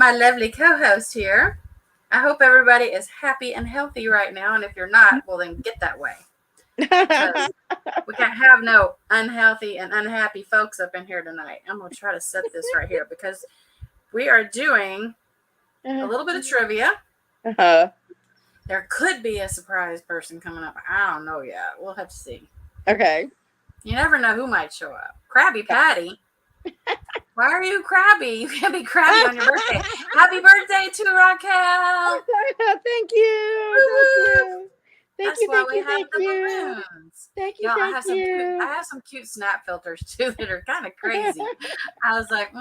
my lovely co-host here. I hope everybody is happy and healthy right now, and if you're not, well then get that way. Because we can't have no unhealthy and unhappy folks up in here tonight. I'm gonna try to set this right here because we are doing a little bit of trivia. There could be a surprise person coming up. I don't know yet. We'll have to see. Okay. You never know who might show up. Krabby Patty. Why are you crabby? You can't be crabby on your birthday. Happy birthday to Raquel. Thank you. That's why we have the balloons. Thank you. Y'all, I have some cute snap filters too that are kind of crazy. I was like,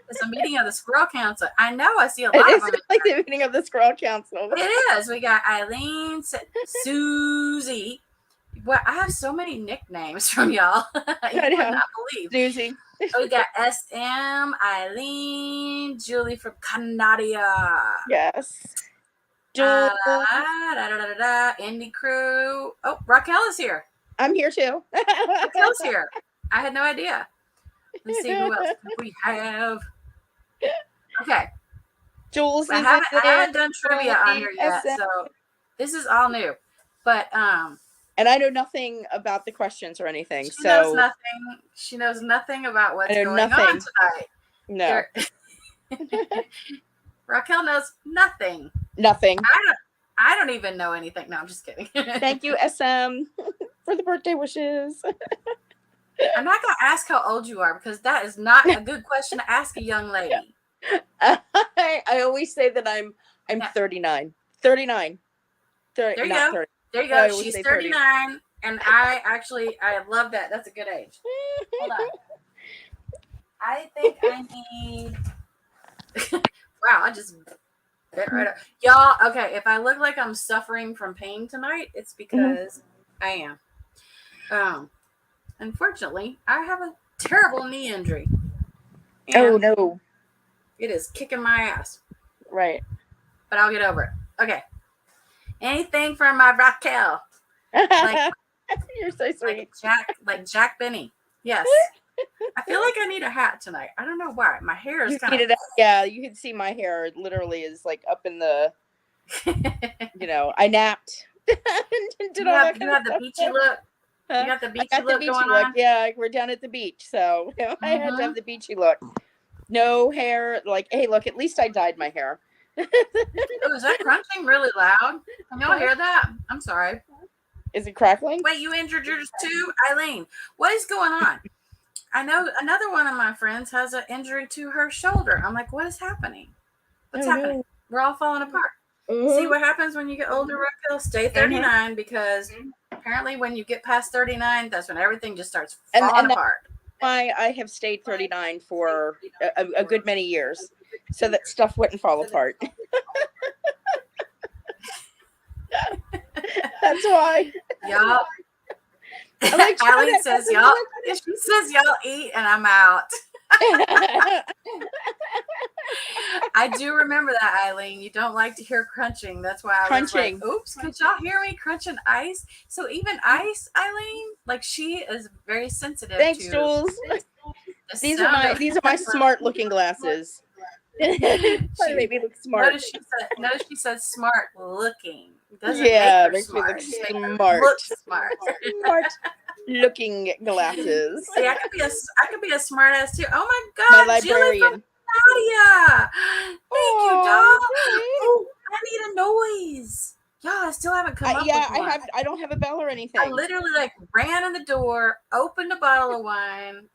it's a meeting of the Squirrel Council. I know I see a lot of them. It's like the meeting of the Squirrel Council. It is. We got Eileen, Susie. Well, I have so many nicknames from y'all. You would not believe. Susie. We got SM, Eileen, Julie from Canada. Yes. Indie Crew. Oh, Raquel is here. I'm here too. Raquel's here. I had no idea. Let's see who else we have. Okay. Jules. I haven't done trivia on here yet, so this is all new. But and I know nothing about the questions or anything. She knows nothing. She knows nothing about what's going on tonight. No. Raquel knows nothing. Nothing. I don't even know anything. No, I'm just kidding. Thank you, SM, for the birthday wishes. I'm not going to ask how old you are because that is not a good question to ask a young lady. I always say that I'm 39. 39. There you go. 30. There you go. She's 39, and I love that. That's a good age. Hold on. I think I need. Wow, I just bit right up. Y'all, okay, if I look like I'm suffering from pain tonight, it's because I am. Unfortunately, I have a terrible knee injury. Oh, no. It is kicking my ass. Right. But I'll get over it. Okay. Anything from my Raquel. Like, you're so sweet. Like Jack Benny. Yes. I feel like I need a hat tonight. I don't know why. My hair is kind of... Yeah, you can see my hair literally is like up in the... I napped. You have the beachy look? You got the beachy look going on? Yeah, we're down at the beach, so I had to have the beachy look. No hair. Like, hey, look, at least I dyed my hair. Oh, is that crunching really loud? Can y'all hear that? I'm sorry. Is it crackling? Wait, you injured yours too? Eileen, what is going on? I know another one of my friends has an injury to her shoulder. I'm like, what is happening? What's happening? No. We're all falling apart. See what happens when you get older, Raquel? Stay 39 because apparently when you get past 39, that's when everything just starts falling apart. Why I have stayed 39 for a good many years, so that stuff wouldn't fall apart. That's why. Y'all. Eileen says y'all. She says y'all eat, and I'm out. I do remember that, Eileen. You don't like to hear crunching. That's why I was like, oops, could y'all hear me crunching ice? So even ice, Eileen, like she is very sensitive. Thanks, Jules. These are my smart looking glasses. She made me look smart. Notice she said smart looking. Doesn't makes me look smart. Look smart. Smart looking glasses. See, I could be a smart ass too. Oh my God, my librarian. Julie from Nadia. Thank you, dog. Oh, I need a noise. Yeah, I still haven't come up with one. I don't have a bell or anything. I literally ran in the door, opened a bottle of wine,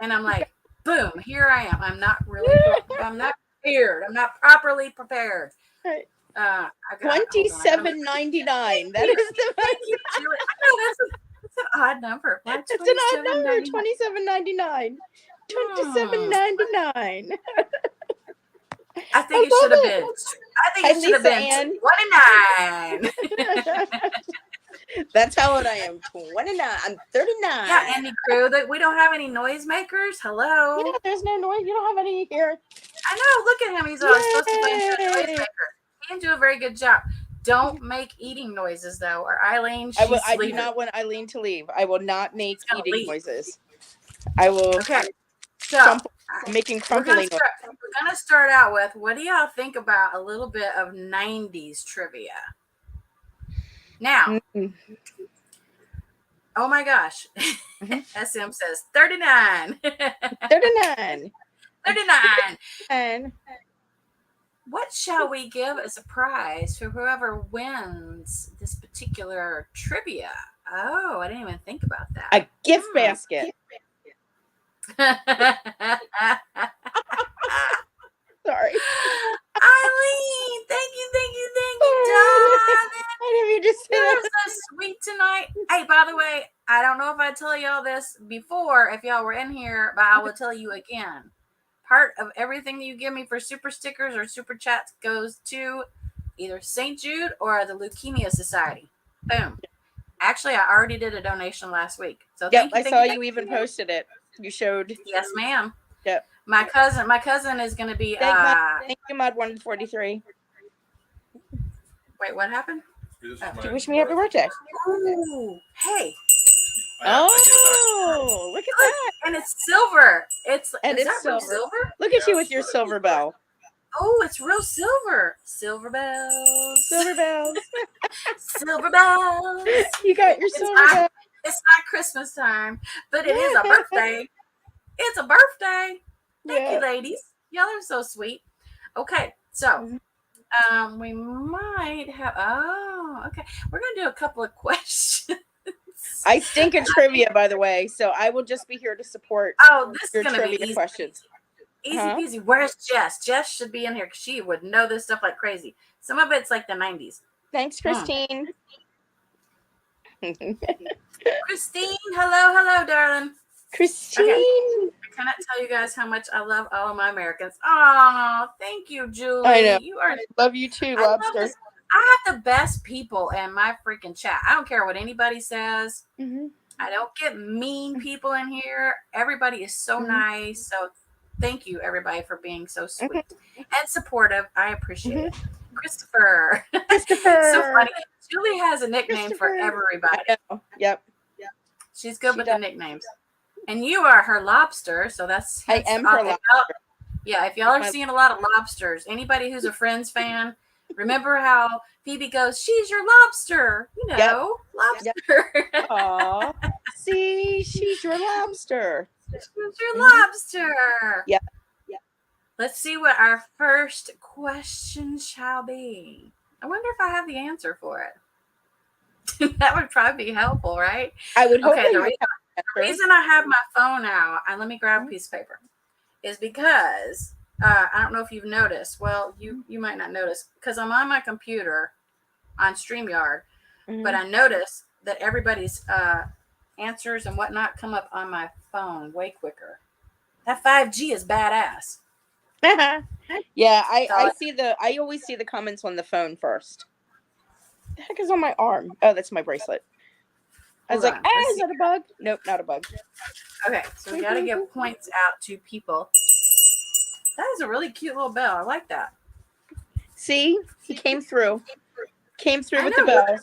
and I'm like, boom, here I am. I'm not prepared. I'm not properly prepared. Right. $27.99. That is the that's an odd number. It's an odd number. $27.99. $27.99. I think it should have been. I think it should have been 29. That's how old I am. 29. I'm 39. Yeah, Andy Crew. We don't have any noisemakers. Hello. Yeah, there's no noise. You don't have any here. I know. Look at him. He's always supposed to be a noisemaker. He can do a very good job. Don't make eating noises though, or Eileen. I do not want Eileen to leave. I will not make eating noises. I will. Okay. So making crumpling. We're gonna start out with, what do y'all think about a little bit of 90s trivia? Now, oh my gosh. SM says 39. 39. 39. And what shall we give as a prize for whoever wins this particular trivia? Oh, I didn't even think about that. A gift basket. Sorry. Eileen, thank you, darling. I didn't mean to say that. You're so sweet tonight. Hey, by the way, I don't know if I tell y'all this before, if y'all were in here, but I will tell you again. Part of everything that you give me for super stickers or super chats goes to either St. Jude or the Leukemia Society. Boom. Actually, I already did a donation last week. So yep, I saw you even posted it. You showed. Yes, ma'am. Yep. My cousin is going to be. Thank you, Mod 143. Wait, what happened? You wish me happy birthday. Ooh, hey. Oh, look at that. And it's silver. Is that silver. Look at you with your silver bell. Oh, it's real silver. Silver bells. Silver bells. Silver bells. You got your silver bell. It's not Christmas time, but it is a birthday. It's a birthday. Thank you, ladies. Y'all are so sweet. Okay, so we might have. Oh, okay. We're gonna do a couple of questions. I stink at trivia, by the way, so I will just be here to support. Oh, this your is gonna trivia be easy. Questions. Easy peasy. Where's Jess? Jess should be in here because she would know this stuff like crazy. Some of it's like the 90s. Thanks, Christine. Christine, hello, darling. Christine. Okay. I cannot tell you guys how much I love all of my Americans. Oh, thank you, Julie. I know. You are. Love you too, Lobster. I have the best people in my freaking chat. I don't care what anybody says. I don't get mean people in here. Everybody is so nice. So thank you, everybody, for being so sweet and supportive. I appreciate it. Christopher. So funny. Julie has a nickname for everybody. Yep. She's good with the nicknames. And you are her lobster, so that's. I am her lobster. Yeah, if y'all are seeing a lot of lobsters, anybody who's a Friends fan, remember how Phoebe goes, "She's your lobster," you know, lobster. Yep. Aw, see, she's your lobster. She's your lobster. Yep. Let's see what our first question shall be. I wonder if I have the answer for it. That would probably be helpful, right? I would hope. Okay, the reason I have my phone out, and let me grab a piece of paper, is because I don't know if you've noticed. Well, you might not notice because I'm on my computer on StreamYard, but I noticed that everybody's answers and whatnot come up on my phone way quicker. That 5G is badass. Yeah, I see I always see the comments on the phone first. The heck is on my arm? Oh, that's my bracelet. I was like, is that a bug? Nope, not a bug. Okay, so we got to give points out to people. That is a really cute little bell. I like that. See? He came through. Came through with the bell.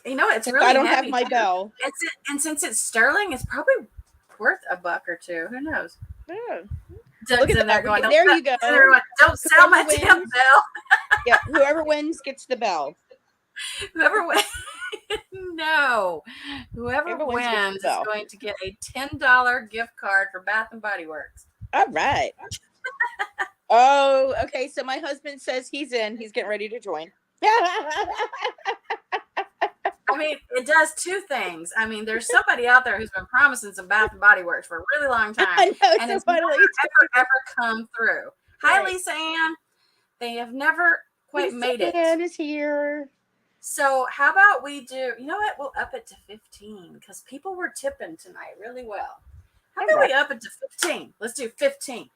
You know, it's really I don't heavy. have my bell. And since it's sterling, it's probably worth $1 or $2. Who knows? Yeah. Look at that going. There you go. Don't sell my damn bell. Yeah, whoever wins gets the bell. Whoever wins. No. Whoever wins is going to get a $10 gift card for Bath and Body Works. All right. Oh, okay. So my husband says he's in. He's getting ready to join. I mean, it does two things. I mean, there's somebody out there who's been promising some Bath and Body Works for a really long time. I know, and it's never come through. Hi, Lisa Ann. They have never quite made it. Ann is here. So how about we do, you know what? We'll up it to 15 because people were tipping tonight really well. How about we up it to 15? Let's do 15.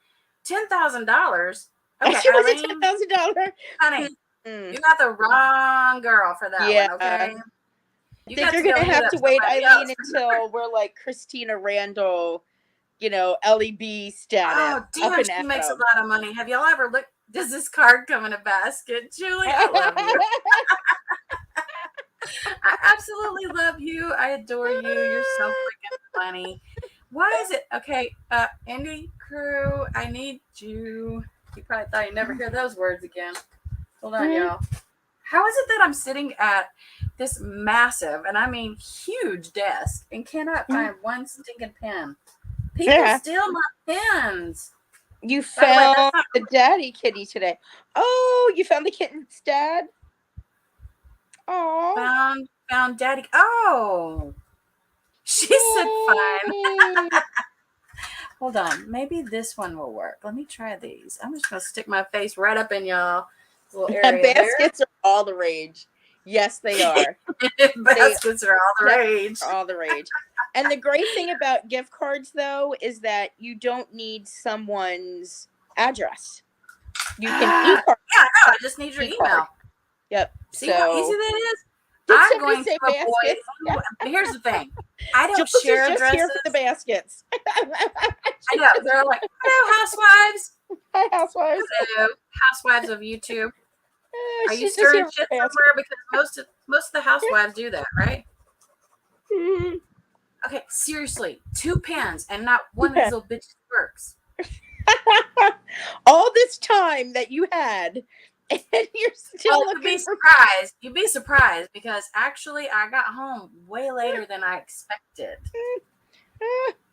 $10,000. Okay, $10,000. Honey, you got the wrong girl for that one, okay? I think you're going to have to wait, Eileen, until we're like Christina Randall, LEB status. Oh, damn, she makes a lot of money. Have y'all ever looked? Does this card come in a basket? Julie, I love you. I absolutely love you. I adore you. You're so freaking funny. Why is it okay? Indie crew, I need you. You probably thought you'd never hear those words again. Hold on, y'all. How is it that I'm sitting at this massive, and I mean huge desk and cannot find one stinking pen? People steal my pens. You found the daddy kitty today. Oh, you found the kitten's dad? Oh. Found daddy. Oh. She said fine. Hold on. Maybe this one will work. Let me try these. I'm just going to stick my face right up in y'all little area. Baskets are all the rage. Yes, they are. Baskets are all the rage. All the rage. And the great thing about gift cards, though, is that you don't need someone's address. You can e-card. Yeah, no, I just need your email. Yep. See how easy that is? I'm going to avoid. Yeah. Here's the thing. I don't share addresses. Just here for the baskets. I know. They're like, hello, housewives. Hi, housewives. Hello, housewives of YouTube. Are you stirring shit somewhere? Because most of the housewives do that, right? Mm-hmm. Okay, seriously, 2 pens and not one of these little bitches works. All this time that you had, and you're still looking surprised. You'd be surprised because actually I got home way later than I expected.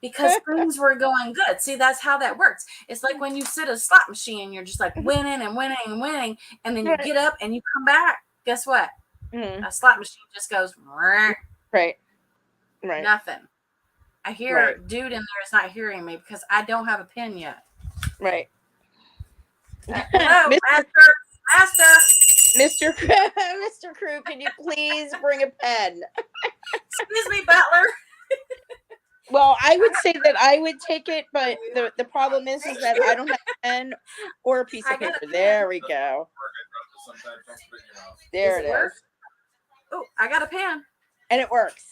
Because things were going good. See, that's how that works. It's like when you sit at a slot machine, you're just like winning and winning and winning, and then you get up and you come back. Guess what? A slot machine just goes right. Nothing. I hear dude in there is not hearing me because I don't have a pen yet. Right. Hello, Master. Mr. Crew, can you please bring a pen? Excuse me, butler. Well, I would say that I would take it, but the problem is that I don't have a pen or a piece of paper. There we go. There it is. Oh, I got a pen. And it works.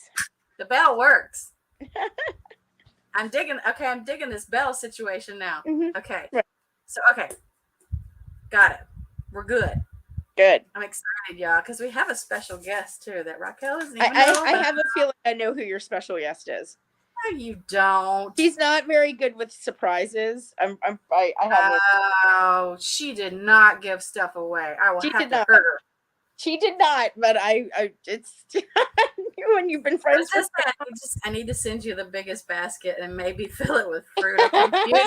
The bell works. I'm digging this bell situation now. Mm-hmm. Okay. Right. So, okay. Got it. We're good. Good. I'm excited, y'all, because we have a special guest, too, that Raquel isn't even know I have a feeling I know who your special guest is. No, you don't. She's not very good with surprises. I have Oh, she did not give stuff away. I will have to hurt her. She did not, but it's when you've been friends with her. I need to send you the biggest basket and maybe fill it with fruit of confusion.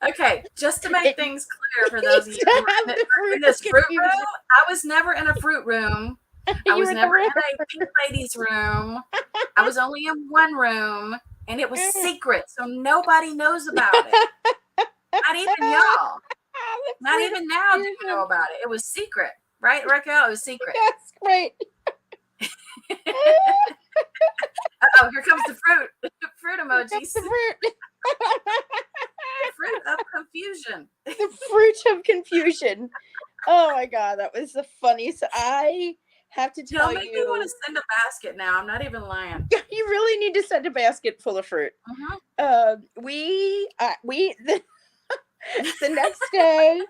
Okay, just to make things clear for those of you who are in this fruit room, I was never in a fruit room. I was never in a pink ladies room. I was only in one room, and it was secret, so nobody knows about it. Not even y'all. Not even now do you know about it. It was secret, right, Raquel? It was secret. That's great. Oh, here comes the fruit. Fruit emojis. The fruit. The fruit of confusion. The fruit of confusion. Oh my God, that was the funniest. I have to tell you. You want to send a basket now. I'm not even lying. You really need to send a basket full of fruit. The next day,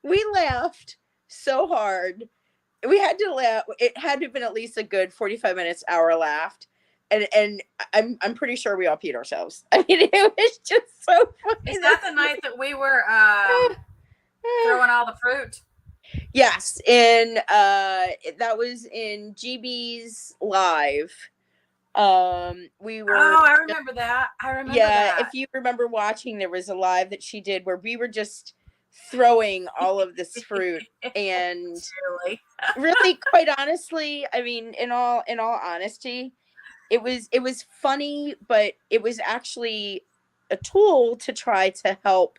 we laughed so hard. We had to laugh. It had to have been at least a good 45 minutes, hour laughed. And I'm pretty sure we all peed ourselves. I mean, it was just so funny. Is that the night that we were throwing all the fruit? Yes, and that was in GB's live. We were. Oh, I remember that. Yeah, if you remember watching, there was a live that she did where we were just throwing all of this fruit, and really, quite honestly, I mean, in all honesty, it was funny, but it was actually a tool to try to help.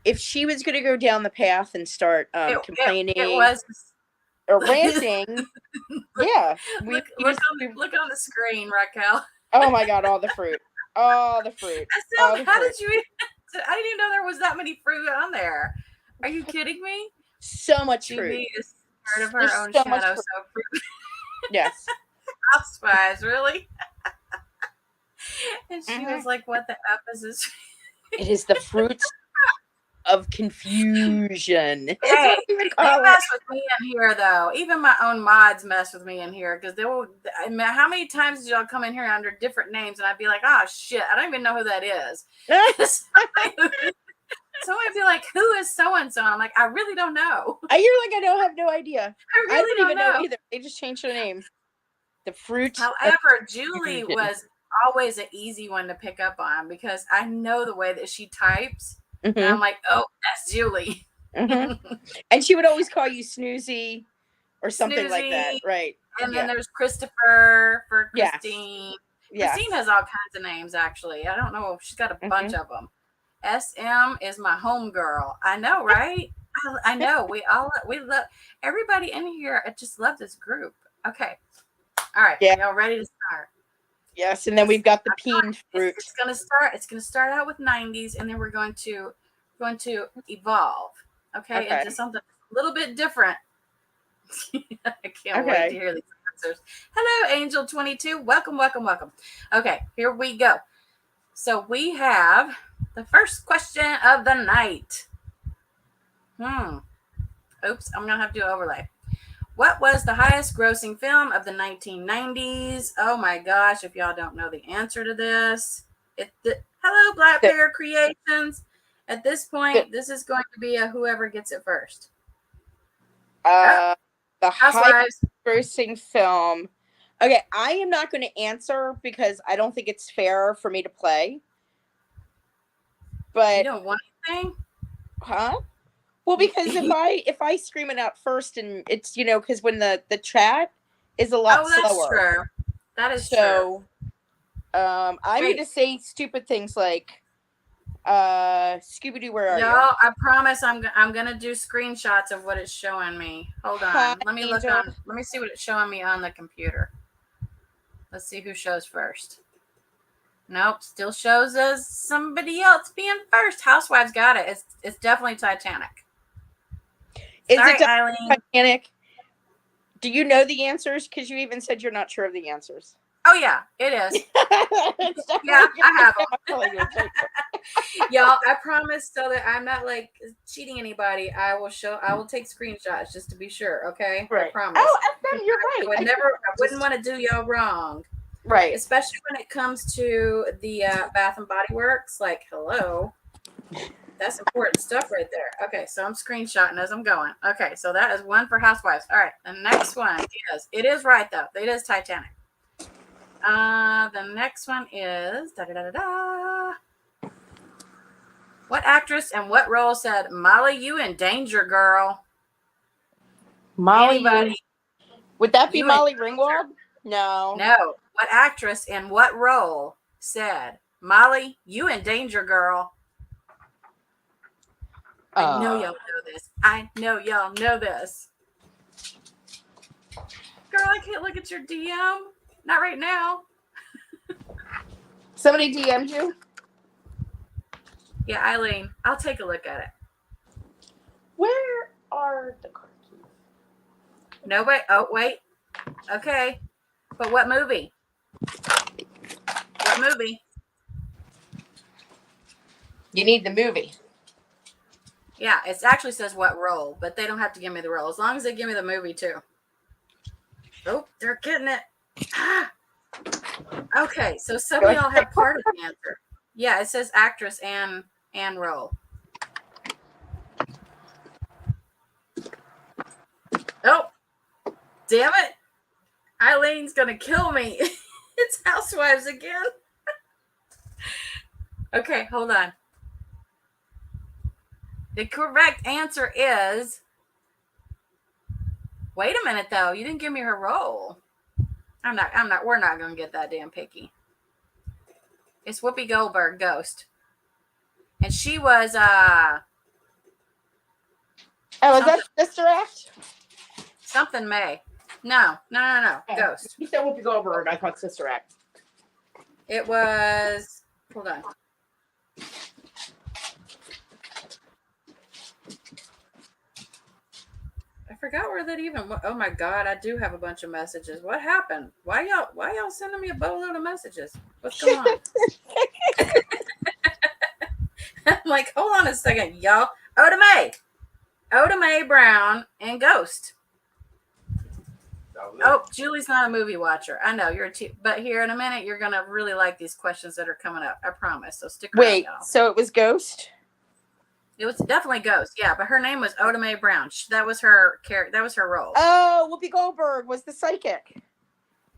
If she was going to go down the path and start complaining or ranting, yeah. Look on the screen, Raquel. Oh my God, all the fruit. How did you? I didn't even know there was that many fruit on there. Are you kidding me? So much fruit. She is scared of her own shadow. So fruit. Yes. Housewives, really? And she was like, "What the F is this?" It is the fruit of confusion. Hey, they mess with me in here though. Even my own mods mess with me in here because they will. How many times did y'all come in here under different names and I'd be like, oh shit, I don't even know who that is. Somebody would be like, who is so and so? I'm like, I really don't know. You're like, I don't have no idea. I really don't even know either. They just changed their name. The fruit. However, Julie was always an easy one to pick up on because I know the way that she types. Mm-hmm. And I'm like, oh, that's Julie. Mm-hmm. And she would always call you Snoozy or something like that, right? And then there's Christopher for Christine. Yeah. Christine has all kinds of names, actually. I don't know. She's got a bunch of them. SM is my home girl. I know, right? I know. We love everybody in here. I just love this group. Okay. All right. Yeah. Y'all ready to start? Yes. And then we've got the peen fruit. It's gonna start out with 90s, and then we're going to evolve. Okay. Into something a little bit different. I can't wait to hear these answers. Hello, Angel 22. Welcome. Okay, here we go. So we have the first question of the night. Oops, I'm gonna have to do overlay. What was the highest grossing film of the 1990s? Oh my gosh, if y'all don't know the answer to this. Hello, Black Bear Creations. At this point, this is going to be a whoever gets it first. The highest grossing film. Okay, I am not going to answer because I don't think it's fair for me to play. But you don't want anything? Huh? Well, because if I scream it out first, and it's because when the chat is a lot slower. That is true. I'm going to say stupid things like Scooby-Doo, where are you? Y'all, I promise I'm gonna do screenshots of what it's showing me. Hold on. Let me see what it's showing me on the computer. Let's see who shows first. Nope, still shows us somebody else being first. Housewives got it. It's definitely Titanic. Sorry, Eileen. Titanic? Do you know the answers? Because you even said you're not sure of the answers. Oh yeah, it is. Yeah, I have them. Y'all, I promise so that I'm not like cheating anybody. I will take screenshots just to be sure. Okay, right. I promise. Oh, you're right. I wouldn't want to do y'all wrong. Right. Especially when it comes to the Bath and Body Works. Like, hello. That's important stuff right there. Okay, so I'm screenshotting as I'm going. Okay, so that is one for Housewives. All right, the next one it is right though. It is Titanic. The next one is What actress and what role said, Molly, you in danger, girl? Molly, anybody? Would that be Molly Ringwald? No. What actress and what role said, Molly, you in danger, girl? I know y'all know this. I know y'all know this. Girl, I can't look at your DM. Not right now. Somebody DM'd you? Yeah, Eileen. I'll take a look at it. Where are the car keys? Nobody. Oh, wait. Okay. But what movie? What movie? You need the movie. Yeah, it actually says what role, but they don't have to give me the role. As long as they give me the movie, too. Oh, they're getting it. Okay, so some of y'all have part of the answer. Yeah, it says actress and role. Oh, damn it. Eileen's going to kill me. It's Housewives again. Okay, hold on. The correct answer is... Wait a minute, though. You didn't give me her role. We're not going to get that damn picky. It's Whoopi Goldberg, Ghost. And she was, is that Sister Act? Something May. No. Ghost. You said Whoopi Goldberg. I thought Sister Act. It was, hold on. I forgot where that even. Oh my God! I do have a bunch of messages. What happened? Why y'all sending me a boatload of messages? What's going on? I'm like, hold on a second, y'all. Oda Mae Brown and Ghost. Oh, Julie's not a movie watcher. I know you're but here in a minute, you're gonna really like these questions that are coming up. I promise. So stick around. Wait, y'all. So it was Ghost? It was definitely Ghost, yeah. But her name was Oda Mae Brown. That was her character. That was her role. Oh, Whoopi Goldberg was the psychic.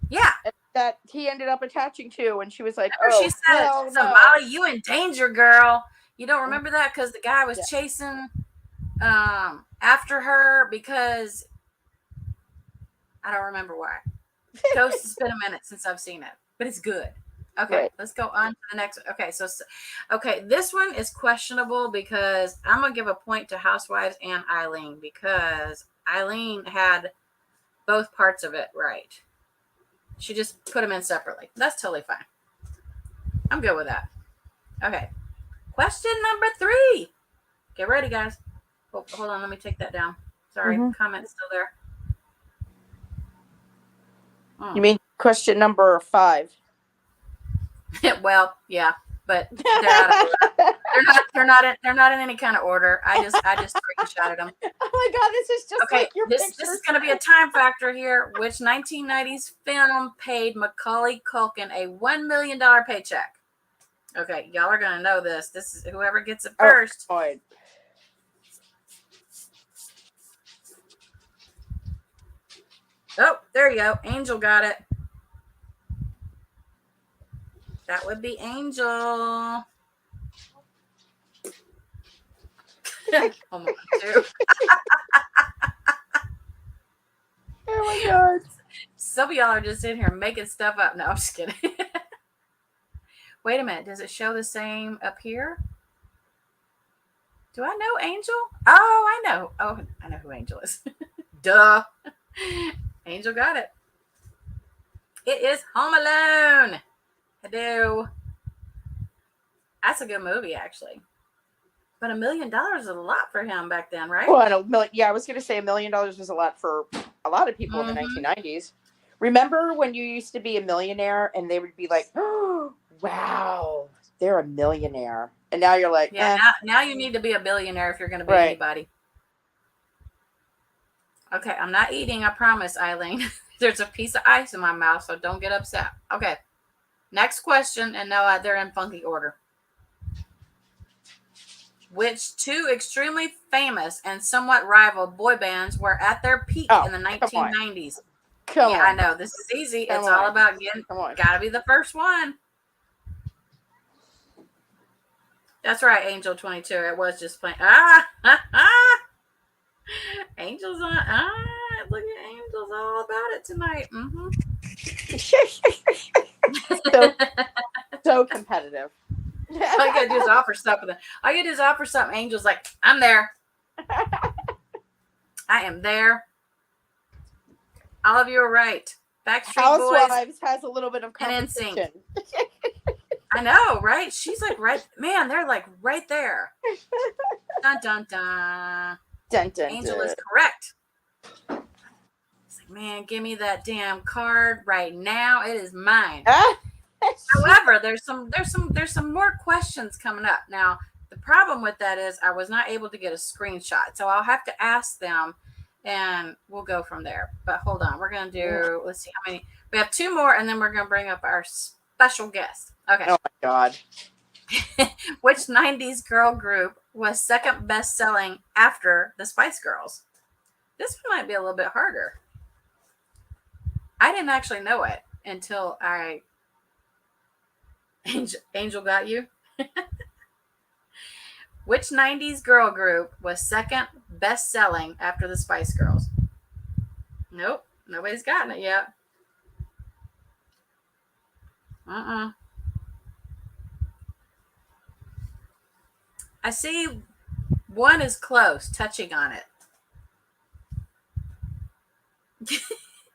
Yeah. That he ended up attaching to, and she was like, she said, Molly, you in danger, girl. You don't remember that? Because the guy was chasing after her because I don't remember why. Ghost, it's been a minute since I've seen it, but it's good. Okay, let's go on to the next one. Okay, this one is questionable because I'm going to give a point to Housewives and Eileen because Eileen had both parts of it right. She just put them in separately. That's totally fine. I'm good with that. Okay. Question number 3. Get ready, guys. Oh, hold on. Let me take that down. Sorry. Comment's still there. You mean question number 5? Well, yeah, but they're not in any kind of order. I just screenshotted them. Oh my god, this is just okay. Like your this is going to be a time factor here. Which 1990s film paid Macaulay Culkin a $1 million paycheck? Okay, y'all are going to know this. This is whoever gets it first. Oh, oh, there you go. Angel got it. That would be Angel. Oh my god. Some of y'all are just in here making stuff up. No, I'm just kidding. Wait a minute. Does it show the same up here? Do I know Angel? Oh, I know. Oh, I know who Angel is. Duh. Angel got it. It is Home Alone. I do. That's a good movie, actually. But $1 million is a lot for him back then, right? Well, I was going to say $1 million was a lot for a lot of people in the 1990s. Remember when you used to be a millionaire and they would be like, oh, wow, they're a millionaire. And now you're like, now you need to be a billionaire if you're going to be anybody. Okay, I'm not eating, I promise, Eileen. There's a piece of ice in my mouth, so don't get upset. Okay. Next question, and no, they're in funky order. Which 2 extremely famous and somewhat rival boy bands were at their peak in the 1990s? Come on. I know. This is easy. It's all about getting. Gotta be the first one. That's right, Angel 22. It was just playing. Angel's on. Look at Angel's all about it tonight. So competitive. All you gotta do is offer something. Angel's like, I'm there. I am there. All of you are right. Backstreet Housewives Boys has a little bit of competition. I know, right? She's like man, they're like right there. Dun dun dun. Dun, dun, Angel dun. is correct. It's like, man, give me that damn card right now. It is mine. However, there's some more questions coming up. Now, the problem with that is I was not able to get a screenshot. So I'll have to ask them and we'll go from there. But hold on. We're going to do, let's see how many. We have 2 more and then we're going to bring up our special guest. Okay. Oh my God. Which 90s girl group was second best selling after the Spice Girls? This one might be a little bit harder. I didn't actually know it until Angel got you. Which 90s girl group was second best selling after the Spice Girls? Nope. Nobody's gotten it yet. I see one is close, touching on it.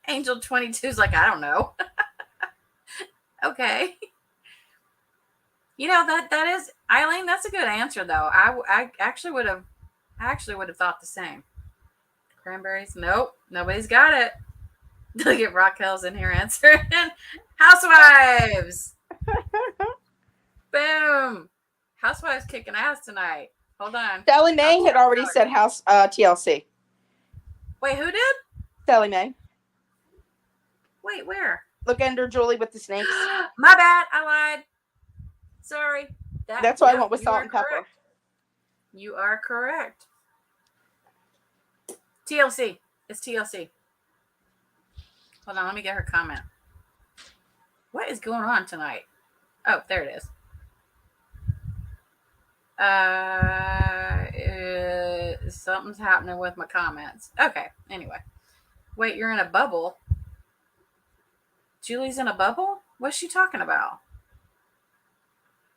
Angel 22 is like, I don't know. Okay. You know, that is, Eileen, that's a good answer though. I actually would have thought the same. Cranberries? Nope. Nobody's got it. Look at Raquel's in here answering. Housewives. Boom. Housewives kicking ass tonight. Hold on. Sally Mae had already said house TLC. Wait, who did? Sally Mae. Wait, where? Look under Julie with the snakes. My bad. I lied. Sorry. That's why I went with salt and pepper. Correct. You are correct. TLC. It's TLC. Hold on. Let me get her comment. What is going on tonight? Oh, there it is. Something's happening with my comments. Okay. Anyway. Wait, you're in a bubble? Julie's in a bubble? What's she talking about?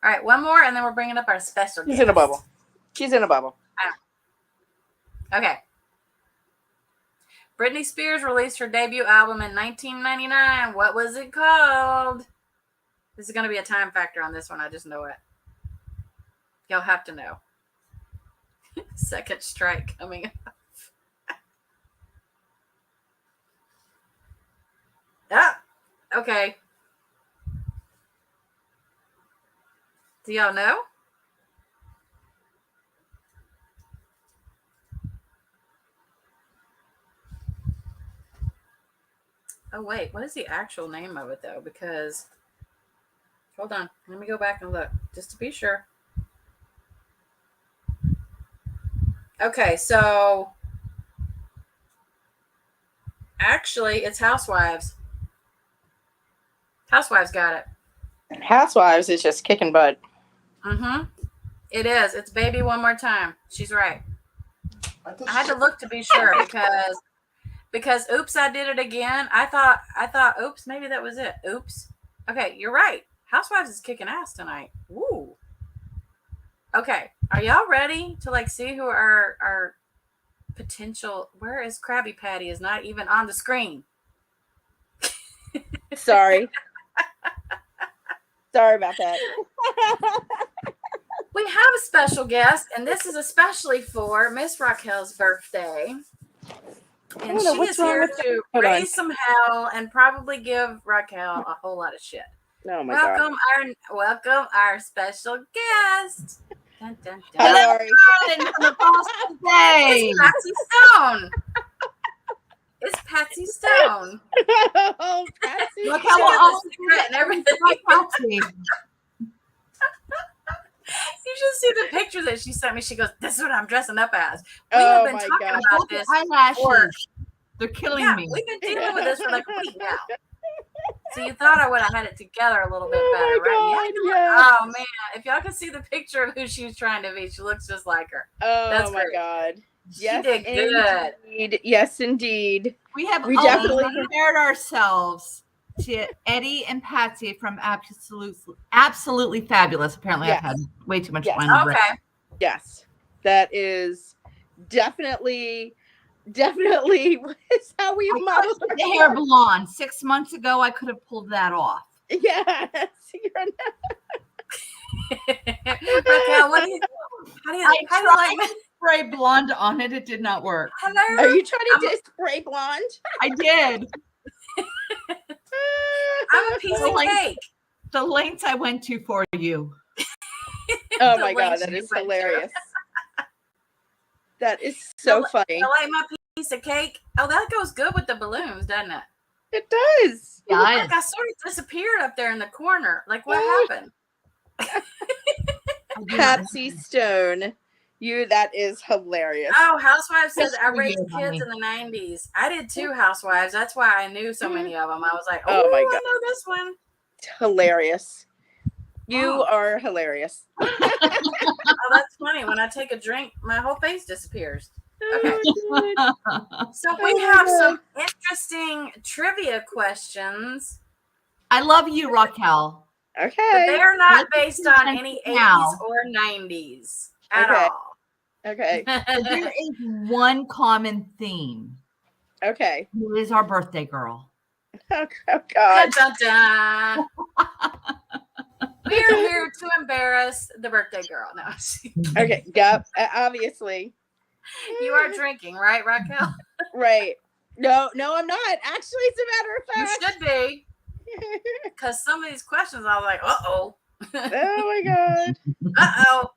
All right, one more, and then we're bringing up our special guest. She's in a bubble. She's in a bubble. Okay. Britney Spears released her debut album in 1999. What was it called? This is going to be a time factor on this one. I just know it. Y'all have to know. Second strike coming up. Ah, okay. Do y'all know? Oh, wait. What is the actual name of it, though? Because, hold on. Let me go back and look, just to be sure. Okay, so, actually, it's Housewives. Housewives got it. Housewives is just kicking butt. Mm-hmm. It is. It's Baby One More Time. She's right. I had to look to be sure because oops, I did it again. I thought oops, maybe that was it. Oops. Okay, you're right. Housewives is kicking ass tonight. Woo. Okay. Are y'all ready to see who our potential, where is Krabby Patty is not even on the screen? Sorry. Sorry about that. We have a special guest, and this is especially for Miss Raquel's birthday. And she is here to raise some hell and probably give Raquel a whole lot of shit. Oh my God. Welcome our special guest. Dun, dun, dun. Hello, It's Patsy Stone. It's Patsy Stone. Oh, Patsy. Look how all secret and everything. You should see the picture that she sent me. She goes, "This is what I'm dressing up as." We have been talking about this. Eyelashes. They're killing me. We've been dealing with this for like a week now. So you thought I would have had it together a little bit better, right? Yeah. Oh man, if y'all can see the picture of who she was trying to be, she looks just like her. Oh, that's my great. God. Yes, she did good. Indeed. Yes, indeed. We definitely compared ourselves to Eddie and Patsy from Absolutely Fabulous. Apparently, yes. I've had way too much yes. wine. Okay. Yes, that is definitely how we modeled the hair blonde. 6 months ago, I could have pulled that off. Yes. Raquel, what do you? How do you like me? Spray blonde on it. It did not work. Hello. Are you trying to spray blonde? I did. I'm a piece of cake. The lengths I went to for you. Oh my God, that is hilarious. That is so funny. I like my piece of cake. Oh, that goes good with the balloons, doesn't it? It does. Yeah, like I sort of disappeared up there in the corner. Like what happened? Patsy Stone. That is hilarious. Oh, Housewives said I raised kids in the 90s. I did too, Housewives. That's why I knew so many of them. I was like, oh my God. I know this one. Hilarious. You are hilarious. Oh, that's funny. When I take a drink, my whole face disappears. Okay. So we have some interesting trivia questions. I love you, Raquel. Okay. But they are not based on any 80s or 90s at all. Okay. So there is one common theme. Okay. Who is our birthday girl? Oh God. Dun, dun, dun. We're here to embarrass the birthday girl. No. Okay. Yep. Obviously. You are drinking, right, Raquel? Right. No, I'm not. Actually, as a matter of fact. You should be. Because some of these questions, I was like, uh-oh. Oh, my God. Uh-oh.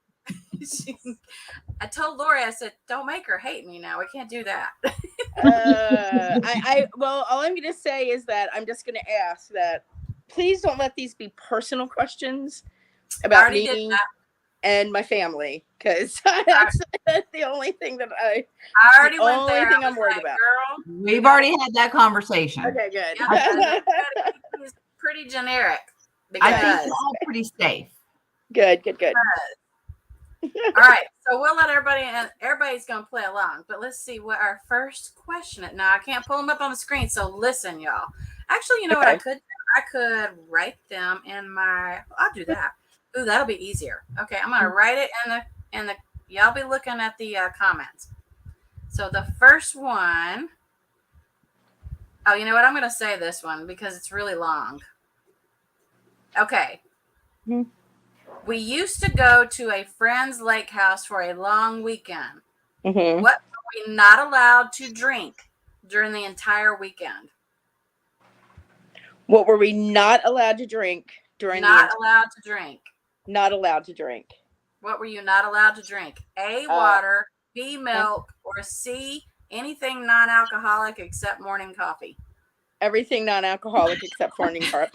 I told Lori, I said, don't make her hate me now. We can't do that. Well, all I'm going to say is that I'm just going to ask that please don't let these be personal questions about me and my family, because that's the only thing that I already went there. Only thing I'm worried about. Girl, we've already had that conversation. Okay, good. Yeah, it's pretty generic. I think we're all pretty safe. Good. All right, so we'll let everybody's going to play along, but let's see what our first question is. Now, I can't pull them up on the screen, so listen, y'all. Actually, you know what I could do? I could write them in I'll do that. Ooh, that'll be easier. Okay, I'm going to write it in the, y'all be looking at the comments. So the first one, oh, you know what? I'm going to say this one because it's really long. Okay. Mm-hmm. We used to go to a friend's lake house for a long weekend. Mm-hmm. What were we not allowed to drink during the entire weekend? What were we not allowed to drink during Not allowed to drink. Not allowed to drink. What were you not allowed to drink? A, water, B, milk, or C, anything non-alcoholic except morning coffee? Everything non-alcoholic except morning coffee.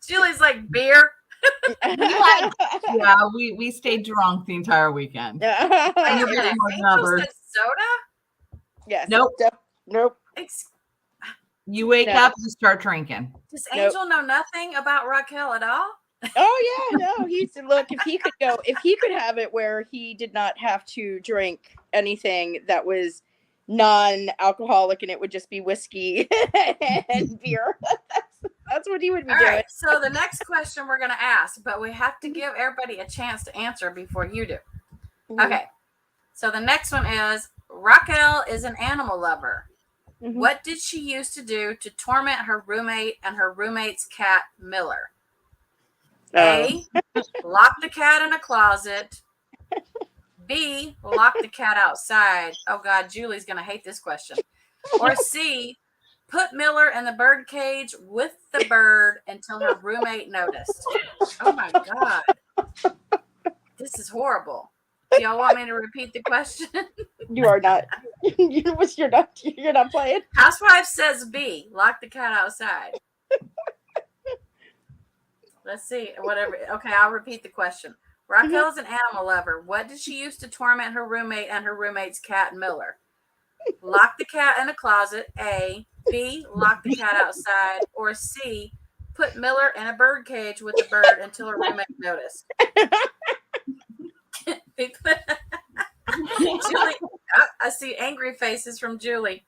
Julie's like, beer. Yeah, we stayed drunk the entire weekend. Angel said soda? Yes. Nope. Nope. You wake up and start drinking. Does Angel know nothing about Raquel at all? Oh yeah, no. He said, look, if he could have it where he did not have to drink anything that was non-alcoholic and it would just be whiskey and beer. That's what he would be doing. Right, so the next question we're going to ask, but we have to give everybody a chance to answer before you do. Mm-hmm. Okay. So the next one is, Raquel is an animal lover. Mm-hmm. What did she used to do to torment her roommate and her roommate's cat, Miller? A, lock the cat in a closet. B, lock the cat outside. Oh, God, Julie's going to hate this question. Or C, put Miller in the bird cage with the bird until her roommate noticed. Oh, my God. This is horrible. Do y'all want me to repeat the question? You are not. You're not playing. Housewife says B, lock the cat outside. Let's see. Whatever. Okay, I'll repeat the question. Raquel is an animal lover. What did she use to torment her roommate and her roommate's cat, Miller? Lock the cat in a closet. A. B. Lock the cat outside. Or C. Put Miller in a bird cage with the bird until her roommate noticed. Julie, I see angry faces from Julie.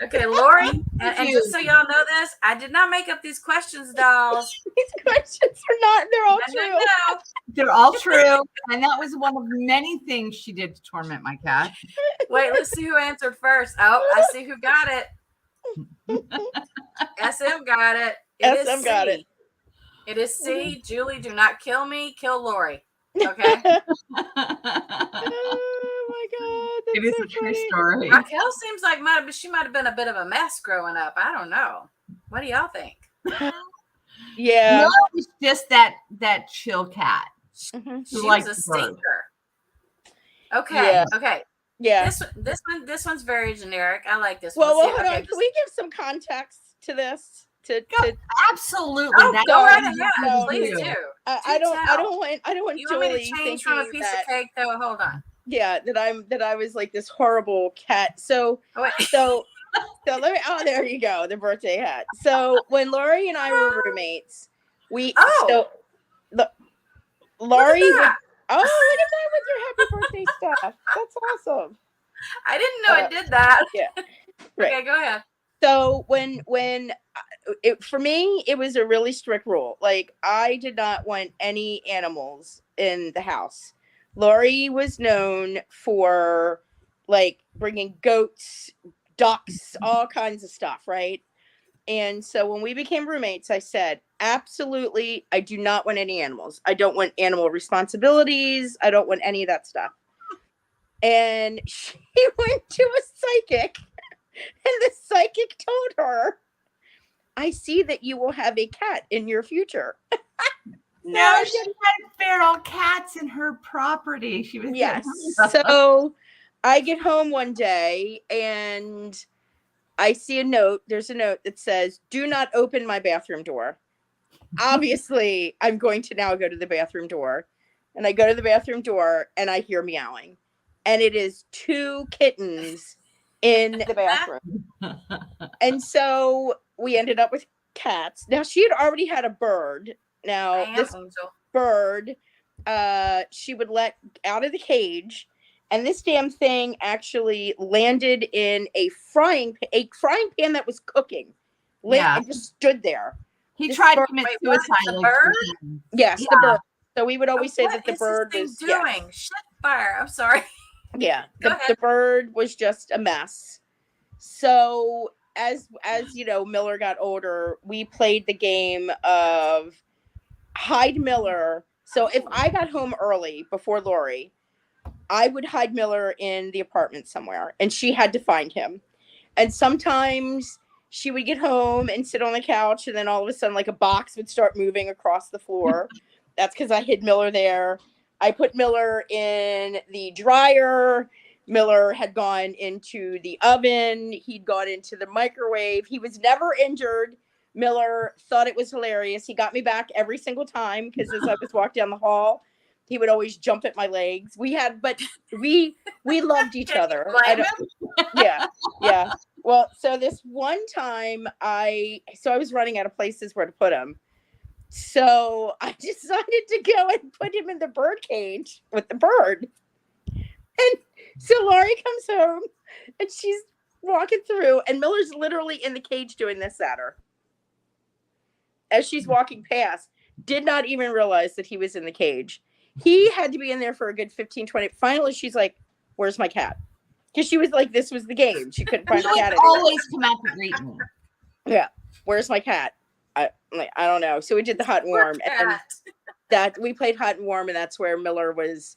Okay, Lori, and just so y'all know this, I did not make up these questions, dolls. These questions are not, they're all true. No. They're all true. And that was one of many things she did to torment my cat. Wait, let's see who answered first. Oh, I see who got it. SM got it. SM got it. It is C. Julie, do not kill me, kill Lori. Okay. Oh my God. It is a true story. Raquel seems like she might have been a bit of a mess growing up. I don't know. What do y'all think? Yeah. No, it was just that chill cat. She was a stinker. Okay. Yeah. Okay. Yeah. This one's very generic. I like this one. Well, hold on. Can we give some context to this? Absolutely. Oh, go right ahead. Please do. I don't want you Julie want me to change from a piece of cake though? Hold on. Yeah, that I was like this horrible cat. So let me. Oh, there you go. The birthday hat. So when Lori and I were roommates, Lori. Look at that with your happy birthday stuff. That's awesome. I didn't know it did that. Yeah. Right. Okay, go ahead. So for me, it was a really strict rule. Like, I did not want any animals in the house. Lori was known for like bringing goats, ducks, all kinds of stuff, right? And so when we became roommates, I said, absolutely, I do not want any animals. I don't want animal responsibilities. I don't want any of that stuff. And she went to a psychic, and the psychic told her I see that you will have a cat in your future. No, she had feral cats in her property. She was yes. So I get home one day and I see a note. There's a note that says, "Do not open my bathroom door." Obviously, I'm going to now go to the bathroom door. And I go to the bathroom door and I hear meowing. And it is 2 kittens in the bathroom. And so we ended up with cats. Now, she had already had a bird. Now, this bird, she would let out of the cage. And this damn thing actually landed in a frying pan that was cooking. It just stood there. He tried to commit suicide. The bird? Yes, the bird. So we would always say that the bird was doing. Yes. Shit fire. I'm sorry. Yeah, the bird was just a mess. So as you know, Miller got older, we played the game of hide Miller. So if I got home early before Lori, I would hide Miller in the apartment somewhere, and she had to find him. And sometimes she would get home and sit on the couch, and then all of a sudden, like a box would start moving across the floor. That's because I hid Miller there. I put Miller in the dryer. Miller had gone into the oven. He'd gone into the microwave. He was never injured. Miller thought it was hilarious. He got me back every single time because as I was walking down the hall, he would always jump at my legs. We loved each other. Yeah. Well, so this one time I was running out of places where to put him. So I decided to go and put him in the bird cage with the bird. And so Laurie comes home and she's walking through and Miller's literally in the cage doing this at her. As she's walking past, did not even realize that he was in the cage. He had to be in there for a good 15, 20. Finally, she's like, "Where's my cat?" Because she was like, this was the game. She couldn't find the cat anywhere. Always come out to greet me. Yeah. "Where's my cat?" I don't know. So we did the hot and warm, and that we played hot and warm, and that's where Miller was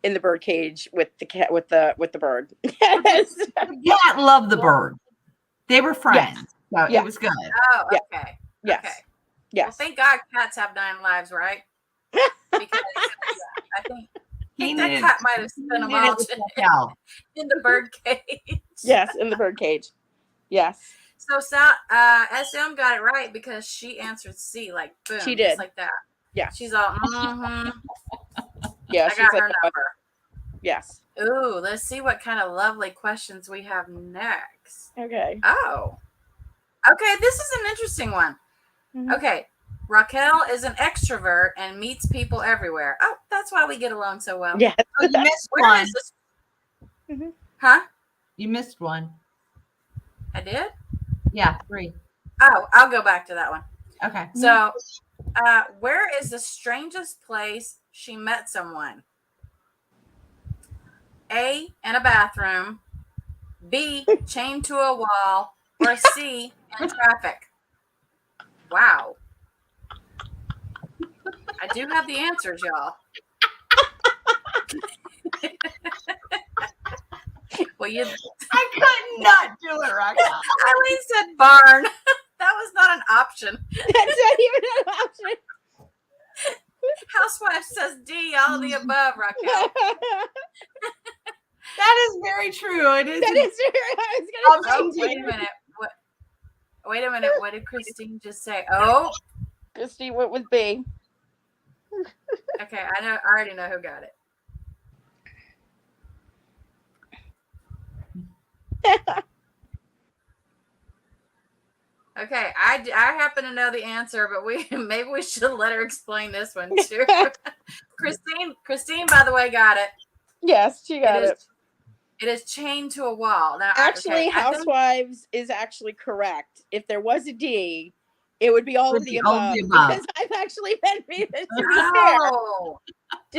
in the bird cage with the cat with the bird. Yes. The cat loved the bird. They were friends, so it was good. Oh, okay. Yes. Okay. Yes. Well, thank God cats have 9 lives, right? Because I think that cat might have spent them all in the bird cage. Yes, in the bird cage. Yes. So SM got it right because she answered C, like boom, she did, just like that. Yeah, she's all. Mm-hmm. Yeah, I got her number. Yes. Ooh, let's see what kind of lovely questions we have next. Okay. Oh, okay. This is an interesting one. Mm-hmm. Okay, Raquel is an extrovert and meets people everywhere. Oh, that's why we get along so well. Yeah. Oh, you missed one. Mm-hmm. Huh? You missed one. I did? Yeah, 3. Oh, I'll go back to that one. Okay. So, where is the strangest place she met someone? A, in a bathroom. B, chained to a wall. Or C, in traffic. Wow. I do have the answers, y'all. Well, I could not do it, Raquel. Eileen said barn. That was not an option. That's not even an option. Housewife says D, all the above, Raquel. That is very true. It is. That is true. Wait a minute. Wait a minute. What did Christine just say? Oh, Christine went with B. Okay, I already know who got it. Okay, I happen to know the answer, but maybe we should let her explain this one too. Christine, by the way, got it. Yes, she got it. It is chained to a wall. Now, actually, Housewives is actually correct. If there was a D, it would be all of the above. Because I've actually been to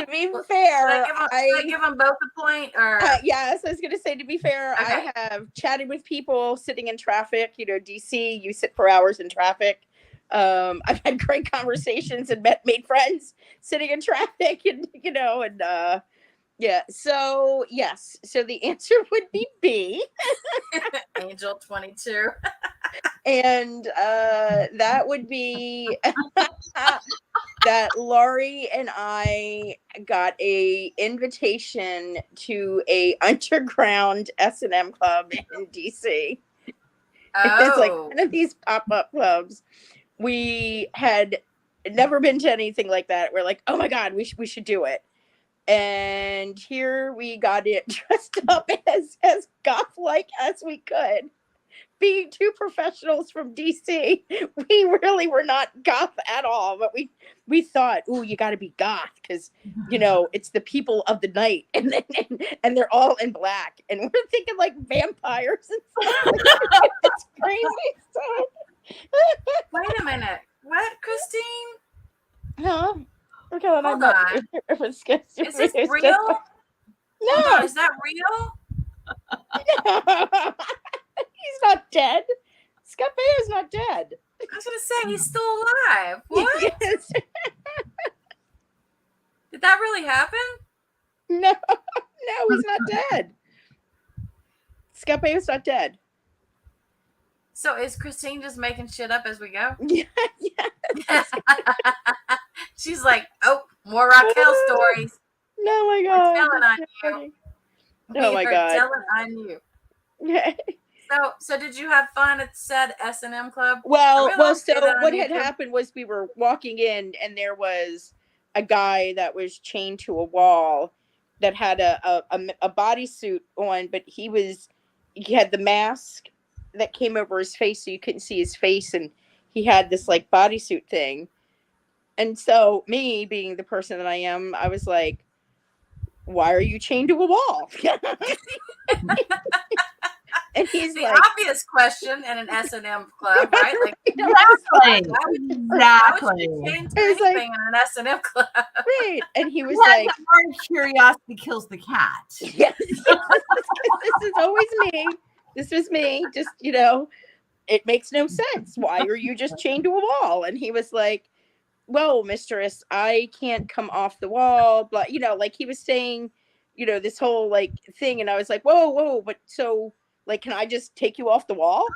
be fair. Should I give them both a point? Or yes, I was going to say, to be fair, okay. I have chatted with people sitting in traffic. You know, DC, you sit for hours in traffic. I've had great conversations and made friends sitting in traffic, and yeah. So yes. So the answer would be B. Angel 22. And that would be that Laurie and I got a invitation to a underground S&M club in DC. It's like one of these pop-up clubs. We had never been to anything like that. We're like, oh my God, we should do it. And here we got it dressed up as goth-like as we could. Being two professionals from DC, we really were not goth at all. But we thought, ooh, you got to be goth because it's the people of the night, and they're all in black, and we're thinking like vampires and stuff. It's crazy stuff. Wait a minute, what, Christine? Huh? Okay, hold on. Is this real? No, is that real? He's not dead. Scott Baio's not dead. I was gonna say he's still alive. What? Yes. Did that really happen? No, he's not dead. Scott Baio's not dead. So is Christine just making shit up as we go? Yeah. She's like, oh, more Raquel stories. No, my God. We're telling on you. Oh my God. Telling on you. So did you have fun at said S&M club? Well, so what had happened was we were walking in and there was a guy that was chained to a wall that had a bodysuit on, but he had the mask that came over his face so you couldn't see his face, and he had this like bodysuit thing. And so me being the person that I am, I was like, why are you chained to a wall? And he's the like, obvious question in an S&M club, right? Like, exactly. Why would you change anything in an S&M club? Right. And he was like, curiosity kills the cat. Yes. This is always me. This was me. Just, it makes no sense. Why are you just chained to a wall? And he was like, well, mistress, I can't come off the wall. But, like he was saying, this whole like thing. And I was like, whoa, but so like, can I just take you off the wall?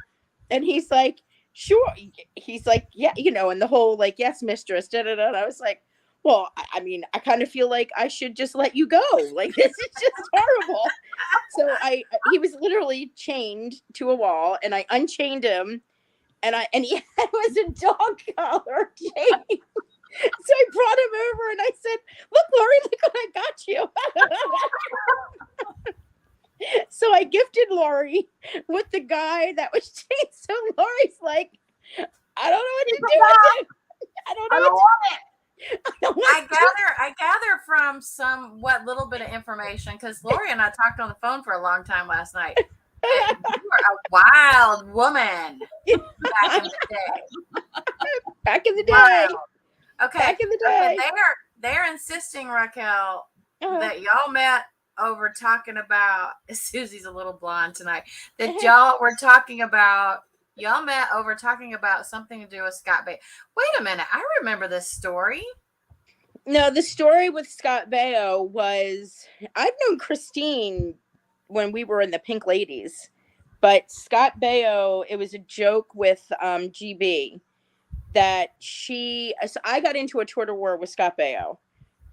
And he's like, sure. He's like, yeah, and the whole like, yes, mistress, da-da-da. And I was like, well, I mean, I kind of feel like I should just let you go. Like, this is just horrible. So he was literally chained to a wall, and I unchained him, and he was a dog collar chain. So I brought him over and I said, look, Laurie, look what I got you. So I gifted Laurie with the guy that was chained. So Laurie's like, I don't know what to do with it. I don't know what to do. I gather from what little bit of information, because Laurie and I talked on the phone for a long time last night. You were a wild woman back in the day. Back in the day. Wow. Okay. Back in the day. Okay, they're insisting, Raquel, that y'all met over talking about Susie's a little blonde tonight. That y'all met over talking about something to do with Scott Baio. Wait a minute, I remember this story. No, the story with Scott Baio was, I've known Christine when we were in the Pink Ladies, but Scott Baio, it was a joke with GB that so I got into a Twitter war with Scott Baio.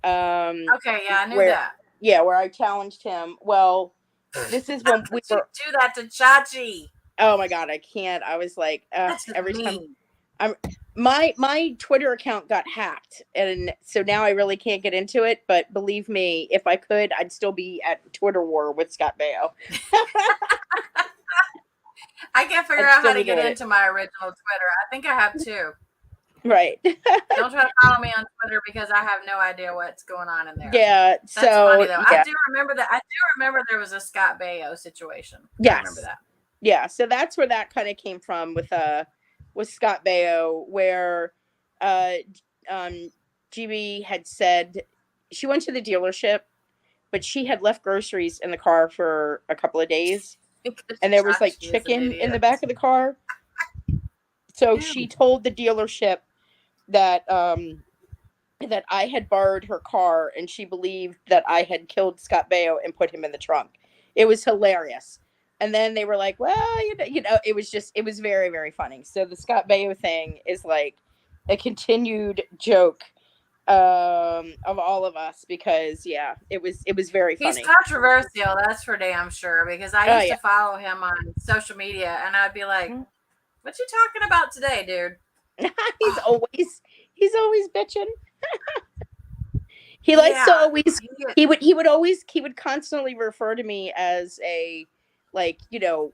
Okay, yeah, I knew that. Yeah, where I challenged him. Well, this is when we were. Do that to Chachi. Oh my God, I can't. I was like, every time my Twitter account got hacked, and so now I really can't get into it. But believe me, if I could, I'd still be at Twitter war with Scott Baio. I can't figure out how to get into my original Twitter. I think I have two. Right. Don't try to follow me on Twitter because I have no idea what's going on in there. Yeah. That's funny though. Yeah. I do remember there was a Scott Baio situation. Yes. I remember that. Yeah. So that's where that kind of came from with Scott Baio, where GB had said she went to the dealership, but she had left groceries in the car for a couple of days. And there was like chicken in the back of the car. So she told the dealership that that I had borrowed her car, and she believed that I had killed Scott Baio and put him in the trunk. It was hilarious. And then they were like, well, it was very, very funny. So the Scott Baio thing is like a continued joke of all of us because it was very funny. He's controversial, that's for damn sure, because I used to follow him on social media and I'd be like, what you talking about today, dude? he's always bitching. He likes to always he would constantly refer to me as a, like,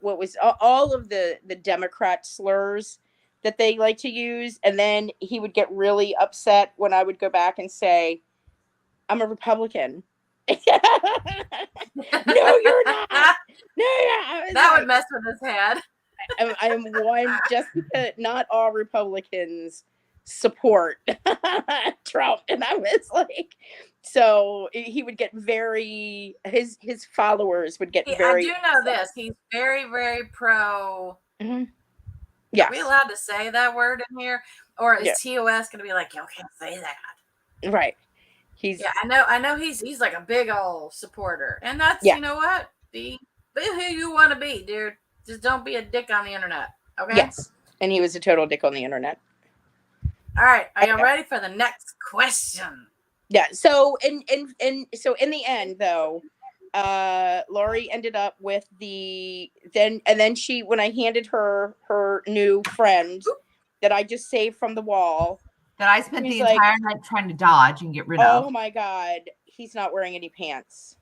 what was all of the Democrat slurs that they like to use, and then he would get really upset when I would go back and say, I'm a Republican. No, you're not. No, that would mess with his head. I am one, just because not all Republicans support Trump. And I was like, so he would get very, his followers would get very. I do know this. He's very, very pro. Mm-hmm. Yeah. Are we allowed to say that word in here? Or is TOS going to be like, y'all can't say that? Right. I know he's like a big old supporter. And that's, you know what? Be who you want to be, dude. Just don't be a dick on the internet. Okay? Yes. And he was a total dick on the internet. All right. Are you ready for the next question? Yeah. So so in the end, though, Lori ended up with then she, when I handed her new friend that I just saved from the wall, that I spent the entire night trying to dodge and get rid of. Oh my God, he's not wearing any pants.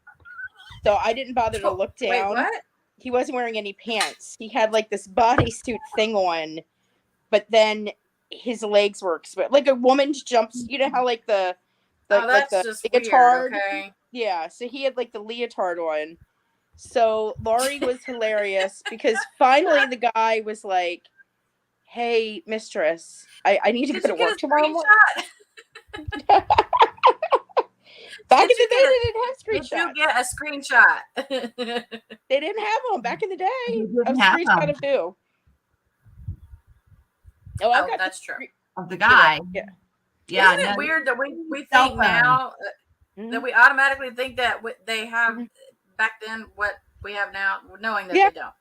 So I didn't bother to look down. Wait, what? He wasn't wearing any pants. He had like this bodysuit thing on, but then his legs were exposed, like a woman's jumps. You know how like the leotard. Weird, okay. Yeah, so he had like the leotard on. So Laurie was hilarious because finally the guy was like, hey, mistress, I need to go to work tomorrow morning. Back in the day, they didn't have screenshots. Did you get a screenshot? They didn't have them back in the day. A screenshot of who? Oh, that's true. Of the guy. Yeah. Isn't it weird that we think now that we automatically think that they have back then what we have now, knowing that they don't?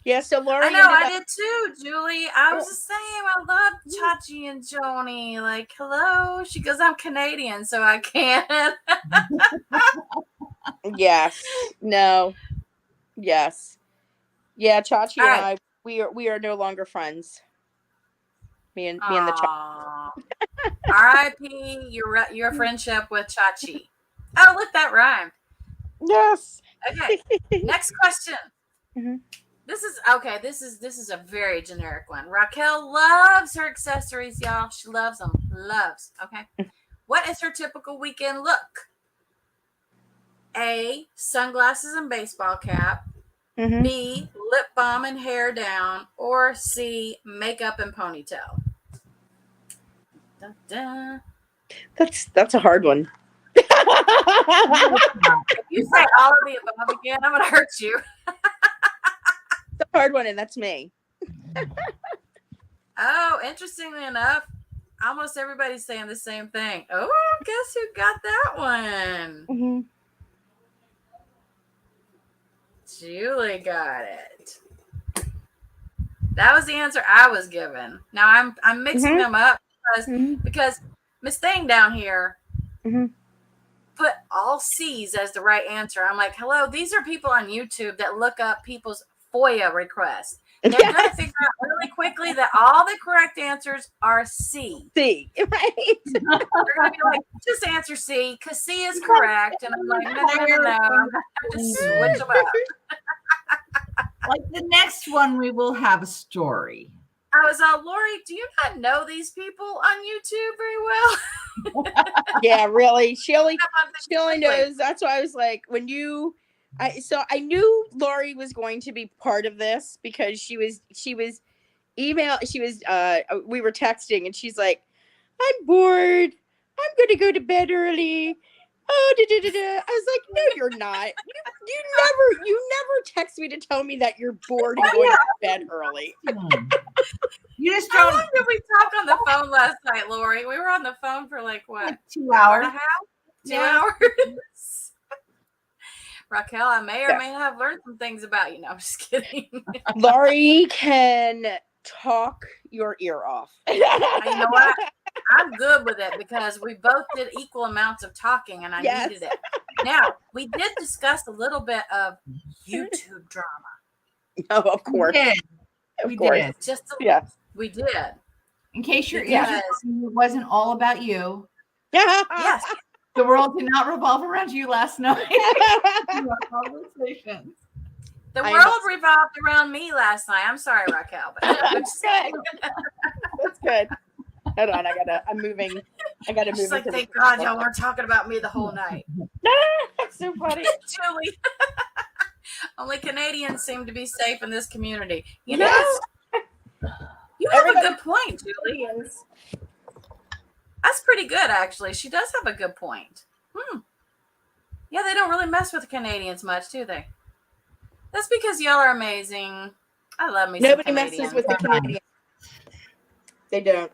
Yeah, so Laurie. I know, I did too, Julie. I was the same. I love Chachi and Joni. Like, hello. She goes, I'm Canadian, so I can't. Yes. No. Yes. Yeah, Chachi and I, we are no longer friends. Me and the Chachi. R.I.P. Your friendship with Chachi. Oh, look, that rhymed. Yes. Okay. Next question. Mm-hmm. This is a very generic one. Raquel loves her accessories, y'all. She loves them. Loves. Okay. What is her typical weekend look? A, sunglasses and baseball cap. Mm-hmm. B, lip balm and hair down. Or C, makeup and ponytail. Dun, dun. That's a hard one. If you say all of the above again, I'm gonna hurt you. It's a hard one, and that's me. Oh, interestingly enough, almost everybody's saying the same thing. Oh, guess who got that one? Mm-hmm. Julie got it. That was the answer I was given. Now I'm mixing them up because Miss Thing down here put all C's as the right answer. I'm like, hello, these are people on YouTube that look up people's FOIA requests. They're going to figure out really quickly that all the correct answers are C. C, right? They're going to be like, just answer C because C is correct. And I'm like, no. I'm going to have to switch them up. Like the next one, we will have a story. I was all, Lori, do you not know these people on YouTube very well? Yeah, really. She only knows. That's why I was like, I knew Lori was going to be part of this because we were texting and she's like, I'm bored. I'm going to go to bed early. Oh, I was like, no, you're not. You never text me to tell me that you're bored and going to bed early. You just How don't. long did we talk on the phone last night, Lori? We were on the phone for like what? 2 hours. 2 hours? Raquel, I may or may have learned some things about you. No, I'm just kidding. Laurie can talk your ear off. You know what? I'm good with it because we both did equal amounts of talking and I needed it. Now, we did discuss a little bit of YouTube drama. Oh, of course. We did. Just we did. In case your ears it wasn't all about you. Yes. The world did not revolve around you last night. Conversations. The world revolved around me last night. I'm sorry, Raquel. But That's good. That's good. Hold on, I'm moving. I gotta move. Like, thank God y'all weren't talking about me the whole night. That's so funny. Julie. Only Canadians seem to be safe in this community. You know, you have a good point, Julie. That's pretty good, actually. She does have a good point. Yeah, they don't really mess with the Canadians much, do they? That's because y'all are amazing. I love me. Nobody messes with the Canadians. They don't.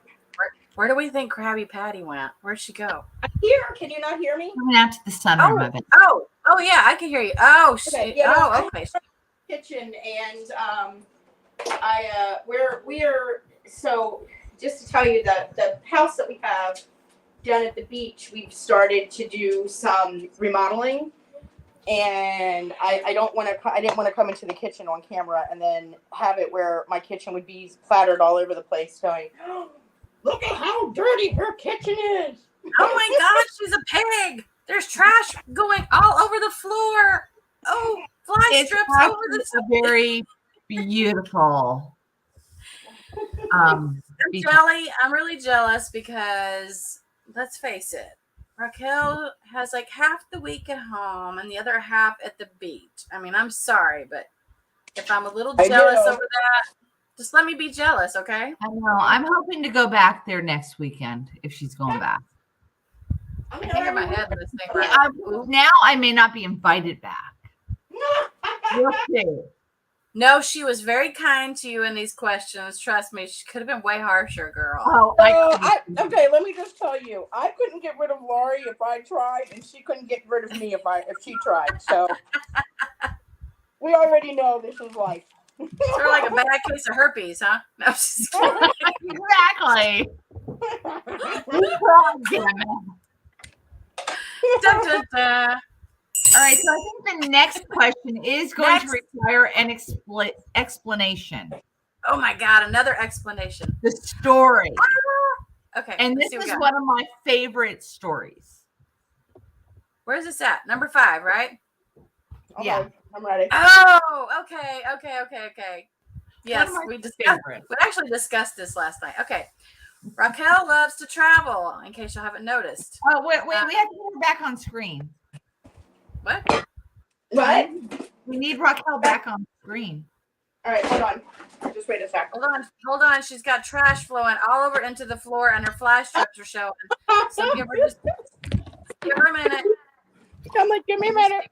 Where do we think Krabby Patty went? Where'd she go? I'm here. Can you not hear me? Coming out to the sunroom of it. Oh, yeah, I can hear you. Oh, okay. Okay. Kitchen and we're so just to tell you that the house that we have down at the beach, we've started to do some remodeling, and I didn't want to come into the kitchen on camera and then have it where my kitchen would be plattered all over the place going, oh, look at how dirty her kitchen is. Oh my God, she's a pig. There's trash going all over the floor. Oh, fly strips over the very beautiful. I'm really jealous because let's face it, Raquel has like half the week at home and the other half at the beach. I mean, I'm sorry, but if I'm a little jealous over that, just let me be jealous, okay? I know. I'm hoping to go back there next weekend if she's going back. I can't get my head in this thing right. Now I may not be invited back. We'll see. No, she was very kind to you in these questions. Trust me, she could have been way harsher, girl. Okay, let me just tell you, I couldn't get rid of Laurie if I tried, and she couldn't get rid of me if she tried. So we already know this is life. Sort of like a bad case of herpes, huh? No, just kidding. Exactly. Dun, dun, dun. All right, so I think the next question is going to require an explanation. Oh my God, another explanation. The story. Okay. And this is one of my favorite stories. Where's this at? Number 5, right? Yeah. I'm ready. Oh, okay. Yes, we actually discussed this last night. Okay. Raquel loves to travel, in case you haven't noticed. Oh, wait, we have to get her back on screen. What? We need Raquel back on screen. All right, hold on. Just wait a sec. Hold on. She's got trash flowing all over into the floor, and her flash strips are showing. So give her a minute. I'm like, give me a minute.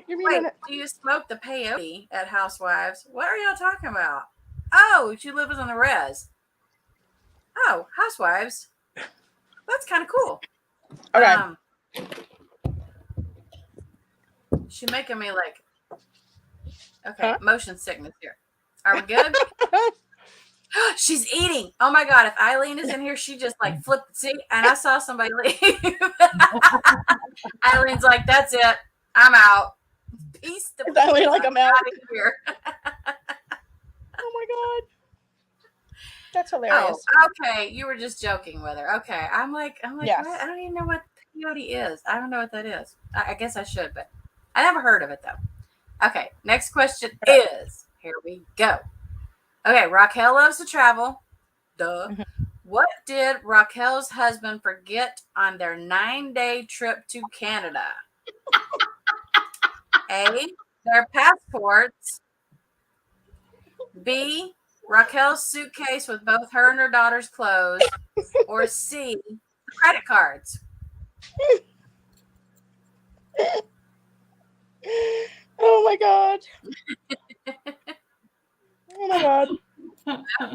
Do you smoke the peyote at Housewives? What are y'all talking about? Oh, she lives on the res. Oh, Housewives. That's kind of cool. Okay. She's making me like, motion sickness here. Are we good? She's eating. Oh my God. If Eileen is in here, she just like flipped. See, and I saw somebody leave. Eileen's like, that's it. I'm out. Peace. Is Eileen like, I'm out of here. Oh my God. That's hilarious. Oh, okay. You were just joking with her. Okay. I'm like, yes. What? I don't even know what peyote is. I don't know what that is. I guess I should, but I never heard of it though. Okay. Next question is, here we go. Okay. Raquel loves to travel. Duh. Mm-hmm. What did Raquel's husband forget on their 9-day trip to Canada? A, their passports. B, Raquel's suitcase with both her and her daughter's clothes. Or C, credit cards. Oh my God. Oh my God.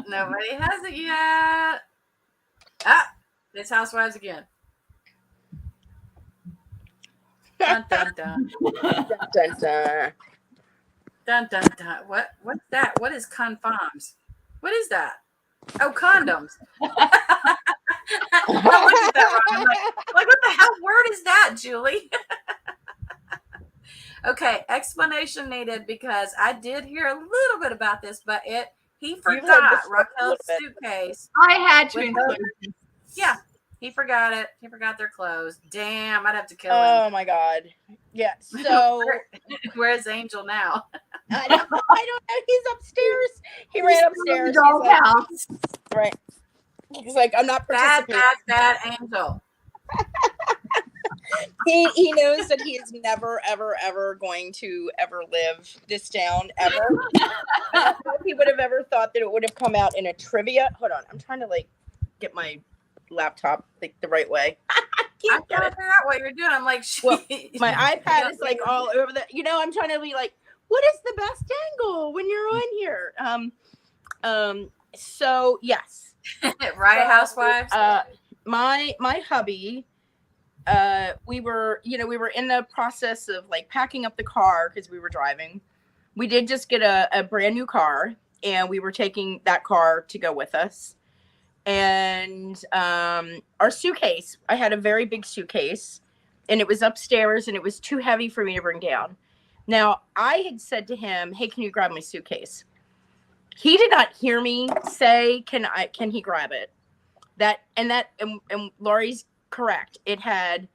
Nobody has it yet. Ah, this Housewives again. Dun dun dun. Dun, dun, dun. Dun dun dun. What's that? What is condoms? What is that? Oh, condoms. I looked at that wrong. I'm like, what the hell word is that, Julie? Okay, explanation needed because I did hear a little bit about this, but he forgot Raquel's suitcase. I had to include it. Yeah, he forgot it. He forgot their clothes. Damn, I'd have to kill him. Oh my God. Yeah. So where's Angel now? I don't know. He's upstairs. He ran upstairs. Right. He's like, I'm not participating. Bad Angel. He knows that he is never, ever, ever going to ever live this down ever. I don't know if he would have ever thought that it would have come out in a trivia. Hold on, I'm trying to like get my laptop like the right way. I'm trying to figure out what you're doing. I'm like, well, my iPad is like all over the. I'm trying to be like, what is the best angle when you're on here? So yes, right, housewives. My hubby. We were in the process of like packing up the car because we were driving. We did just get a brand new car, and we were taking that car to go with us. And our suitcase, I had a very big suitcase, and it was upstairs, and it was too heavy for me to bring down. Now, I had said to him, "Hey, can you grab my suitcase?" He did not hear me say, "Can he grab it?" And Lori's correct. It had,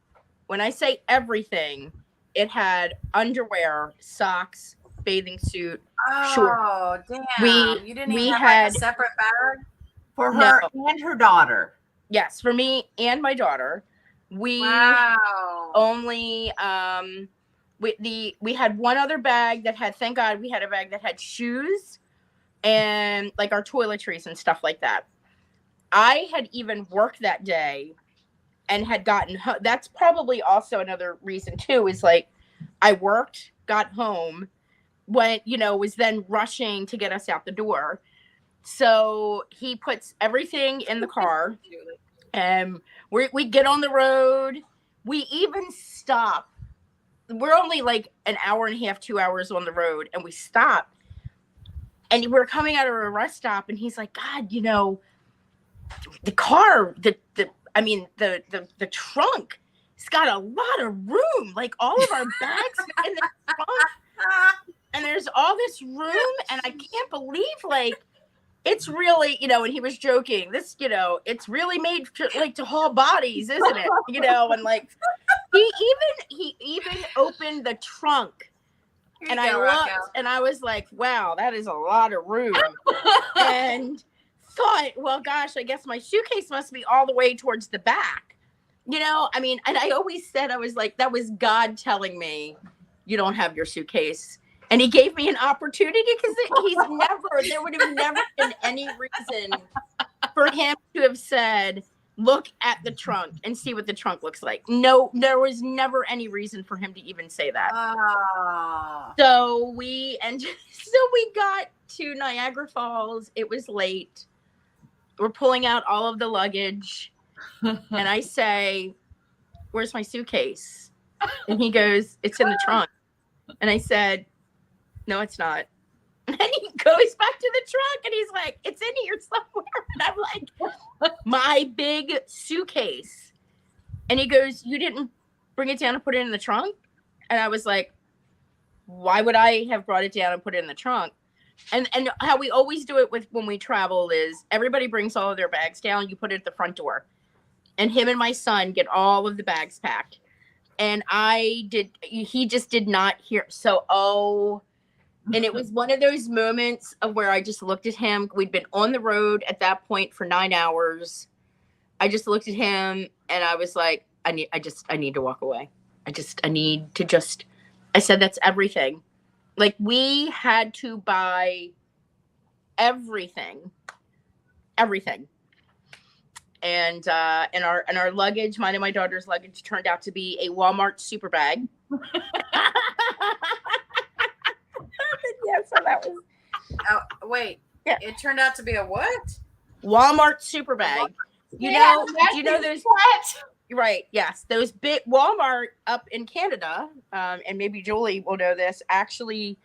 when I say everything, it had underwear, socks, bathing suit, shorts. Oh, damn. You didn't even have like a separate bag? For her and her daughter. Yes, for me and my daughter. We only we had one other bag that had, thank God we had a bag that had shoes and like our toiletries and stuff like that. I had even worked that day and had gotten home. That's probably also another reason too, is like I worked, got home, went, was then rushing to get us out the door. So he puts everything in the car, and we get on the road. We even stop. We're only like an hour and a half, 2 hours on the road, and we stop. And we're coming out of a rest stop, and he's like, God, the car, the trunk, it's got a lot of room. Like all of our bags in the trunk, and there's all this room, and I can't believe like it's really, and he was joking. This, it's really made to haul bodies, isn't it? And like he even opened the trunk, and I looked, and I was like, wow, that is a lot of room, and thought, well, gosh, I guess my suitcase must be all the way towards the back. And I always said, I was like, that was God telling me, you don't have your suitcase. And he gave me an opportunity because there would have never been any reason for him to have said, look at the trunk and see what the trunk looks like. No, there was never any reason for him to even say that. So we got to Niagara Falls. It was late. We're pulling out all of the luggage. And I say, where's my suitcase? And he goes, it's in the trunk. And I said, no, it's not. And he goes back to the trunk and he's like, it's in here somewhere. And I'm like, my big suitcase. And he goes, you didn't bring it down and put it in the trunk? And I was like, why would I have brought it down and put it in the trunk? And how we always do it when we travel is everybody brings all of their bags down. You put it at the front door. And him and my son get all of the bags packed. And he just did not hear. And it was one of those moments of where I just looked at him. We'd been on the road at that point for 9 hours. I just looked at him and I was like, I need to walk away. I said, that's everything. Like we had to buy everything. And our luggage, mine and my daughter's luggage, turned out to be a Walmart super bag. Yeah, so that was. Oh, wait. Yeah. It turned out to be a what? Walmart super bag. Do you know those? What? Right. Yes. Those big Walmart up in Canada, and maybe Julie will know this. Actually,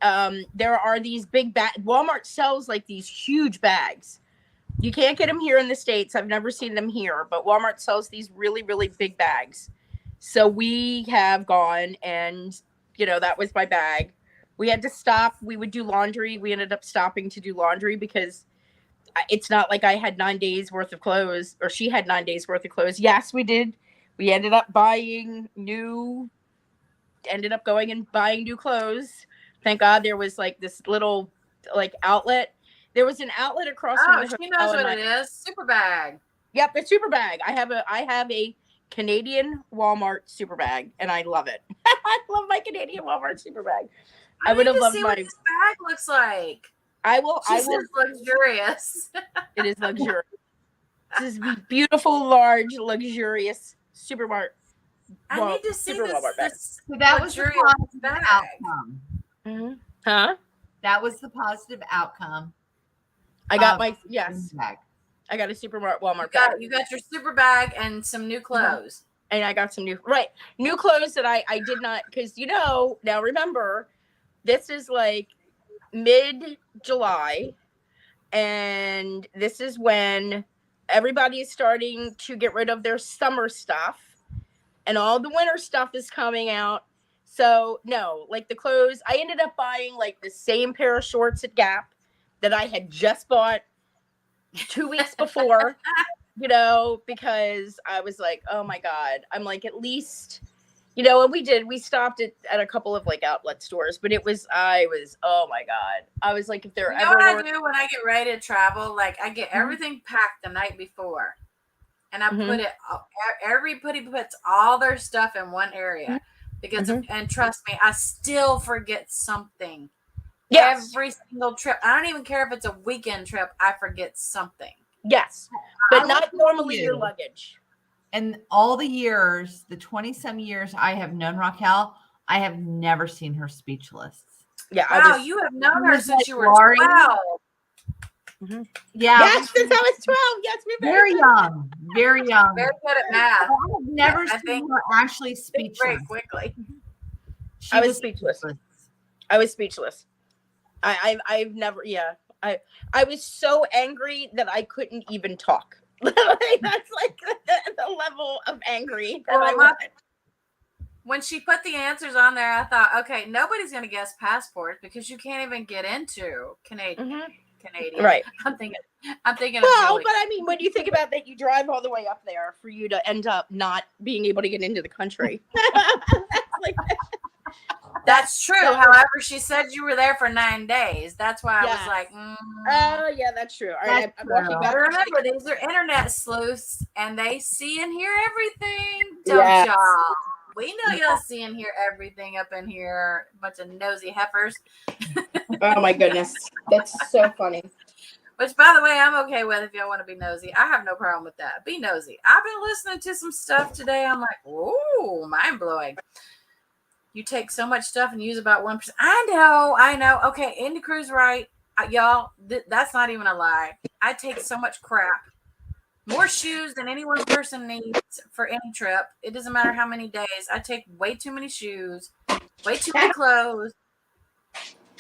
there are these big bag. Walmart sells like these huge bags. You can't get them here in the States. I've never seen them here, but Walmart sells these really, really big bags. So we have gone, and that was my bag. We had to stop. We would do laundry. We ended up stopping to do laundry because it's not like I had 9 days worth of clothes, or she had 9 days worth of clothes. Yes, we did. We ended up going and buying new clothes. Thank God there was like this little like outlet. There was an outlet across from the hotel. She knows what it is. Super bag. Yep, a super bag. I have a Canadian Walmart super bag, and I love it. I love my Canadian Walmart super bag. I would have loved what this bag looks like. I will. Says luxurious. It is luxurious. This is beautiful, large, luxurious Supermart. I need to see this. So that was the positive outcome. Mm-hmm. Huh? That was the positive outcome. I got I got a Supermart Walmart bag. You got your super bag and some new clothes. And I got some new clothes that I did not, because now remember, this is like mid-July, and this is when everybody is starting to get rid of their summer stuff, and all the winter stuff is coming out. So no, like the clothes, I ended up buying like the same pair of shorts at Gap that I had just bought 2 weeks before, because I was like, oh my God, I'm like, at least, and we stopped at a couple of like outlet stores, but oh my God. I was like, if there ever what I do when I get ready to travel, like I get everything packed the night before, and I put it, everybody puts all their stuff in one area because, and trust me, I still forget something. Yes. Every single trip. I don't even care if it's a weekend trip. I forget something. Yes. But not normally your luggage. And all the years, the 20-some years I have known Raquel, I have never seen her speechless. Yeah. Wow, you have known her since you were 12. Mm-hmm. Yeah. Yes, since I was 12. Yes, we're very young. Very young. Very good at math. I've never seen her actually speechless. Very quickly. I was speechless. I've never, I was so angry that I couldn't even talk. That's like the level of angry that I was. When she put the answers on there, I thought, okay, nobody's going to guess passports because you can't even get into Canadian. Right. I'm thinking. Well, but I mean, when you think about that, you drive all the way up there for you to end up not being able to get into the country. That's true. However, she said you were there for 9 days. That's why I was like, oh, yeah, that's true. All right, I'm walking back. Remember, these are internet sleuths, and they see and hear everything. Don't y'all? We know y'all see and hear everything up in here. Bunch of nosy heifers. Oh, my goodness. That's so funny. Which, by the way, I'm okay with if y'all want to be nosy. I have no problem with that. Be nosy. I've been listening to some stuff today. I'm like, whoa, mind-blowing. You take so much stuff and use about 1%. I know. Okay, Indy Crew's right. Y'all, that's not even a lie. I take so much crap. More shoes than any one person needs for any trip. It doesn't matter how many days. I take way too many shoes, way too many clothes.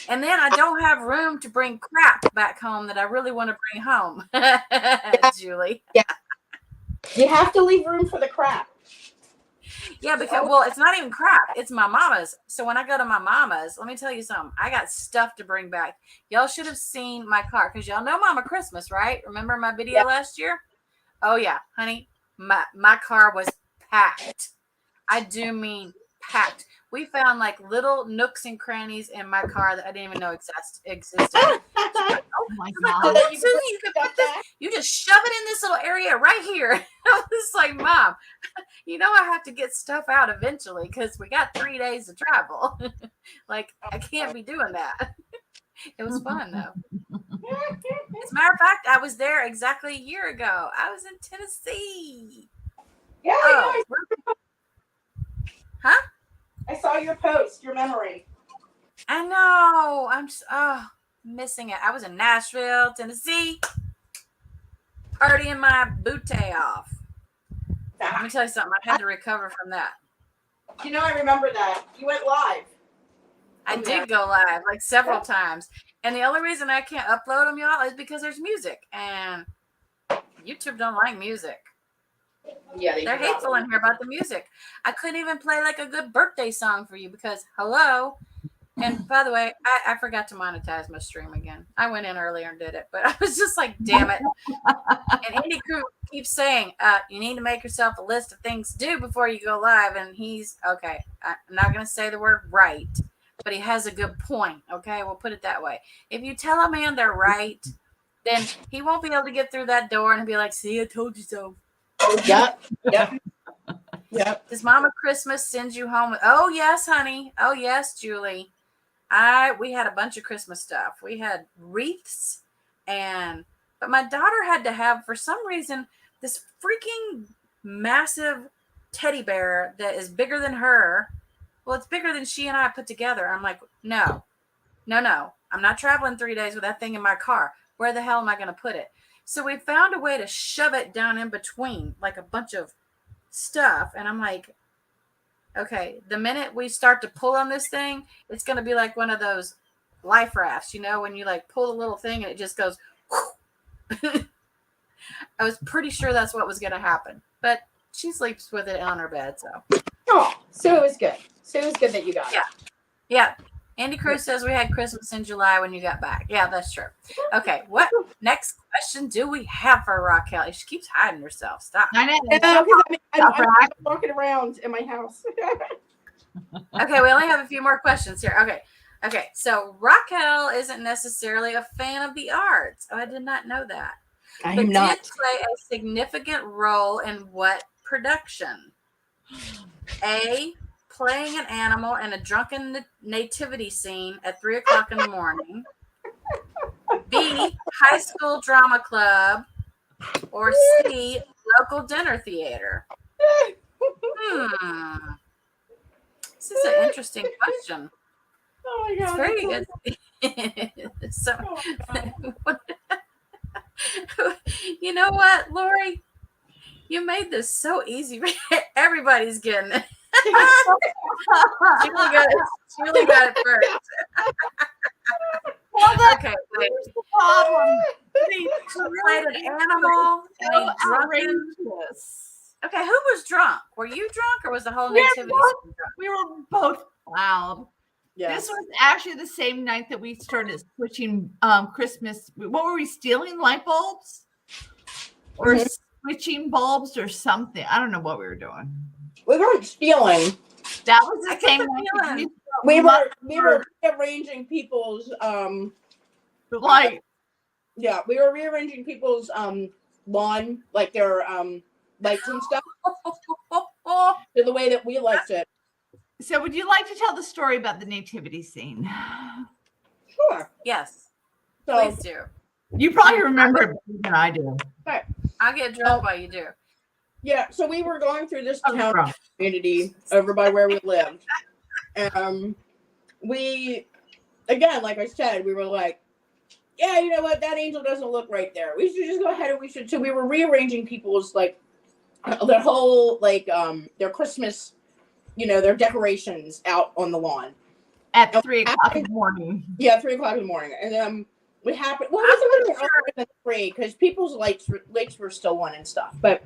And then I don't have room to bring crap back home that I really want to bring home. Julie. Yeah. You have to leave room for the crap. Yeah, because, it's not even crap. It's my mama's. So when I go to my mama's, let me tell you something. I got stuff to bring back. Y'all should have seen my car because y'all know Mama Christmas, right? Remember my video last year? Oh, yeah, honey. My car was packed. I do mean packed. We found like little nooks and crannies in my car that I didn't even know existed. Oh my God. You just shove it in this little area right here. I was like, Mom, I have to get stuff out eventually because we got 3 days to travel. Like, I can't be doing that. It was fun, though. As a matter of fact, I was there exactly a year ago. I was in Tennessee. Yeah. Huh? I saw your post, your memory. I know. I'm just missing it. I was in Nashville, Tennessee, partying my booty off. Let me tell you something. I had to recover from that. You know, I remember that. You went live. I did go live like several times. And the only reason I can't upload them, y'all, is because there's music. And YouTube don't like music. Yeah, they're hateful in here about the music. I couldn't even play like a good birthday song for you because hello. And by the way, I forgot to monetize my stream again. I went in earlier and did it, but I was just like, damn it. And Andy Crew keeps saying, you need to make yourself a list of things to do before you go live. And he's okay. I'm not going to say the word right, but he has a good point. Okay, we'll put it that way. If you tell a man they're right, then he won't be able to get through that door and be like, see, I told you so. Yep. Does Mama Christmas send you home? Oh yes, honey. Oh yes, Julie. We had a bunch of Christmas stuff. We had wreaths but my daughter had to have, for some reason, this freaking massive teddy bear that is bigger than her. Well, it's bigger than she and I put together. I'm like, no. I'm not traveling 3 days with that thing in my car. Where the hell am I going to put it? So we found a way to shove it down in between, like a bunch of stuff. And I'm like, okay, the minute we start to pull on this thing, it's going to be like one of those life rafts, you know, when you like pull a little thing and it just goes. I was pretty sure that's what was going to happen, but she sleeps with it on her bed. So it was good. So it was good that you got it. Yeah. Andy Cruz says we had Christmas in July when you got back. Yeah, that's true. Okay, what next question do we have for Raquel? She keeps hiding herself. Stop. I know. I'm walking around in my house. Okay, we only have a few more questions here. Okay. So Raquel isn't necessarily a fan of the arts. Oh, I did not know that. I but am not. did play a significant role in what production? A, playing an animal in a drunken nativity scene at 3:00 in the morning. B, high school drama club. Or C, local dinner theater. This is an interesting question. Oh my God. It's very good. So, you know what, Lori? You made this so easy. Everybody's getting it. Julie got it first. Okay, wait. Here's the problem. She played an animal and a drunken. Okay, who was drunk? Were you drunk or was the whole nativity scene drunk? We were both loud. Yes. This was actually the same night that we started switching Christmas. What were we stealing? Light bulbs? Or switching bulbs or something. I don't know what we were doing. We weren't stealing. That was the same night. We were rearranging people's light. Yeah, we were rearranging people's lawn, like their lights and stuff, to the way that we liked it. So would you like to tell the story about the nativity scene? Sure. Yes. So, please do. You probably remember it better than I do. Right. I'll get drunk while you do. Yeah, so we were going through this town community over by where we lived. We, again, like I said, we were like, yeah, you know what? That angel doesn't look right there. We should just go ahead and so we were rearranging people's, like, their whole, like, their Christmas, you know, their decorations out on the lawn. At 3:00 in the morning. Yeah, 3:00 in the morning. And then we happened, well, it wasn't earlier than 3 because people's lights were still on and stuff. But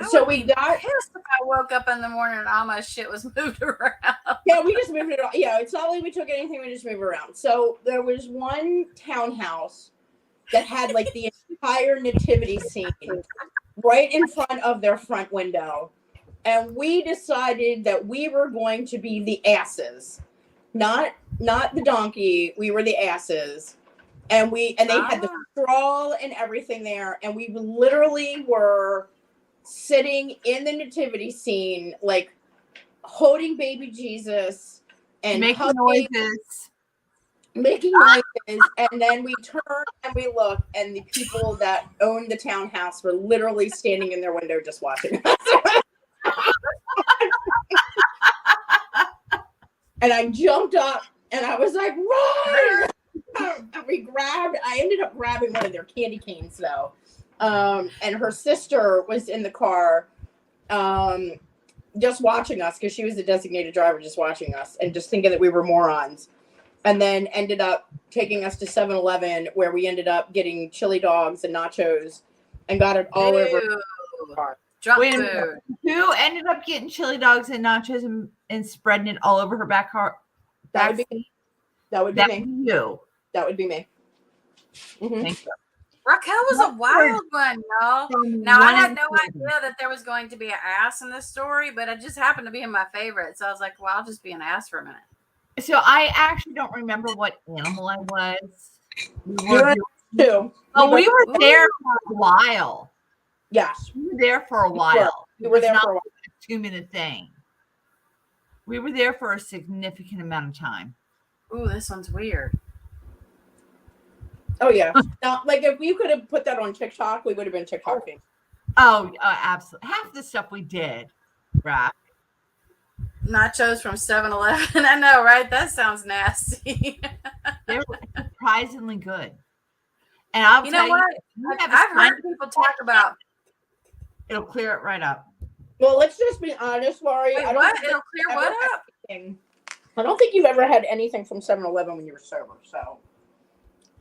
so we got pissed if I woke up in the morning and all my shit was moved around. Yeah, we just moved it. Yeah, it's not like we took anything. We just moved around. So there was one townhouse that had like the entire nativity scene right in front of their front window, and we decided that we were going to be the asses, not the donkey. We were the asses, and they had the straw and everything there, and we literally were sitting in the nativity scene, like holding baby Jesus and making noises, and then we turned and we looked, and the people that owned the townhouse were literally standing in their window just watching us. And I jumped up and I was like, run! And I ended up grabbing one of their candy canes though. And her sister was in the car just watching us because she was the designated driver, just watching us and just thinking that we were morons. And then ended up taking us to 7-Eleven, where we ended up getting chili dogs and nachos and got it all over the car. Drunk food. Who ended up getting chili dogs and nachos and spreading it all over her back car? That would be me. That would be me. You. That would be me. Mm-hmm. Thank you. Raquel was a wild one, y'all. Now, I had no idea that there was going to be an ass in this story, but it just happened to be in my favorite. So I was like, well, I'll just be an ass for a minute. So I actually don't remember what animal I was. We were there for a while. Yes. We were there for a while. We were there for a while. A 2-minute thing. We were there for a significant amount of time. Ooh, this one's weird. Oh, yeah. Now, like, if we could have put that on TikTok, we would have been TikTok famous. Oh, absolutely. Half the stuff we did, right? Nachos from 7-Eleven. I know, right? That sounds nasty. They were surprisingly good. And I'll you know tell what? you, I've heard people talk about. It'll clear it right up. Well, let's just be honest, Laurie. Wait, I don't what? think It'll clear what up? I don't think you've ever had anything from 7-Eleven when you were sober. So,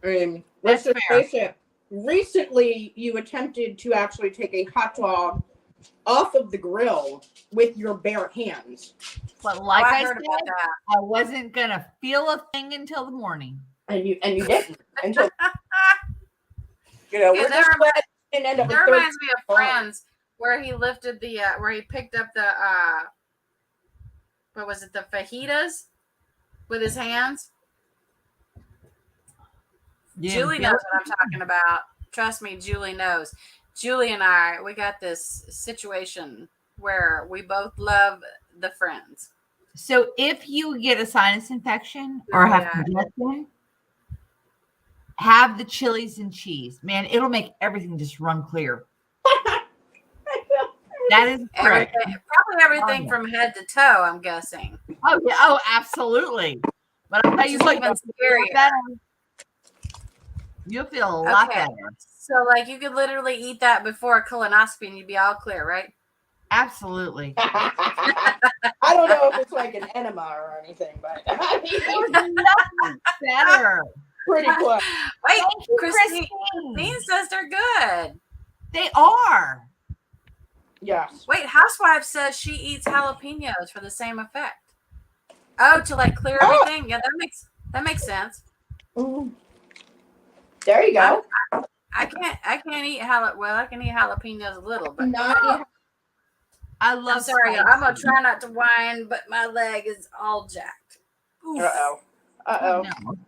I mean, let's just face it. Recently, you attempted to actually take a hot dog off of the grill with your bare hands. But like I heard said, about that. I wasn't gonna feel a thing until the morning. And you didn't until we're just glad it didn't end up. That reminds me of Friends, where he lifted the where he picked up the what was it, the fajitas with his hands. Yeah, Julie knows what I'm talking about. Trust me, Julie knows. Julie and I, we got this situation where we both love the Friends. So if you get a sinus infection or have congestion, have the chilies and cheese. Man, it'll make everything just run clear. That is correct. Probably everything from head to toe, I'm guessing. Oh yeah, oh absolutely. But I'll tell you what, even scarier. You'll feel a lot better. So like you could literally eat that before a colonoscopy and you'd be all clear, right? Absolutely. I don't know if it's like an enema or anything, but nothing better. Pretty close. Wait, Christine says they're good. They are. Yes. Wait, Housewife says she eats jalapenos for the same effect. Oh, to like clear everything? Yeah, that makes sense. Mm. There you go. I can't eat I can eat jalapenos a little, but I love. I'm sorry, I'm gonna try not to whine, but my leg is all jacked. Oof. Uh-oh. No.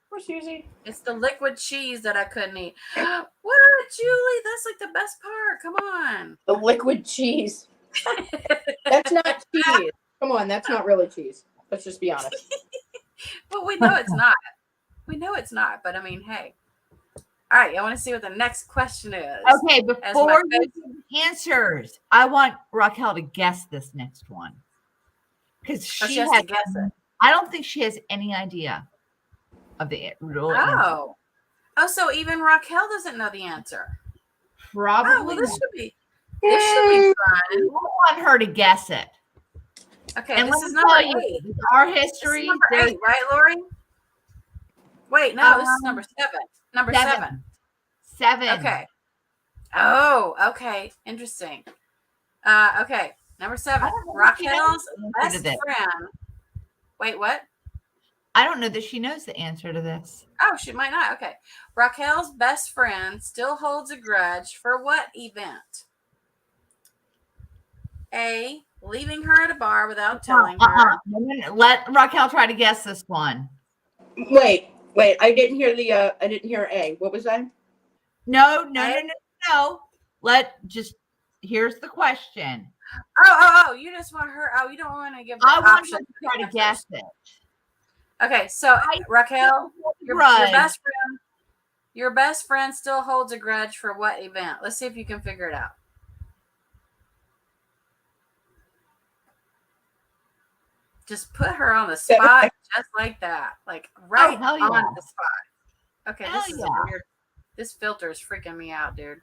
Poor Susie. It's the liquid cheese that I couldn't eat. What, Julie? That's like the best part. Come on. The liquid cheese. That's not cheese. Come on, that's not really cheese. Let's just be honest. But we know it's not. We know it's not. But I mean, hey. All right, I want to see what the next question is. Okay, before you give answers, I want Raquel to guess this next one. Because she has to guess it. I don't think she has any idea of the real answer. Oh, so even Raquel doesn't know the answer. Probably. Oh, well, this should be fun. I want her to guess it. Okay, and this is number 8. Our history. This is number 8, right, Lori? Wait, no, this is number 7. Number 7. 7. Okay. Oh, okay. Interesting. Okay. Number 7. Raquel's best friend. Wait, what? I don't know that she knows the answer to this. Oh, she might not. Okay. Raquel's best friend still holds a grudge for what event? A, leaving her at a bar without telling her. Let Raquel try to guess this one. Wait. I didn't hear A. What was that? No. Here's the question. Oh, you just want her. Oh, you don't want to give the option. I want her to try to guess it. Okay, so Raquel, your best friend still holds a grudge for what event? Let's see if you can figure it out. Just put her on the spot, just like that, like right on the spot. Okay, this is weird. This filter is freaking me out, dude.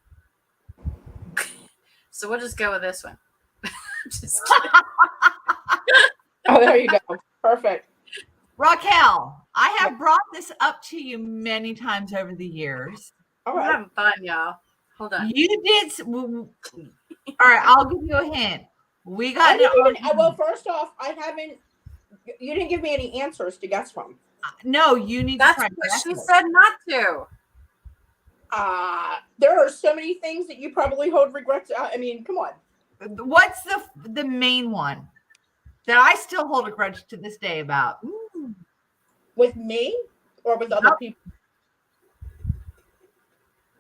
So we'll just go with this one. Just kidding. Oh, there you go. Perfect. Raquel, I have brought this up to you many times over the years. All We're right. having fun, y'all. Hold on. You did. All right, I'll give you a hint. We got Well, first off, I haven't. You didn't give me any answers to guess from. No, you need That's to try. what she said not to. There are so many things that you probably hold regrets. I mean, come on. What's the main one that I still hold a grudge to this day about? Ooh. With me or with other people?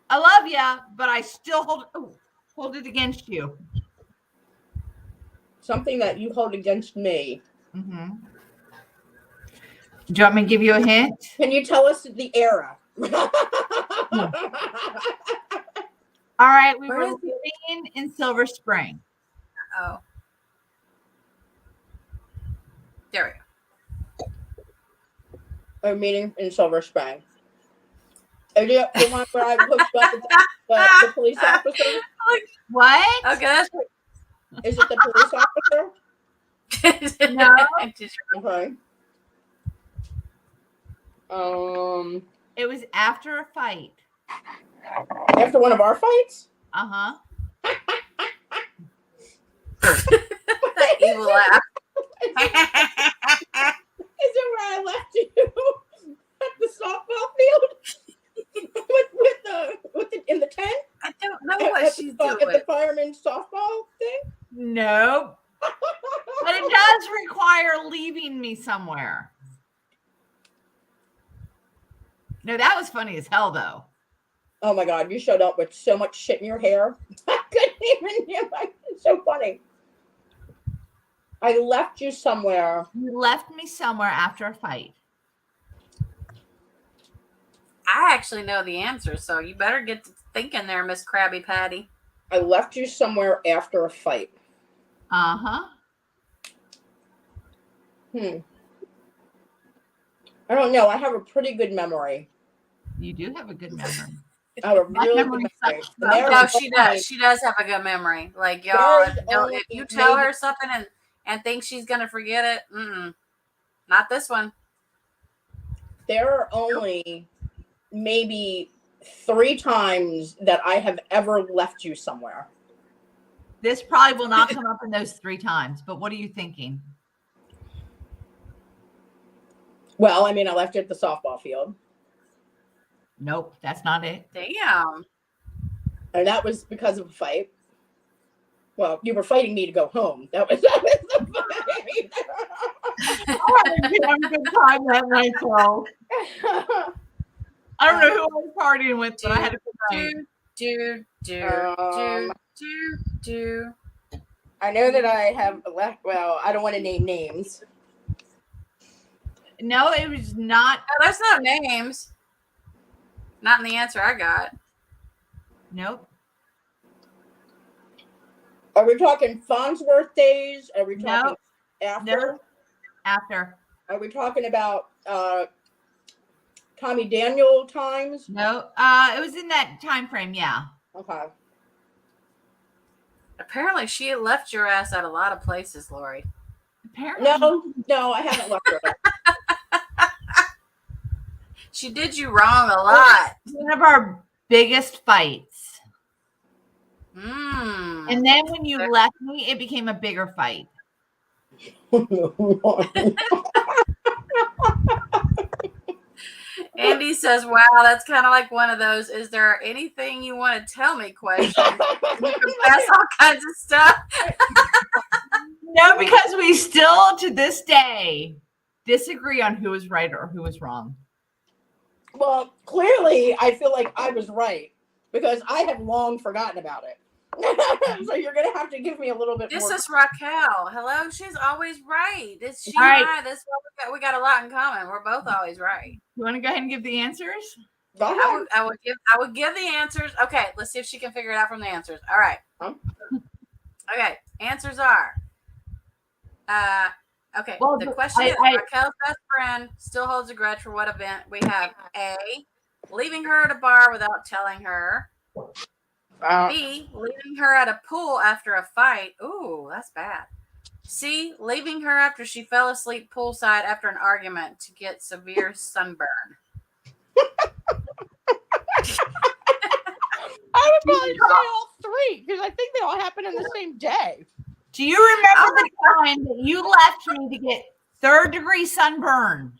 I love you, but I still hold it against you. Something that you hold against me. Mm-hmm. Do you want me to give you a hint? Can you tell us the era? All right, we Where were is it? living in Silver Spring. Oh. There we go. A meeting in Silver Spring. Is it the one where I hooked up with the police officer? What? Okay, that's Is it the police officer? no. Okay. It was after a fight. After one of our fights? Uh-huh. That evil laugh. Is it where I left you at the softball field with the in the tent? I don't know what she's doing. At the fireman's softball thing? Nope. But it does require leaving me somewhere. No, that was funny as hell, though. Oh my God, you showed up with so much shit in your hair. I couldn't even do it. It's so funny. I left you somewhere. You left me somewhere after a fight. I actually know the answer, so you better get to thinking there, Miss Krabby Patty. I left you somewhere after a fight. Uh-huh. I don't know. I have a pretty good memory. You do have a good memory. I have a My really memory good memory. sucks. And there No, is she only- does. She does have a good memory. Like, y'all, There is if only you tell maybe- her something and think she's going to forget it, not this one. There are only maybe 3 times that I have ever left you somewhere. This probably will not come up in those 3 times, but what are you thinking? Well, I mean, I left you at the softball field. Nope, that's not it. Damn. And that was because of a fight. Well, you were fighting me to go home. That was the fight. I didn't have a good time that night, so I don't know who I was partying with, but I had a good time. Do. I know that I have left. Well, I don't want to name names. No, it was not. No, there's no names. Not in the answer I got. Nope. Are we talking Farnsworth days? Are we talking after? No. After. Are we talking about Tommy Daniel times? No. It was in that time frame, yeah. Okay. Apparently, she had left your ass at a lot of places, Lori. Apparently. No, I haven't left her. She did you wrong a lot. One of our biggest fights. Mm. And then when you left me, it became a bigger fight. Andy says, wow, that's kind of like one of those, is there anything you want to tell me questions? You confess all kinds of stuff. No, because we still, to this day, disagree on who was right or who was wrong. Well, clearly, I feel like I was right because I have long forgotten about it. So you're gonna have to give me a little bit This more. is Raquel. Hello, she's always right. It's she Right. and I. This we got a lot in common. We're both always right. You want to go ahead and give the answers? Go ahead. I would give the answers. Okay, let's see if she can figure it out from the answers. All right. Huh? Okay, answers are. Okay. Well, the question is: Raquel's best friend still holds a grudge for what event? We have A, leaving her at a bar without telling her. B, leaving her at a pool after a fight. Ooh, that's bad. C, leaving her after she fell asleep poolside after an argument to get severe sunburn. I would probably say all three because I think they all happen in the same day. Do you remember the time that you left me to get 3rd-degree sunburn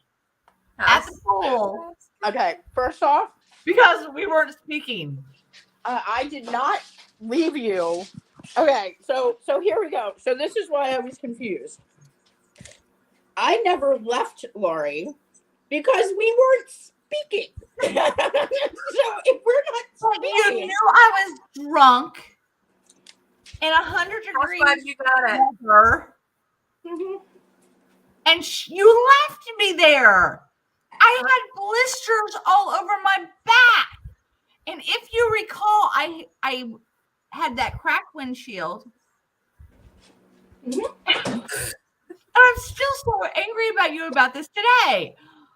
at the pool? Okay, first off, Because we weren't speaking. I did not leave you. Okay, so here we go. So this is why I was confused. I never left Lori because we weren't speaking. So if we're not speaking, You knew I was drunk in 100 degrees Glad you got it. weather, and you left me there. I had blisters all over my back, and if you recall, I had that cracked windshield. And I'm still so angry about you about this today.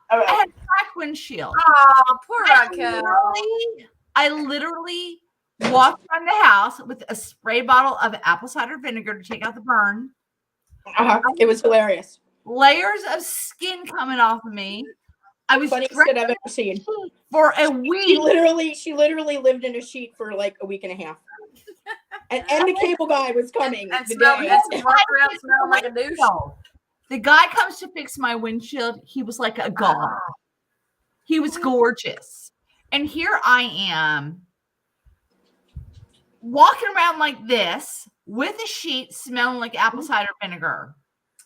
I had a cracked windshield. Oh, poor Raquel. I literally walked around the house with a spray bottle of apple cider vinegar to take out the burn. It was hilarious. Layers of skin coming off of me. I was Funniest shit I've ever seen. for a week. She literally lived in a sheet for like a week and a half. And the cable guy was coming. And the smelled, day. and walked around smelling like a douche. The guy comes to fix my windshield. He was like a god. He was gorgeous. And here I am walking around like this with a sheet smelling like apple cider vinegar.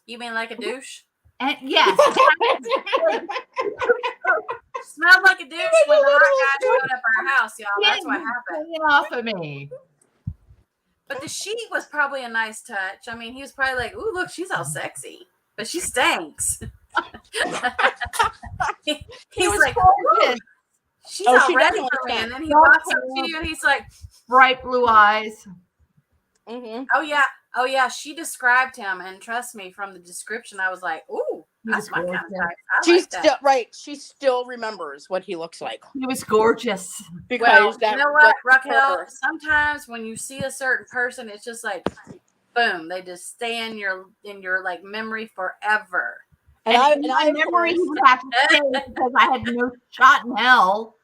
You mean like a douche? And yes, Smelled like a douche when the hot guy showed up at our house, y'all. That's what happened. hanging off of me. But the sheet was probably a nice touch. I mean, he was probably like, "Ooh, look, she's all sexy, but she stinks." He's was like, gorgeous. "She's Oh, all she ready definitely for me," and stinks. then he walks up to you and he's like, Bright blue eyes. Oh yeah, she described him, and trust me, from the description, I was like, "Ooh, that's my kind of type." She's still right. She still remembers what he looks like He was gorgeous. because Well, that. you know what, that's Raquel? her. Sometimes when you see a certain person, it's just like, boom, they just stay in your like memory forever. And I my memory would have to stay because I had no shot in hell.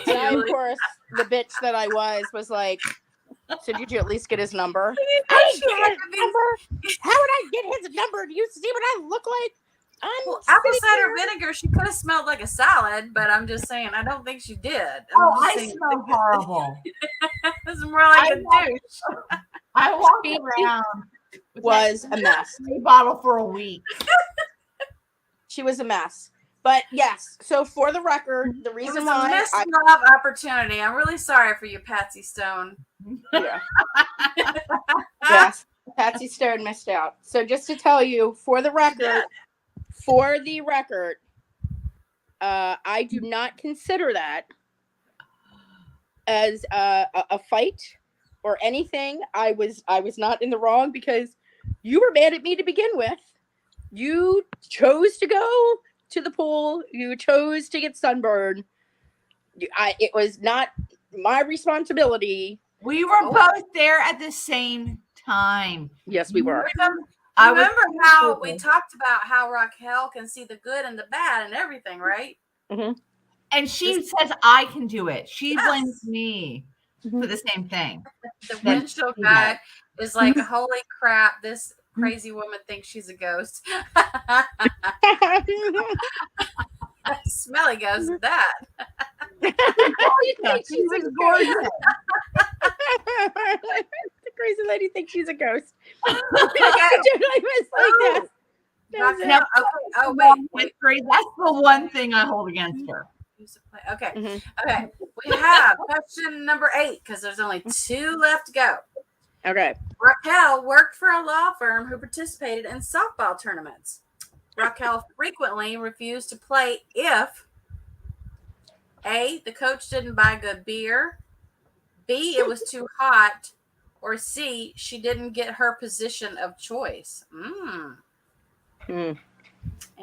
And I, of course, the bitch that I was like, so did you at least get his number? I didn't get his number. How would I get his number? Do you see what I look like? Well, apple cider vinegar, she could have smelled like a salad, but I'm just saying, I don't think she did. I smell horrible. It's more like a douche. I walked around with Was a mess. spray bottle for a week. She was a mess. But yes, so for the record, the It was reason a why missed love opportunity. I'm really sorry for you, Patsy Stone. yes, Patsy Stone missed out. So just to tell you, for the record, I do not consider that as a fight or anything. I was not in the wrong because you were mad at me to begin with. You chose to go to the pool. You chose to get sunburned. It was not my responsibility. We were both there at the same time. Yes, we were. Remember how we talked about how Raquel can see the good and the bad and everything, right? Mm-hmm. And she says I can do it. She blames me for the same thing. The windshield guy is like, holy crap, this crazy woman thinks she's a ghost. Smelly ghost at that. She was gorgeous. The crazy lady thinks she's a ghost. Oh, wait. That's the one thing I hold against her. Okay. Mm-hmm. Okay. We have question number 8 because there's only 2 left to go. Okay. Raquel worked for a law firm who participated in softball tournaments. Raquel frequently refused to play if A, the coach didn't buy good beer, B, it was too hot, or C, she didn't get her position of choice.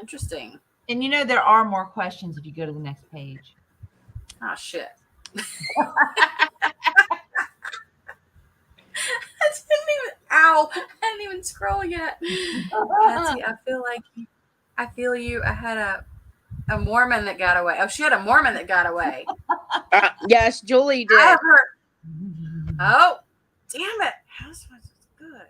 Interesting. And you know there are more questions if you go to the next page. Oh, shit. even scroll yet. Patsy, I feel you. I had a Mormon that got away. Oh, she had a Mormon that got away. Yes, Julie did. I have heard. Oh, damn it. Housewives is good.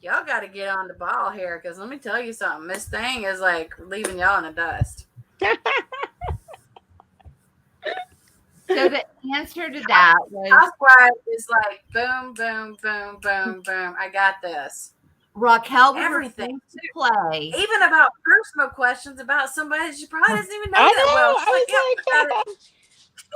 Y'all got to get on the ball here because let me tell you something. This thing is like leaving y'all in the dust. So the answer to that was Housewives is like boom, boom, boom, boom, boom. I got this. Raquel was Everything to play. Even about personal questions about somebody she probably doesn't even know I that well. She's I like, was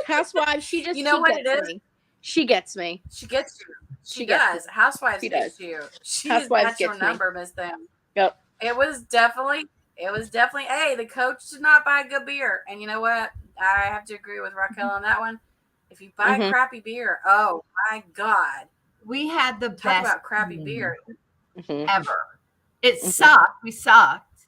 Housewives, she just you know what it gets is? me. She gets me. She gets you. She gets does. Housewives She gets does. you. She Housewives got your gets me. number, Miss Them. Yep. It was definitely. Hey, the coach did not buy good beer, and you know what? I have to agree with Raquel on that one. If you buy crappy beer, oh my God, We had the talk best about crappy team beer ever. It sucked. We sucked.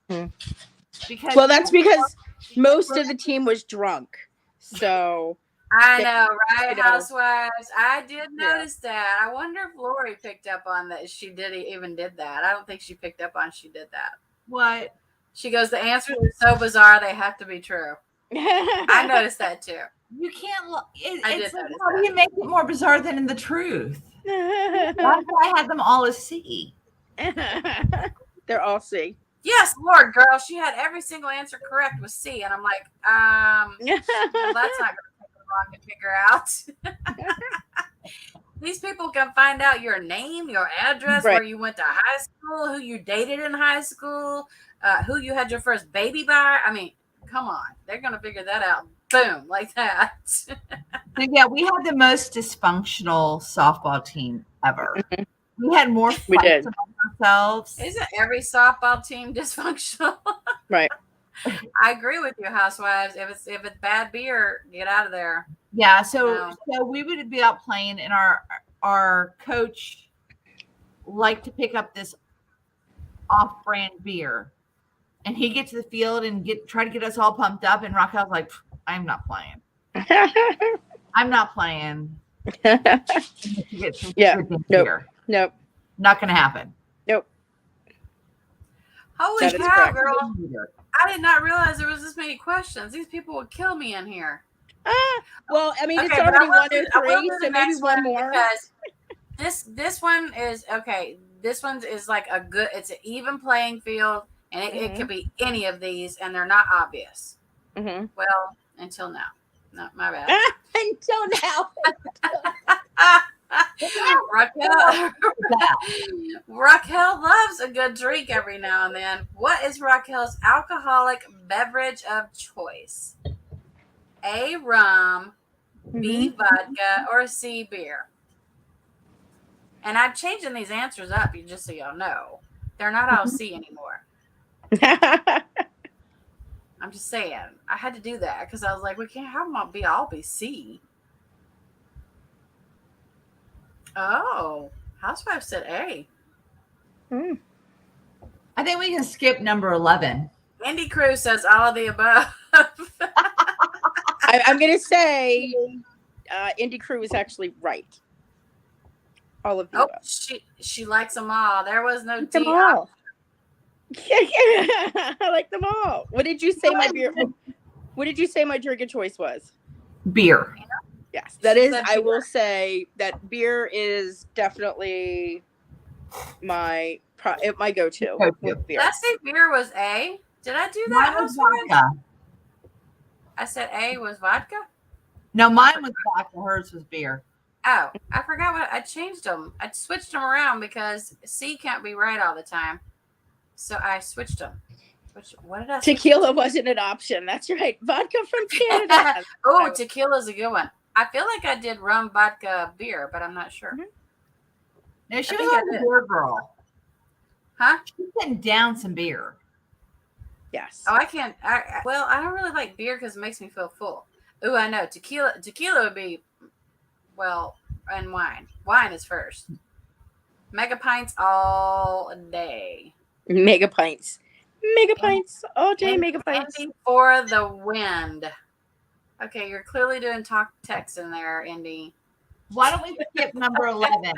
Because that's because most of the team was drunk. So I know, right? Housewives. I did notice that. I wonder if Lori picked up on that. She even did that. I don't think she picked up on she did that. What? She goes, the answers are so bizarre they have to be true. I noticed that too. You can't look. I It's did notice how do you make it more bizarre than in the truth? That's why I had them all as C. They're all C. Yes, Lord, girl. She had every single answer correct with C. And I'm like, well, that's not going to take long to figure out. These people can find out your name, your address, where you went to high school, who you dated in high school, who you had your first baby by. I mean, come on. They're going to figure that out. Boom, like that. So yeah, we had the most dysfunctional softball team ever. We had more fights among ourselves. Isn't every softball team dysfunctional? Right. I agree with you, Housewives. If it's bad beer, get out of there. Yeah, so we would be out playing, and our coach liked to pick up this off-brand beer, and he'd get to the field and try to get us all pumped up, and Raquel's like, I'm not playing. I'm not playing. Nope. Not going to happen. Nope. Holy cow, girl. I did not realize there was this many questions. These people would kill me in here. Well, I mean, it's already 1 and 3, so maybe one more. Because this one is, okay, this one is like it's an even playing field, and it could be any of these, and they're not obvious. Well, until now. No, my bad. Until now. Raquel loves a good drink every now and then. What is Raquel's alcoholic beverage of choice? A, rum, B, vodka, or C, beer? And I'm changing these answers up, just so y'all know. They're not all C anymore. I'm just saying. I had to do that because I was like, we can't have them all be C. Oh, Housewife said A. I think we can skip number 11. Indy Cruz says all of the above. I'm going to say Indy Cruz is actually right. All of the above. She likes them all. There was no D. I like them all. What did you say my beer? What did you say my drink of choice was? Beer. Yes, that is. I will say that beer is definitely my go-to. With beer. Did I say beer was A? Did I do that? Mine was vodka. I said A was vodka? No, mine was vodka. Hers was beer. Oh, I forgot what I changed them. I switched them around because C can't be right all the time. So I switched them. What did I say? Tequila wasn't an option. That's right. Vodka from Canada. Oh, tequila's a good one. I feel like I did rum, vodka, beer, but I'm not sure. No, she was like a beer girl. Huh? She's getting down some beer. Yes. Oh, I can't. I don't really like beer because it makes me feel full. Oh, I know. Tequila would be, and wine. Wine is first. Mega pints all day. Mega pints all day. Mega pints for the wind. Okay, you're clearly doing talk text in there, Indy. Why don't we skip number 11?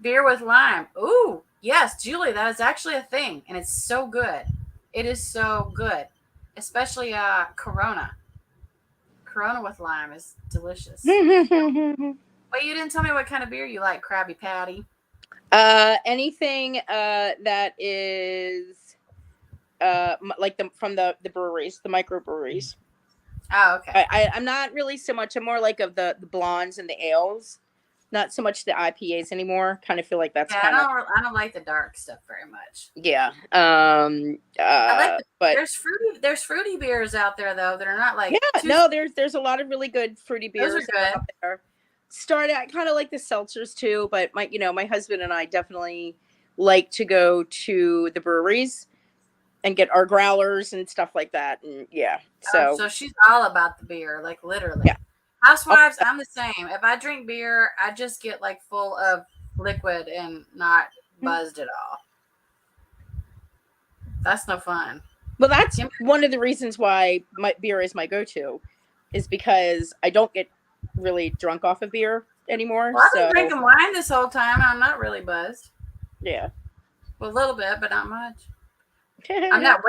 Beer with lime. Ooh, yes, Julie, that is actually a thing, and it's so good. It is so good, especially Corona. Corona with lime is delicious. Wait, you didn't tell me what kind of beer you like, Krabby Patty. Anything that is like from the breweries, the microbreweries. Oh, okay. I'm not really so much. I'm more like of the blondes and the ales. Not so much the IPAs anymore. Kind of feel like that's kind of. I don't like the dark stuff very much. Yeah. I like but there's fruity beers out there though that are not like. Yeah. No, there's a lot of really good fruity beers Those are good. out there. I kind of like the seltzers too, but my husband and I definitely like to go to the breweries and get our growlers and stuff like that. And yeah, so she's all about the beer, like literally. Yeah. Housewives, I'm the same. If I drink beer, I just get like full of liquid and not buzzed at all. That's no fun. Well, that's one of the reasons why my beer is my go-to, is because I don't get really drunk off of beer anymore. Well, I've been drinking wine this whole time. I'm not really buzzed. Yeah. Well, a little bit, but not much. I'm not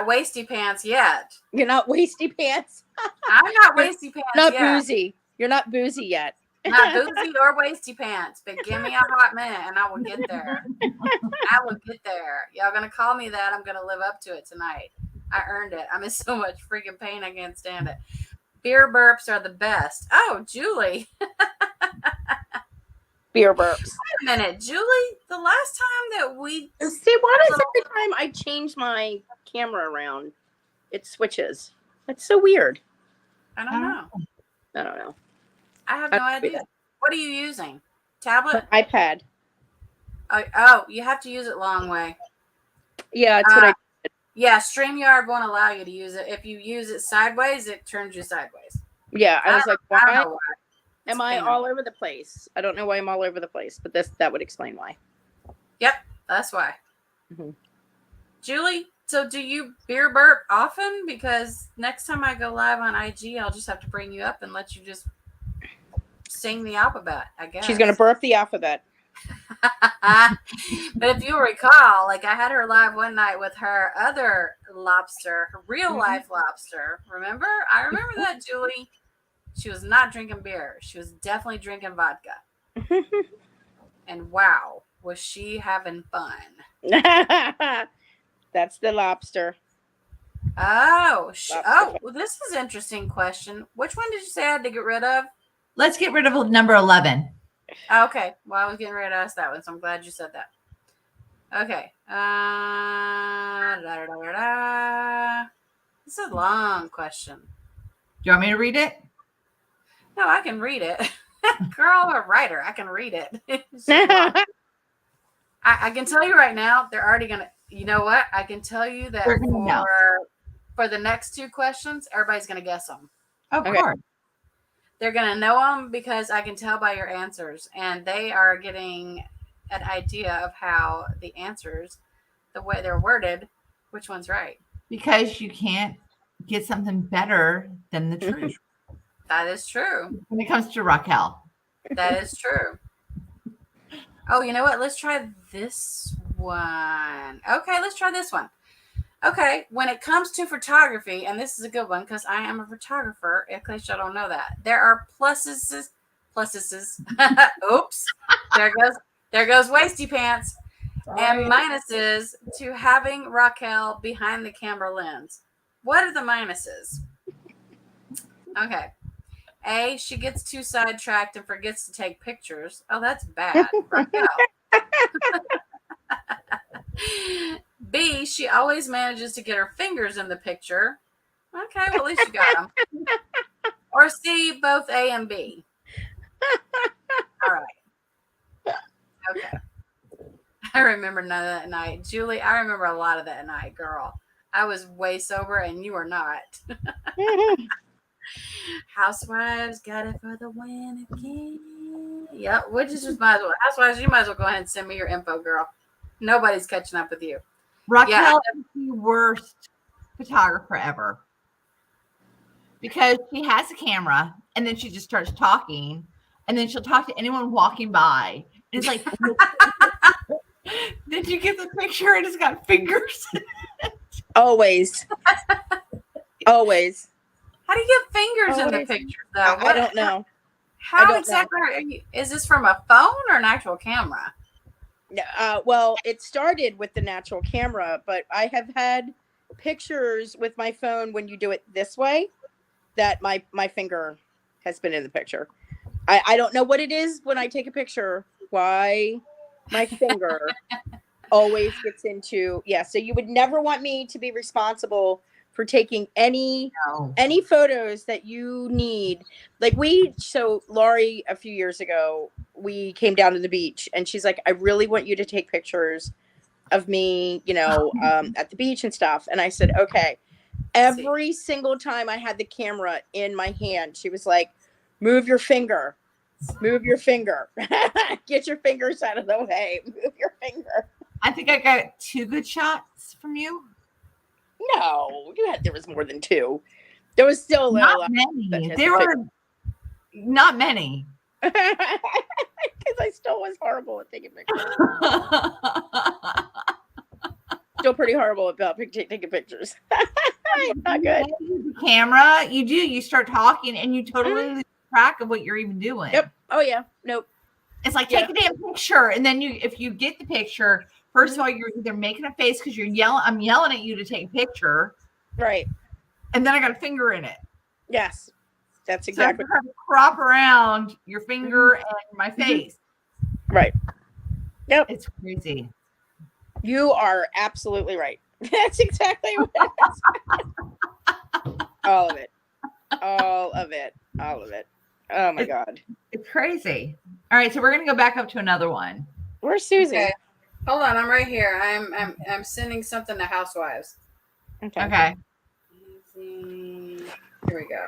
wasty pants yet. You're not wasty pants. I'm not wasty pants not yet. Boozy. You're not boozy yet. Not boozy or wasty pants, but give me a hot minute and I will get there. I will get there. Y'all gonna call me that. I'm gonna live up to it tonight. I earned it. I'm in so much freaking pain I can't stand it. Beer burps are the best. Oh, Julie. Beer burps. Wait a minute, Julie. The last time that we see, what is every time I change my camera around, it switches. That's so weird. I don't know. I have no idea. What are you using? Tablet? iPad. Oh, you have to use it long way. Yeah, that's what I did. Yeah, StreamYard won't allow you to use it. If you use it sideways, it turns you sideways. Yeah, I was like, why? Am I all over the place? I don't know why I'm all over the place, but that would explain why. Yep, that's why. Mm-hmm. Julie, so do you beer burp often? Because next time I go live on IG, I'll just have to bring you up and let you just sing the alphabet, I guess. She's going to burp the alphabet. But if you recall, like I had her live one night with her other lobster, her real life lobster. Remember? I remember that, Julie. She was not drinking beer. She was definitely drinking vodka. And wow, was she having fun. That's the lobster. Oh, well, this is an interesting question. Which one did you say I had to get rid of? Let's get rid of number 11. Okay. Well, I was getting ready to ask that one, so I'm glad you said that. Okay. This is a long question. Do you want me to read it? No, I can read it. Girl, I'm a writer. I can read it. I can tell you right now, they're already going to, you know what? I can tell you that for the next two questions, everybody's going to guess them. Of course. They're going to know them because I can tell by your answers. And they are getting an idea of how the answers, the way they're worded, which one's right. Because you can't get something better than the truth. That is true. When it comes to Raquel. That is true. Oh, you know what? Let's try this one. Okay, let's try this one. Okay, when it comes to photography, and this is a good one because I am a photographer, in case y'all don't know that, there are pluses. Oops. There goes wasty pants. Sorry. And minuses to having Raquel behind the camera lens. What are the minuses? Okay. A, she gets too sidetracked and forgets to take pictures. Oh, that's bad. Raquel. B, she always manages to get her fingers in the picture. Okay, well, at least you got them. Or C, both A and B. All right. Okay. I remember none of that night. Julie, I remember a lot of that night, girl. I was way sober and you were not. Housewives got it for the win again. Yep, we just might as well. Housewives, you might as well go ahead and send me your info, girl. Nobody's catching up with you. Raquel is the worst photographer ever. because she has a camera and then she just starts talking and then she'll talk to anyone walking by. And it's like, did you get the picture? And it's got fingers. Always. Always. How do you get fingers in the picture, though? I don't know. How exactly are you? Is this from a phone or an actual camera? Well, it started with the natural camera, but I have had pictures with my phone when you do it this way that my finger has been in the picture. I don't know what it is when I take a picture, why my finger always gets into, so you would never want me to be responsible for taking any photos that you need. Like Laurie, a few years ago, we came down to the beach and she's like, I really want you to take pictures of me, at the beach and stuff. And I said, okay. Every single time I had the camera in my hand, she was like, move your finger, get your fingers out of the way, move your finger. I think I got 2 good shots from you. No, there was more than 2. There was still a lot. There were not many. Because I still was horrible at taking pictures. Still pretty horrible about taking pictures. Not good. Camera, you start talking and you totally lose track of what you're even doing. Yep. Oh yeah. Nope. It's like take a damn picture, and then if you get the picture, first of all, you're either making a face because I'm yelling at you to take a picture, right? And then I got a finger in it. Yes, that's exactly. So I crop around your finger and my face. Right. Yep. It's crazy. You are absolutely right. That's exactly what it is. All of it. Oh my God. It's crazy. All right, so we're gonna go back up to another one. Where's Susie? Okay. Hold on, I'm right here. I'm sending something to Housewives. Okay. Here we go.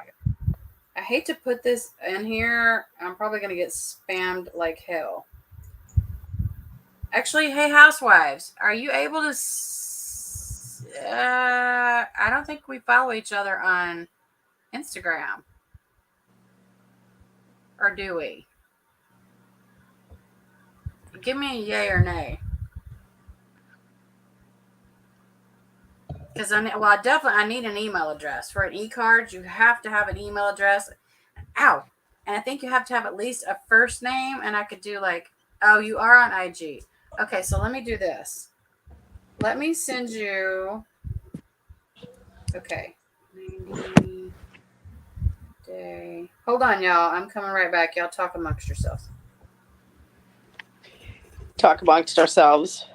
I hate to put this in here. I'm probably gonna get spammed like hell. Actually, hey Housewives, are you able to? I don't think we follow each other on Instagram, or do we? Give me a yay or nay. Because I need an email address. For an e-card, you have to have an email address. And I think you have to have at least a first name. And I could do you are on IG. Okay, so let me do this. Let me send you. Okay. 90 day. Hold on, y'all. I'm coming right back. Y'all talk amongst yourselves. Talk amongst ourselves.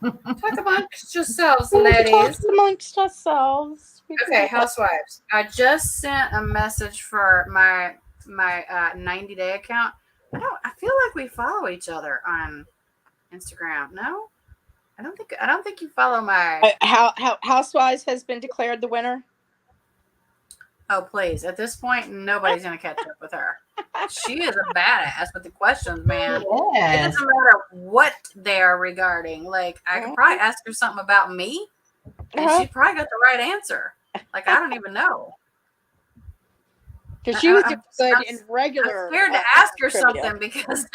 Talk amongst yourselves, ladies. Talk amongst ourselves. Okay, Housewives. I just sent a message for my 90-day account. I feel like we follow each other on Instagram. No, I don't think you follow my. How Housewives has been declared the winner. Oh please! At this point, nobody's gonna catch up with her. She is a badass with the questions, man. Yes. It doesn't matter what they are regarding. Like I could probably ask her something about me, and she probably got the right answer. Like I don't even know. Because she was good in regular. I'm scared to ask her something because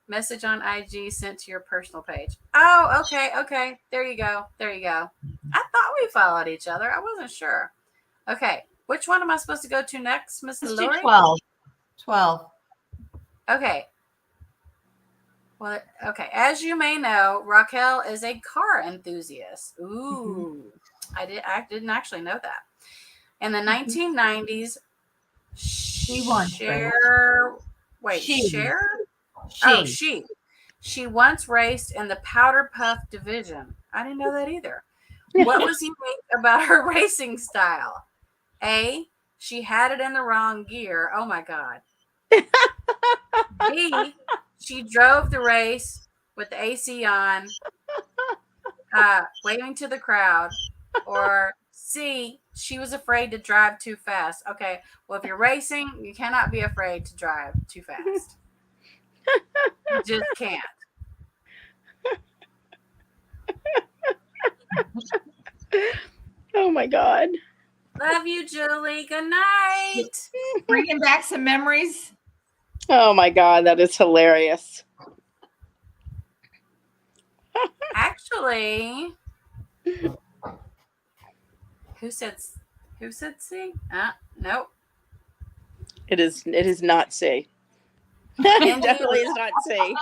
message on IG sent to your personal page. Oh, okay. There you go. I thought we followed each other. I wasn't sure. Okay. Which one am I supposed to go to next, Miss Lori? 12. Okay. Well, okay. As you may know, Raquel is a car enthusiast. Ooh. I didn't actually know that. In the 1990s, she once raced in the Powder Puff division. I didn't know that either. What was unique about her racing style? A, she had it in the wrong gear. Oh my God. B, she drove the race with the AC on, waving to the crowd. Or C, she was afraid to drive too fast. Okay, well, if you're racing, you cannot be afraid to drive too fast. You just can't. Oh my God. Love you, Julie. Good night. Bringing back some memories. Oh my God, that is hilarious. Actually, who said C? Nope. It is not C. Definitely is not C.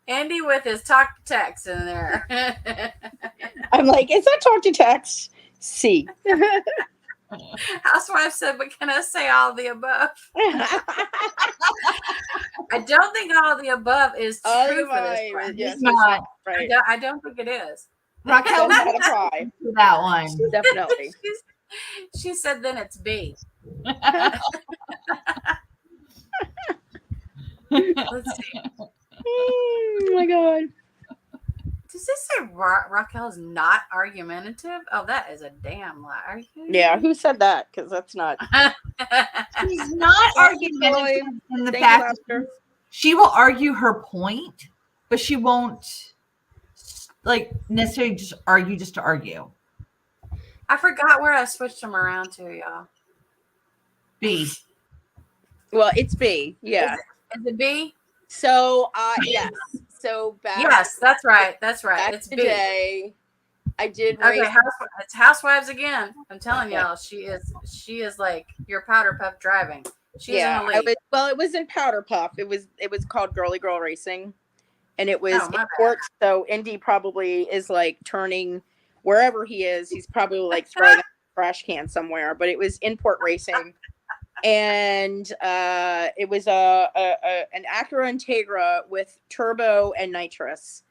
Andy with his talk to text in there. I'm like, it's not talk to text. C. Housewife said, but can I say all the above? I don't think all of the above is true for this one. Yes, It's not. right. I don't think it is. Raquel, Does not apply. to that one. Definitely. She said then it's B. Let's see. Oh my God. Does this say Raquel is not argumentative? Oh, that is a damn lie. Are you? Yeah, who said that? Because that's not. She's not argumentative in the fact that she will argue her point, but she won't like necessarily just argue just to argue. I forgot where I switched them around to, y'all. B. Well, it's B. Yeah. Is it B? So, yes. So back. Yes, that's right. That's right. Back It's B. today, I did. Okay, race- it's Housewives again. I'm telling y'all, she is like your powder puff driving. She's in the lead. It was in Powder Puff. It was called Girly Girl Racing, and it was Oh, my import. So Indy probably is like turning wherever he is. He's probably like throwing a trash can somewhere. But it was import racing, and it was an Acura Integra with turbo and nitrous,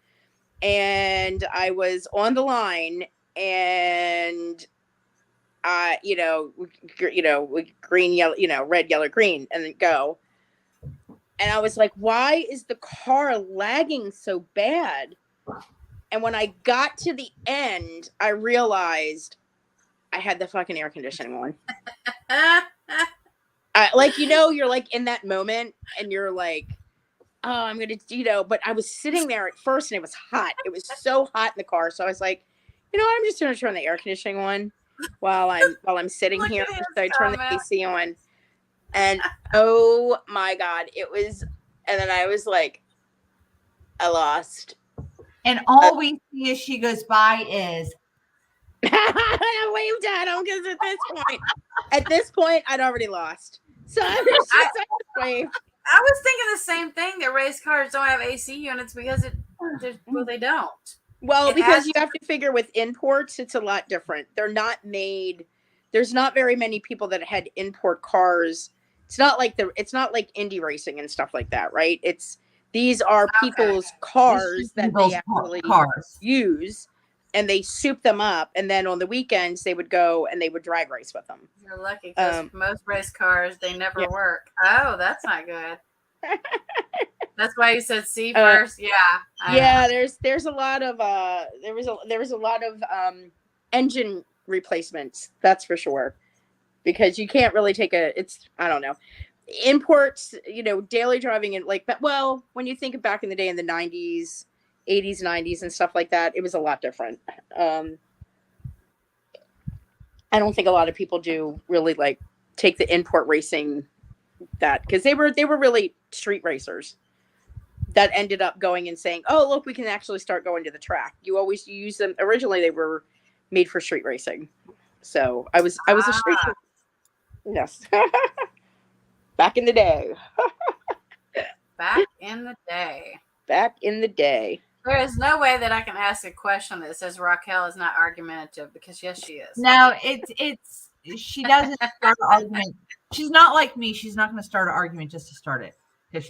and I was on the line, and green, yellow, red, yellow, green, and then go. And I was like, why is the car lagging so bad? And when I got to the end, I realized I had the fucking air conditioning on. You're like in that moment and you're like, oh, I'm going to, but I was sitting there at first and it was hot. It was so hot in the car. So I was like, I'm just going to turn the air conditioning on while I'm sitting here. So I turned the AC on, and oh my God, it was, and then I was like, I lost. And all we see as she goes by is I waved at him because at this point, I'd already lost. So I just waved. I was thinking the same thing, that race cars don't have AC units because they don't. Well, because you have to figure with imports, it's a lot different. They're not made. There's not very many people that had import cars. It's not like Indy racing and stuff like that, right? These are people's cars that they actually use, and they soup them up, and then on the weekends they would go and they would drag race with them. You're lucky because most race cars, they never work. Oh, that's not good. That's why you said C first. There's a lot of there was a lot of engine replacements, that's for sure, because you can't really take I don't know, imports, daily driving, and when you think of back in the day in the 90s, 80s, 90s and stuff like that, it was a lot different. I don't think a lot of people do really take the import racing because they were really street racers that ended up going and saying, oh, look, we can actually start going to the track. You use them. Originally, they were made for street racing. So I was a street racer. Yes. Back in the day. Back in the day. Back in the day. There is no way that I can ask a question that says Raquel is not argumentative, because yes, she is. No, she doesn't start an argument. She's not like me. She's not going to start an argument just to start it.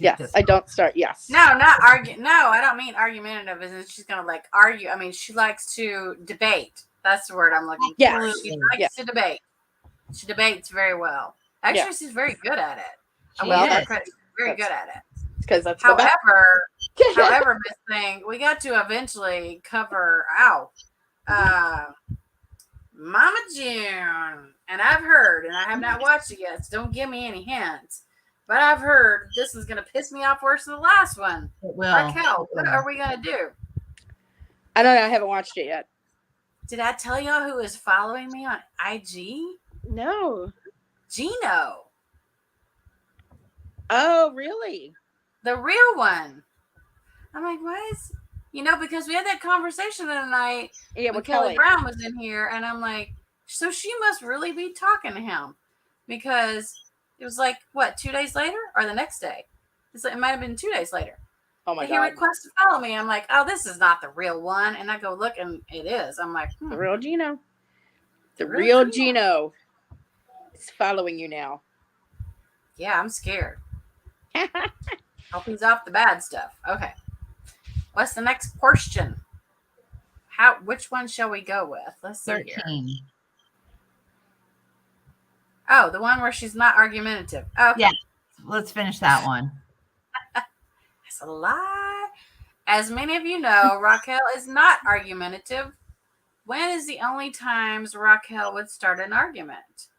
Yes, I don't start. Yes. No, not argue. No, I don't mean argumentative. Isn't she's going to argue? I mean, she likes to debate. That's the word I'm looking for. She likes to debate. She debates very well. Actually, she's very good at it. Very good at it. Because that's however, Miss Thing, we got to eventually cover out Mama June, and I've heard, and I have not watched it yet, so don't give me any hints, but I've heard this is going to piss me off worse than the last one. It will. Raquel, what are we going to do? I don't know. I haven't watched it yet. Did I tell y'all who is following me on IG? No. Gino. Oh, really? The real one. I'm like, what is, because we had that conversation the other night. Yeah, when with Kelly Kelly Brown was in here, and I'm like, so she must really be talking to him, because it was like, what, 2 days later or the next day? It might have been 2 days later. Oh my He God. requests to follow me. I'm like, oh, this is not the real one. And I go look, and it is. I'm like, The real Gino. The real real Gino is following you now. Yeah, I'm scared. Hope he's off the bad stuff. Okay. What's the next question? Which one shall we go with? Let's see 13. here. Oh, the one where she's not argumentative. Okay. Yeah. Let's finish that one. That's a lie. As many of you know, Raquel is not argumentative. When is the only times Raquel would start an argument?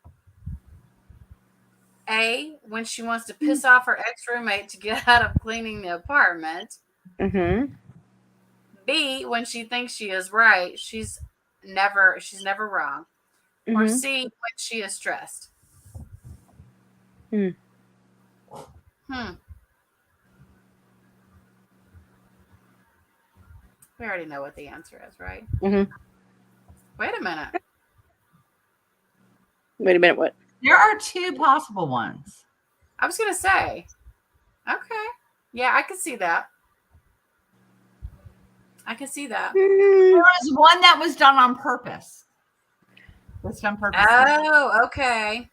A, when she wants to piss off her ex-roommate to get out of cleaning the apartment. Mm-hmm. B, when she thinks she is right, she's never wrong. Mm-hmm. Or C, when she is stressed. Hmm. We already know what the answer is, right? Mm-hmm. Wait a minute. What? There are 2 possible ones. I was going to say. Okay. Yeah, I can see that. I can see that. There was one that was done on purpose. Was done purpose. Oh, okay.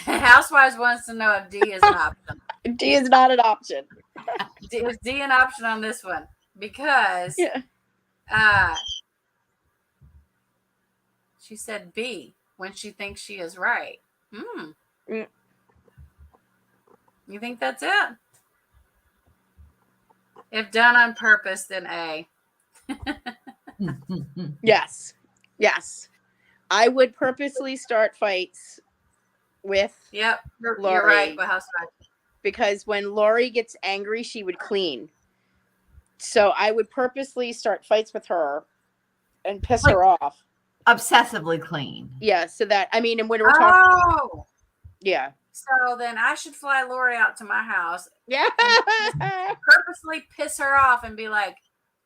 Housewives wants to know if D is an option. D is not an option. Is D an option on this one? Because she said B, when she thinks she is right. You think that's it? If done on purpose, then A. Yes. I would purposely start fights with Yep, you're Lori, right. But housewife. because when Lori gets angry, she would clean. So I would purposely start fights with her and piss her off. Obsessively clean. Yeah, so that, and when we're talking. Yeah. So then I should fly Lori out to my house. Yeah. Purposely piss her off and be like,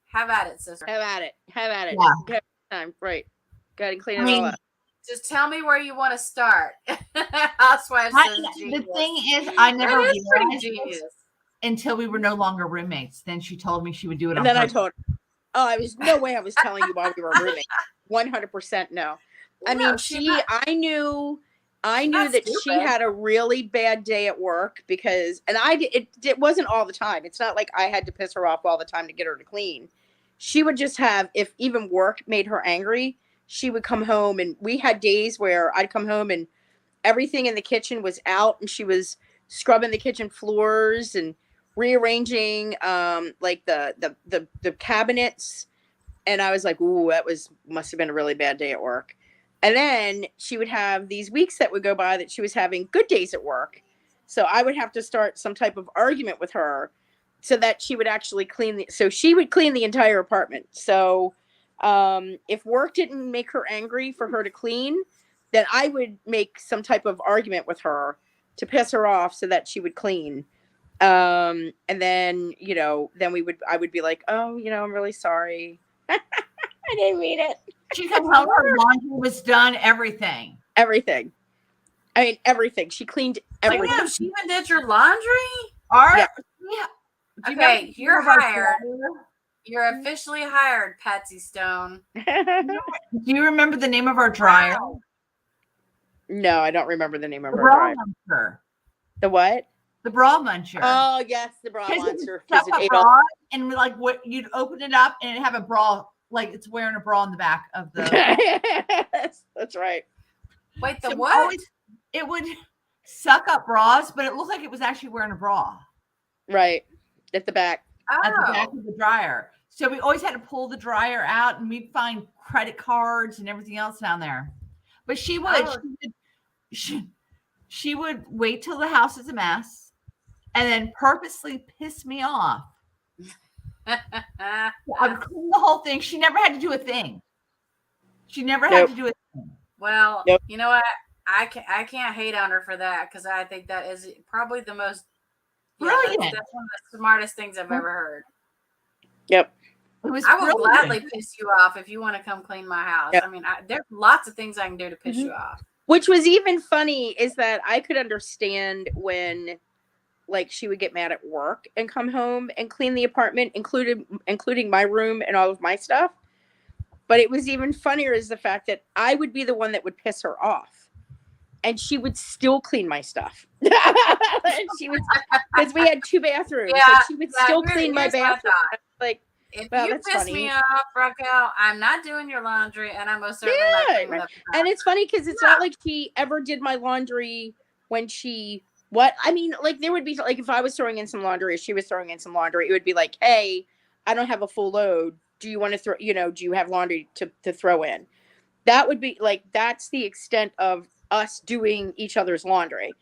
have at it, sister. Have at it. Yeah. Time. Right. Got to clean it all up. Just tell me where you want to start. Housewives says The thing is, I never realized genius. Until we were no longer roommates. Then she told me she would do it. And then I told her, I was no way I was telling you while we were roommates. 100% no. I knew that she had a really bad day at work because, and it wasn't all the time. It's not like I had to piss her off all the time to get her to clean. She would just have, if even work made her angry, she would come home, and we had days where I'd come home and everything in the kitchen was out, and she was scrubbing the kitchen floors and rearranging like the cabinets. And I was like, ooh, must have been a really bad day at work. And then she would have these weeks that would go by that she was having good days at work. So I would have to start some type of argument with her so that she would actually so she would clean the entire apartment. So if work didn't make her angry for her to clean, then I would make some type of argument with her to piss her off so that she would clean. And then, I would be like, oh, I'm really sorry. I didn't mean it. She could tell her laundry was done, everything. Everything. Everything. She cleaned everything. Oh, yeah, she even did your laundry? Yeah. Okay, you're hired. You're officially hired, Patsy Stone. Do you remember the name of our dryer? Wow. No, I don't remember the name of our dryer. The what? The bra muncher. Oh, yes, the bra muncher. And like what you'd open it up and it'd have a bra, like it's wearing a bra on the back of the. That's right. Wait, what? It would suck up bras, but it looked like it was actually wearing a bra. Right. At the back. At the back of the dryer. So we always had to pull the dryer out, and we'd find credit cards and everything else down there. But she would, she would wait till the house is a mess, and then purposely piss me off. I would clean the whole thing. She never had to do a thing. She never had to do a thing. Well, Yep. you know what? I can't hate on her for that because I think that is probably the most Brilliant. That's one of the smartest things I've ever heard. Yep. It was I will brilliant. gladly piss you off if you want to come clean my house. Yep. I mean, there's lots of things I can do to piss you off. Which was even funny is that I could understand when, like, she would get mad at work and come home and clean the apartment, including my room and all of my stuff. But it was even funnier is the fact that I would be the one that would piss her off, and she would still clean my stuff. And she was, because we had 2 bathrooms, and she would still clean my bathroom. Like, if well, you that's piss funny. me off, Raquel, I'm not doing your laundry, and I'm most certainly not cleaning up. And it's funny because it's not like she ever did my laundry when she. What I mean, like, there would be like if I was throwing in some laundry, or she was throwing in some laundry, it would be like, hey, I don't have a full load. Do you want to throw? You know, do you have laundry to throw in? That would be like that's the extent of us doing each other's laundry.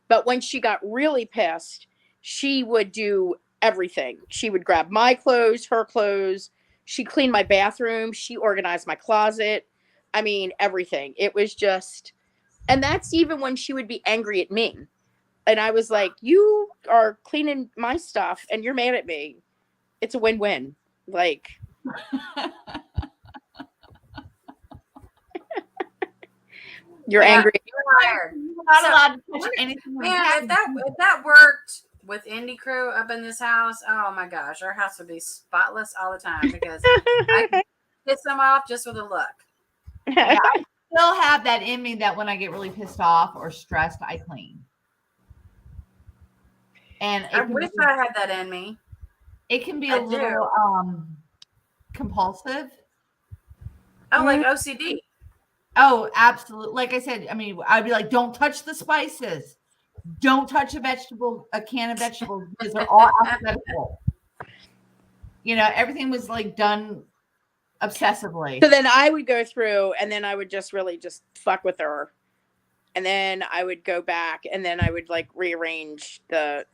But when she got really pissed, she would do everything. She would grab my clothes, her clothes. She cleaned my bathroom. She organized my closet. I mean, everything. It was just, and that's even when she would be angry at me. And I was like, you are cleaning my stuff and you're mad at me. It's a win-win. Like, you're angry. You're hired. You're not allowed to touch anything. Man, if that worked with Indie Crew up in this house, oh my gosh, our house would be spotless all the time because I can piss them off just with a look. Yeah, I still have that in me that when I get really pissed off or stressed, I clean. And I wish I had that in me. It can be a little compulsive. Oh, like OCD. Oh, absolutely. Like I said, I mean, I'd be like, don't touch the spices. Don't touch a can of vegetables because they're all alphabetical. You know, everything was like done obsessively. So then I would go through and then I would just really just fuck with her. And then I would go back and then I would like rearrange the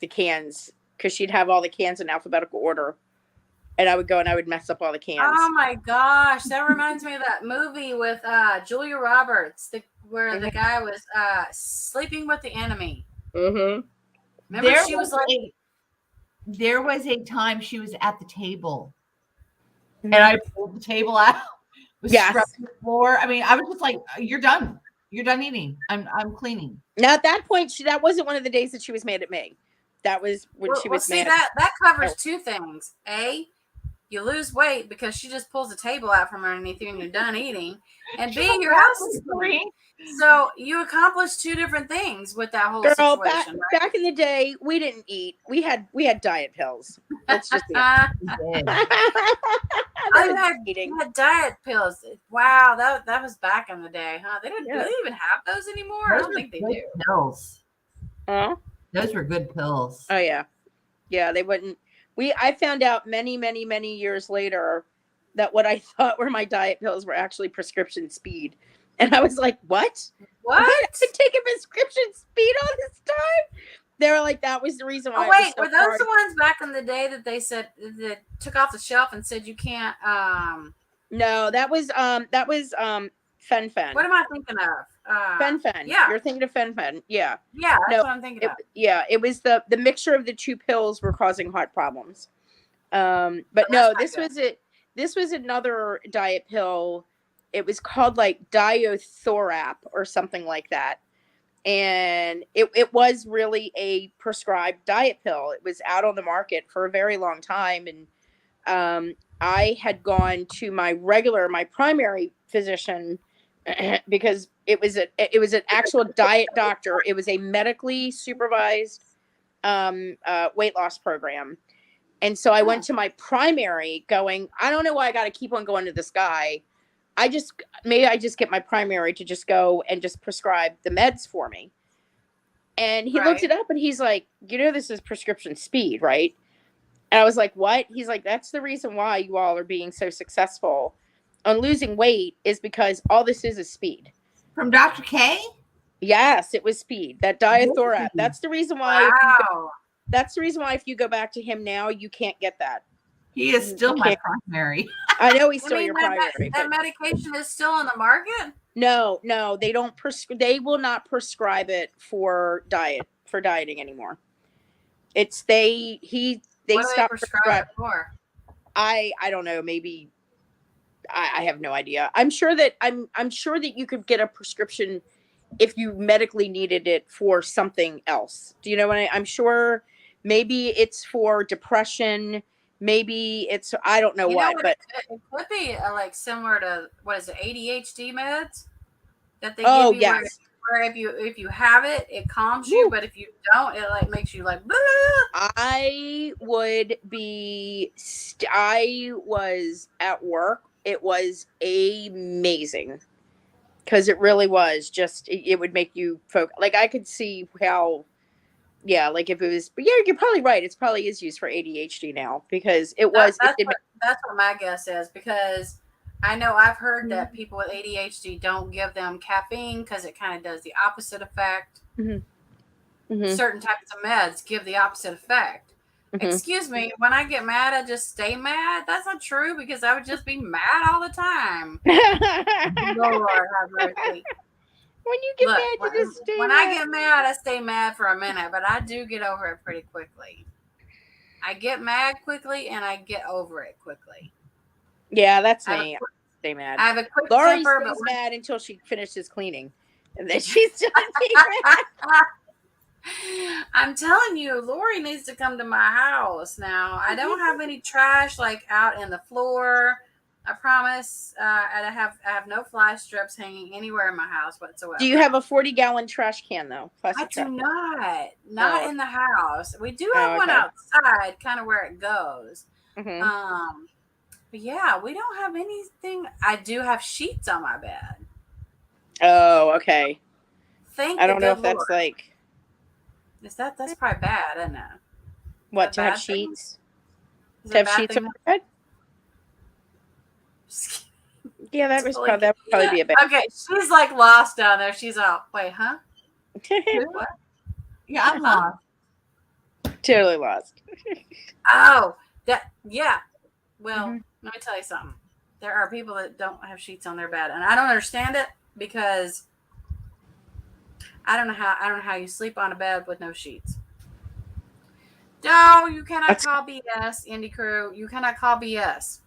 cans because she'd have all the cans in alphabetical order. And I would go and I would mess up all the cans. Oh my gosh. That reminds me of that movie with Julia Roberts, where the guy was sleeping with the enemy. Mm-hmm. Remember there was a time she was at the table. And I pulled the table out. Yes. The floor. I mean, I was just like, you're done. You're done eating. I'm cleaning. Now at that point, that wasn't one of the days that she was mad at me. That was when she was mad. That covers 2 things. A, you lose weight because she just pulls the table out from underneath you and you're done eating. And B, your house is clean. So you accomplished 2 different things with that whole situation. Back in the day, we didn't eat. We had diet pills. That's just it. You had diet pills. Wow, that was back in the day, huh? Do they even have those anymore? I don't think they do. Pills. Huh? Those were good pills. Oh yeah. Yeah, they wouldn't. I found out many, many, many years later that what I thought were my diet pills were actually prescription speed. And I was like, what? What? I've been taking prescription speed all this time? They were like, that was the reason why. Oh, wait, were those the ones back in the day that they said that took off the shelf and said you can't No, that was Fen-Phen. What am I thinking of? Fen-Phen. Yeah. You're thinking of Fen-Phen. Yeah. Yeah, that's what I'm thinking of. Yeah, it was the mixture of the 2 pills were causing heart problems. But no, this was another diet pill. It was called like Diothorap or something like that. And it was really a prescribed diet pill. It was out on the market for a very long time. And I had gone to my primary physician because it was an actual diet doctor. It was a medically supervised weight loss program. And so I went to my primary going, I don't know why I got to keep on going to this guy. I just get my primary to just go and just prescribe the meds for me. And he looked it up and he's like, this is prescription speed, right? And I was like, what? He's like, that's the reason why you all are being so successful on losing weight is because all this is speed. From Dr. K? Yes, it was speed. That Diothorap. That's the reason why. Wow. That's the reason why if you go back to him now, you can't get that. He is still my primary. I know he's still your primary. That medication is still on the market? No, they don't they will not prescribe it for dieting anymore. It's they What do they stopped prescribe it for? I don't know, maybe I have no idea. I'm sure that you could get a prescription if you medically needed it for something else. Do you know what I'm sure maybe it's for depression, maybe it's I don't know what, but it could be like similar to what is it, ADHD meds that they oh give you yes. where if you have it, it calms you, but if you don't, it like makes you like. I was at work. It was amazing because it really was just it would make you focus. Like I could see how, yeah, like if it was, but yeah, you're probably right. It's probably is used for ADHD now because it was. That's what my guess is, because I know I've heard that people with ADHD don't give them caffeine because it kind of does the opposite effect. Certain types of meds give the opposite effect. Excuse me, when I get mad, I just stay mad. That's not true, because I would just be mad all the time. Lord have mercy. When you get mad, you just stay mad. I get mad, I stay mad for a minute, but I do get over it pretty quickly. I get mad quickly and I get over it quickly. Yeah, that's me. Stay mad. I have a quick Lori temper, stays mad until she finishes cleaning, and then she's done being mad. I'm telling you, Lori needs to come to my house now. I don't have any trash like out in the floor. I promise. And I have no fly strips hanging anywhere in my house whatsoever. Do you have a 40-gallon trash can though? I do not in the house. We do have one outside, kind of where it goes. But yeah, we don't have anything. I do have sheets on my bed. Oh, okay. I don't know if that's like. That's probably bad, isn't it? What, to have sheets? To have sheets on my bed? Yeah, that would probably be a bad. Okay, she's like lost down there. She's all, wait, huh? What? Yeah, I'm lost. Totally lost. Oh, yeah. Well, let me tell you something. There are people that don't have sheets on their bed, and I don't understand it, because I don't know how you sleep on a bed with no sheets. No, you cannot call BS, Indie Crew. You cannot call BS.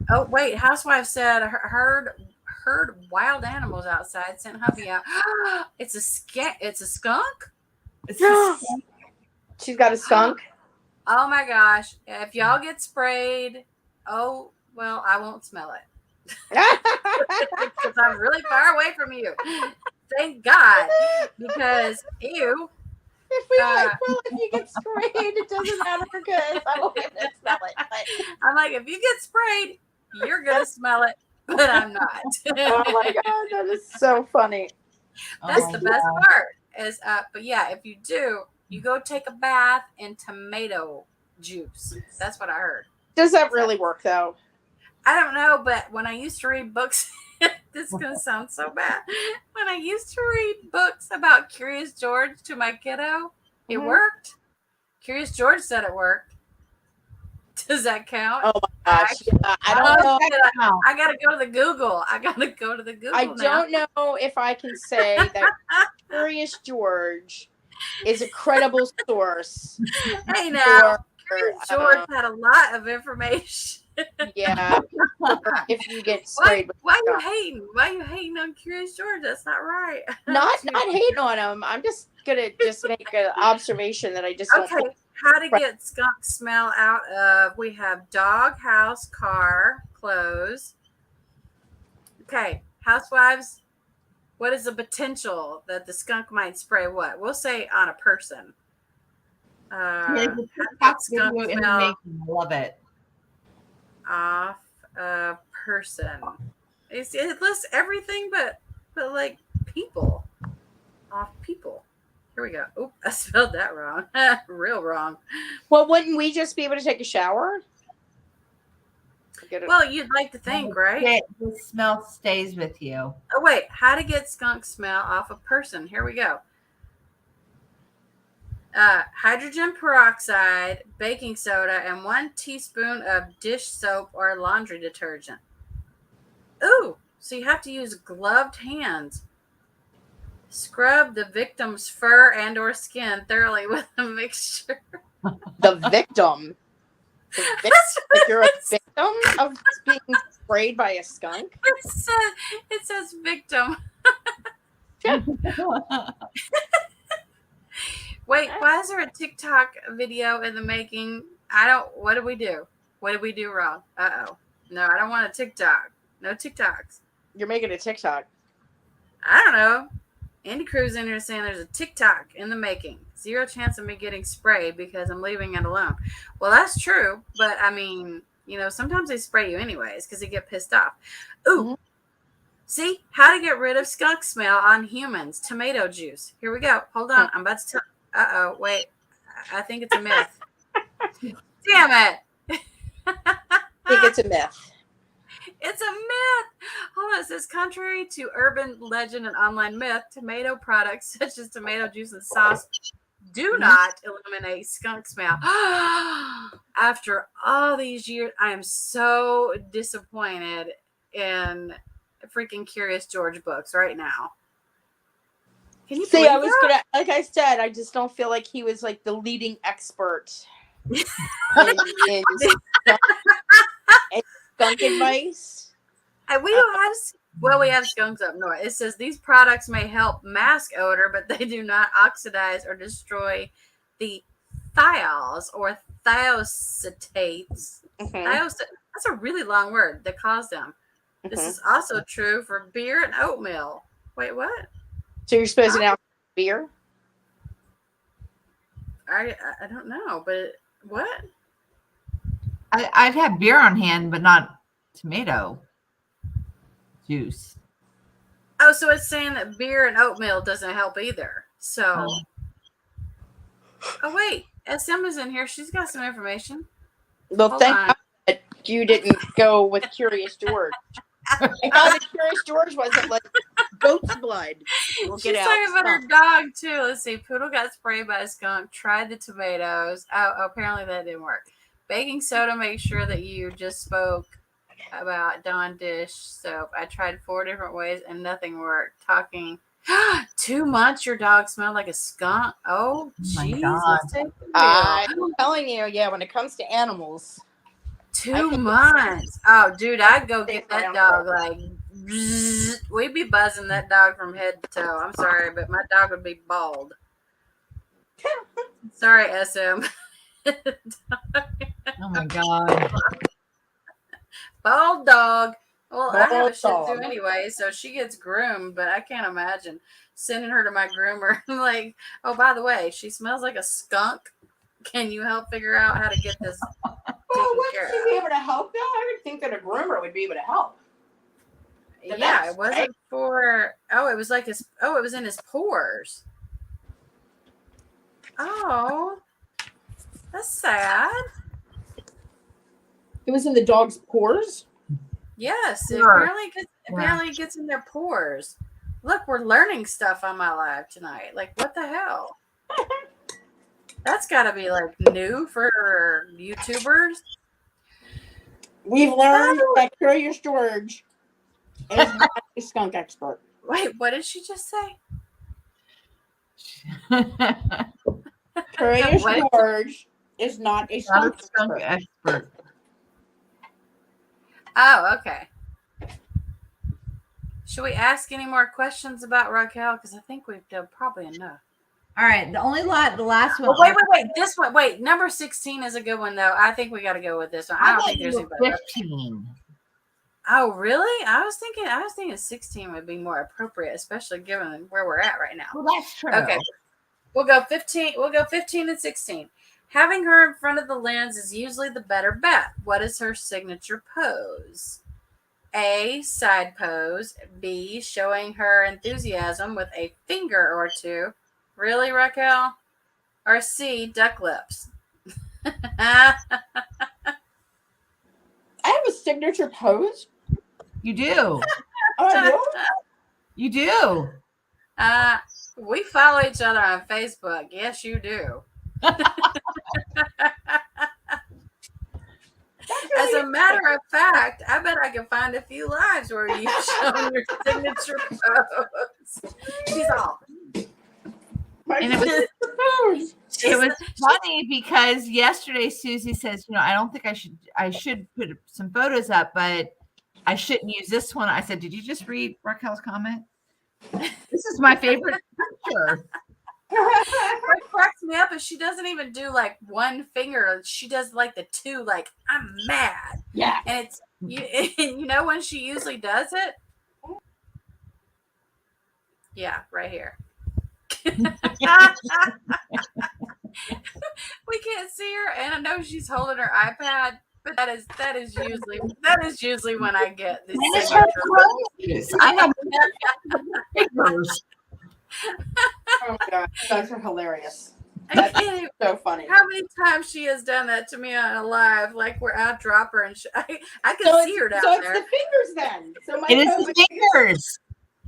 Oh wait, housewife said heard wild animals outside. Sent hubby out. It's a skunk. She's got a skunk. Oh my gosh! If y'all get sprayed, oh well, I won't smell it because I'm really far away from you. Thank God, because ew. If you get sprayed, it doesn't matter because I won't get to smell it. But I'm like, if you get sprayed, you're gonna smell it, but I'm not. Oh my God, that is so funny. That's the best part. Is but yeah, if you do, you go take a bath in tomato juice. That's what I heard. Does that really work though? I don't know, but when I used to read books, this is going to sound so bad. When I used to read books about Curious George to my kiddo, it worked. Curious George said it worked. Does that count? Oh my gosh. I don't know. I got to go to the Google. I don't know if I can say that Curious George is a credible source. Hey now, Curious George had a lot of information. Yeah, if you get sprayed. Why you hating? Why you hating on Curious George? That's not right. Not hating on him. I'm just gonna make an observation that I just okay. How to get skunk smell out of? We have dog, house, car, clothes. Okay, housewives. What is the potential that the skunk might spray? What we'll say on a person. Skunk smell. Love it. Off a person. It lists everything but like people. Off people. Here we go. Oh, I spelled that wrong. Real wrong. Well, wouldn't we just be able to take a shower? Well, you'd like to think, right? The smell stays with you. Oh wait, how to get skunk smell off a person. Here we go. Hydrogen peroxide, baking soda, and 1 teaspoon of dish soap or laundry detergent. Ooh, So you have to use gloved hands. Scrub the victim's fur and or skin thoroughly with a mixture. The victim. Like you're a victim of being sprayed by a skunk? It says victim. Wait, why is there a TikTok video in the making? What did we do? What did we do wrong? Uh-oh. No, I don't want a TikTok. No TikToks. You're making a TikTok. I don't know. Andy Cruz in here saying there's a TikTok in the making. 0 chance of me getting sprayed because I'm leaving it alone. Well, that's true. But, I mean, sometimes they spray you anyways because they get pissed off. Ooh. Mm-hmm. See? How to get rid of skunk smell on humans. Tomato juice. Here we go. Hold on. I'm about to tell. Uh-oh. Wait. I think it's a myth. Damn it. I think it's a myth. It's a myth. Hold on. It says, contrary to urban legend and online myth, tomato products such as tomato juice and sauce do not eliminate skunk smell. After all these years, I am so disappointed in freaking Curious George books right now. Can you see? I was gonna, like I said, I just don't feel like he was like the leading expert in skunk advice. We don't have. Well, we have skunks up north. It says these products may help mask odor, but they do not oxidize or destroy the thiols or thiocetates. That's a really long word that cause them. This is also true for beer and oatmeal. Wait, what? So you're supposed to now beer? I don't know, but what? I'd have beer on hand, but not tomato juice. Oh, so it's saying that beer and oatmeal doesn't help either. So, oh wait, SM is in here. She's got some information. Well, thank God that you didn't go with Curious George. I thought that Curious George wasn't like goat's blood. She's talking about her dog too. Let's see. Poodle got sprayed by a skunk. Tried the tomatoes. Oh, apparently that didn't work. Baking soda. Make sure that you just spoke about Dawn dish soap. I tried 4 different ways and nothing worked. Talking 2 months, your dog smelled like a skunk. Oh, jeez. I'm telling you, yeah, when it comes to animals. 2 months. Oh, dude, I'd go get that dog like we'd be buzzing that dog from head to toe. I'm sorry, but my dog would be bald. Sorry, SM. Oh my God. Bald dog. Well, I have a Shih Tzu anyway, so she gets groomed, but I can't imagine sending her to my groomer. Like, oh, by the way, she smells like a skunk. Can you help figure out how to get this well, would she be able to help though? I would think that a groomer would be able to help. Yeah, it wasn't for. Oh, it was like his. Oh, it was in his pores. Oh, that's sad. It was in the dog's pores? Yes, apparently it gets in their pores. Look, we're learning stuff on my live tonight. Like, what the hell? That's got to be like new for YouTubers. We've learned that Curious George is not a skunk expert. Wait, what did she just say? Curious George is not a skunk expert. Oh, okay. Should we ask any more questions about Raquel? Because I think we've done probably enough. All right. The last one. Oh, wait. This one. Wait, number 16 is a good one, though. I think we got to go with this one. I don't think there's anybody. 15. Oh, really? I was thinking 16 would be more appropriate, especially given where we're at right now. Well, that's true. Okay. We'll go 15. We'll go 15 and 16. Having her in front of the lens is usually the better bet. What is her signature pose? A, side pose. B, showing her enthusiasm with a finger or two. Really, Raquel? Or C, duck lips. I have a signature pose. You do. Oh, you do. We follow each other on Facebook. Yes, you do. As a matter of fact, I bet I can find a few lives where you've shown your signature pose. She's all. And it was funny because yesterday Susie says, I don't think I should put some photos up, but I shouldn't use this one. I said, did you just read Raquel's comment? This is my favorite picture. What cracks me up is she doesn't even do like one finger. She does like the two, like I'm mad. Yeah. And it's you know when she usually does it? Yeah, right here. We can't see her, and I know she's holding her iPad, but that is usually when I get this. I have fingers. Oh my god, you guys are hilarious. That's so funny. How many times she has done that to me on a live, like where I drop her and I can see her down there. So it's the fingers then. So it is the fingers.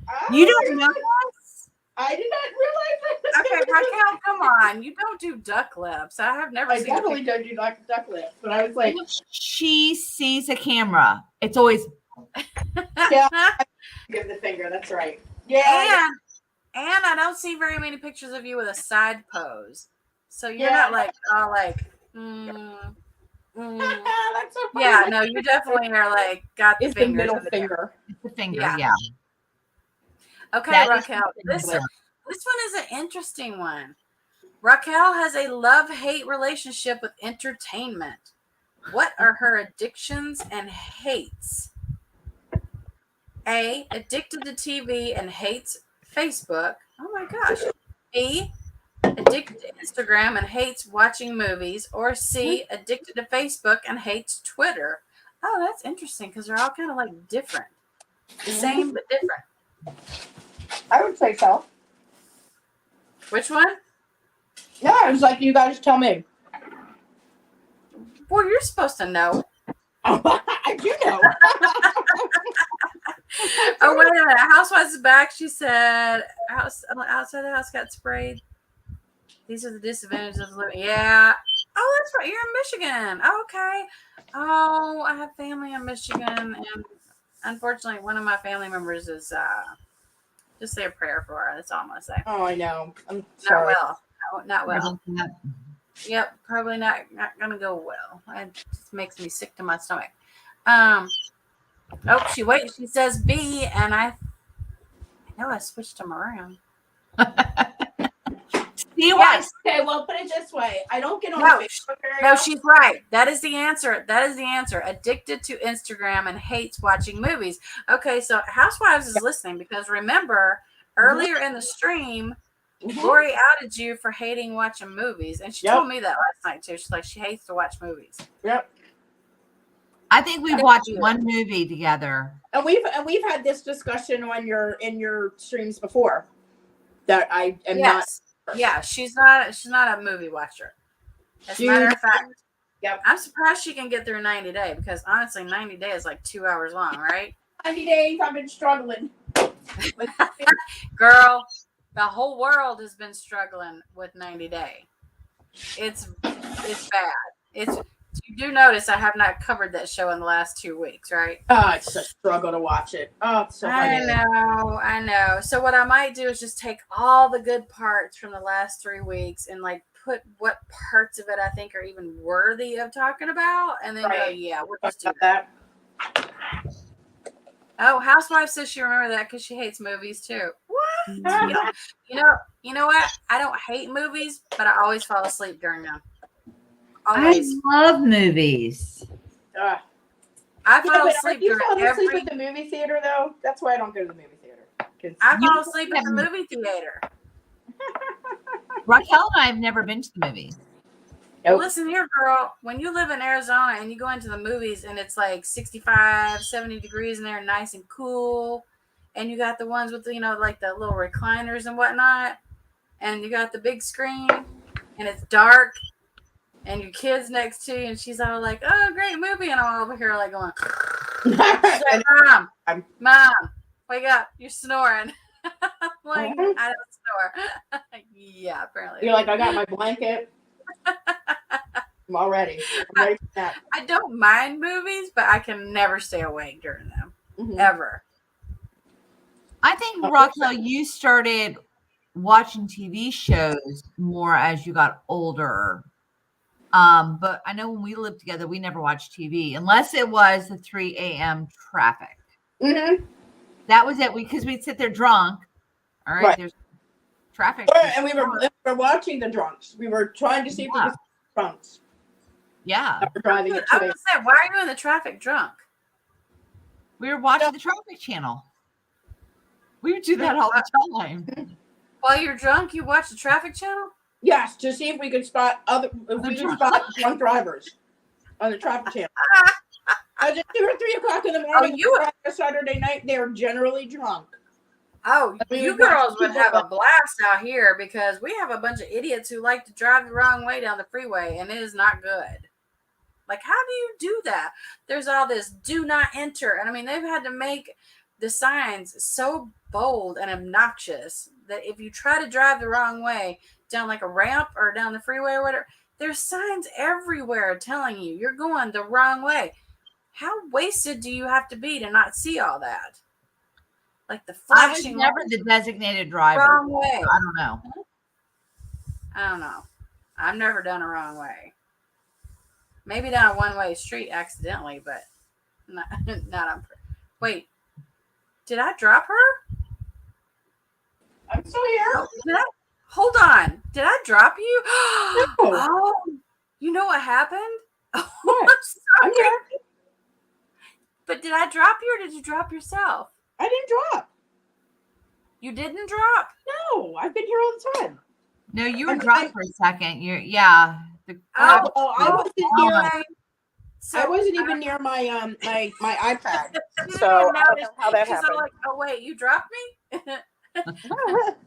Oh, you don't know this? I did not realize that. Okay, Raquel, come on. You don't do duck lips. I have never seen. I definitely don't do duck lips, but I was like, she sees a camera. It's always yeah. Give the finger. That's right. Yeah. And I don't see very many pictures of you with a side pose. So you're not like, that's so funny. Yeah, no, you definitely are like, got the the middle finger. It's the finger, yeah. Okay, that Raquel, this one is an interesting one. Raquel has a love-hate relationship with entertainment. What are her addictions and hates? A, addicted to TV and hates Facebook. Oh my gosh. B, addicted to Instagram and hates watching movies. Or C, addicted to Facebook and hates Twitter. Oh, that's interesting because they're all kind of like different. The same but different. I would say so. Which one? Yeah, it was like, you guys tell me. Well, you're supposed to know. I do know. Oh, wait a minute. Housewives is back. She said, outside the house got sprayed. These are the disadvantages of living. Yeah. Oh, that's right. You're in Michigan. Oh, okay. Oh, I have family in Michigan. And unfortunately, one of my family members is, just say a prayer for her. That's all I'm going to say. Oh, I know. I'm sorry. Not well. Yep. Probably not going to go well. It just makes me sick to my stomach. Oh, she says B, and I know I switched them around. Yes. Okay, well, put it this way. I don't get on Facebook very No, often. she's right. That is the answer. Addicted to Instagram and hates watching movies. Okay, so Housewives is listening because remember, earlier in the stream, Lori outed you for hating watching movies. And she told me that last night, too. She's like, she hates to watch movies. Yep. I think we've watched one movie together. And we've had this discussion on in your streams before. That I am not. Yeah, she's not a movie watcher. As a matter of fact, I'm surprised she can get through 90 Day because honestly, 90 Day is like 2 hours long, right? 90 days, I've been struggling. Girl, the whole world has been struggling with 90 Day. It's bad. You do notice I have not covered that show in the last 2 weeks, right? Oh, it's a struggle to watch it. Oh, it's so funny. I know. So what I might do is just take all the good parts from the last 3 weeks and like put what parts of it I think are even worthy of talking about, and then we'll just do that. Oh, Housewife says she remembered that because she hates movies too. What? You know what? I don't hate movies, but I always fall asleep during them. Always. I love movies. I fall asleep during asleep at the movie theater though. That's why I don't go to the movie theater. I fall asleep at the movie theater. Raquel and I have never been to the movies. Nope. Listen here, girl. When you live in Arizona and you go into the movies and it's like 65, 70 degrees in there, nice and cool, and you got the ones with like the little recliners and whatnot, and you got the big screen, and it's dark, and your kid's next to you, and she's all like, "Oh, great movie," and I'm over here like going, she's like, "Mom, wake up! You're snoring." I'm like, I don't snore. Yeah, apparently. You're like, I got my blanket. I'm all ready. I'm ready for that. I don't mind movies, but I can never stay awake during them. Mhm. Ever. I think, Raquel, you started watching TV shows more as you got older. But I know when we lived together, we never watched TV unless it was the 3 a.m. traffic. Mm-hmm. That was it. Because we'd sit there drunk. All right, there's traffic. And we were watching the drunks. We were trying to see if we could see the drunks. Yeah. We're driving at I 2 was gonna say, why are you in the traffic drunk? We were watching the traffic channel. We would do that all the time. While you're drunk, you watch the traffic channel? Yes, to see if we could spot drunk drivers on the traffic channel. At 2 or 3 o'clock in the morning, Saturday night, they're generally drunk. Oh, you girls would have a blast out here because we have a bunch of idiots who like to drive the wrong way down the freeway, and it is not good. Like, how do you do that? There's all this do not enter. And I mean, they've had to make the signs so bold and obnoxious that if you try to drive the wrong way down like a ramp or down the freeway or whatever, there's signs everywhere telling you you're going the wrong way. How wasted do you have to be to not see all that? Like the flashing. I was never the designated driver. Wrong way. I don't know. I don't know. I've never done a wrong way. Maybe down a one-way street accidentally, but not on. Wait, did I drop her? I'm still here. Hold on. Did I drop you? No. Oh, you know what happened? What? I'm here. But did I drop you or did you drop yourself? I didn't drop. You didn't drop? No, I've been here all the time. No, you were dropped for a second. I wasn't here. So I wasn't even near my my iPad. So I don't know how that happened. I'm like, oh wait, you dropped me?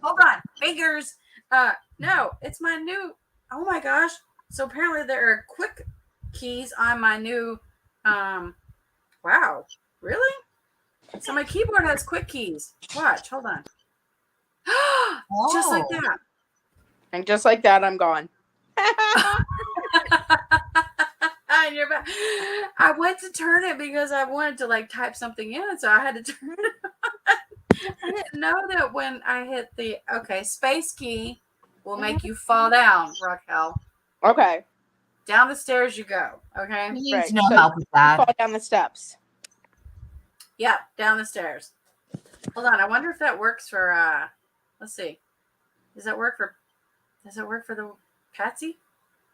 Hold on, fingers. No, it's my new. Oh my gosh! So apparently there are quick keys on my new. Wow, really? So my keyboard has quick keys. Watch, hold on. Just like that. And just like that, I'm gone. And you're back. I went to turn it because I wanted to like type something in, so I had to turn it on. I didn't know that when I hit the space key will make you fall down, Raquel. Okay. Down the stairs you go. Okay. Needs no help with that. Fall down the steps. Yeah, down the stairs. Hold on. I wonder if that works for let's see. Does that work for the Patsy?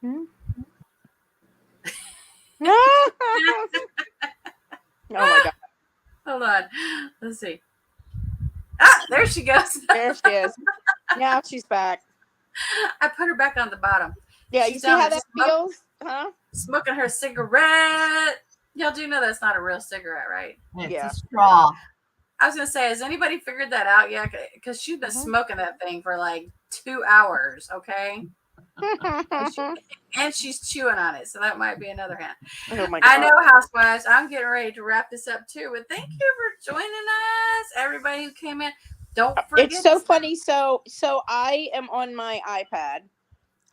Hmm? Oh my god. Hold on. Let's see. Ah, there she goes. There she is. Now she's back. I put her back on the bottom. Yeah, She's you see how that feels? Huh? Smoking her cigarette. Y'all do know that's not a real cigarette, right? It's a straw. I was gonna say, has anybody figured that out yet? Because she's been smoking that thing for like 2 hours, okay? And she's chewing on it, so that might be another hint. Oh my god. I know, housewives. I'm getting ready to wrap this up too. But thank you for joining us, everybody who came in. Don't forget. It's so funny. So I am on my iPad.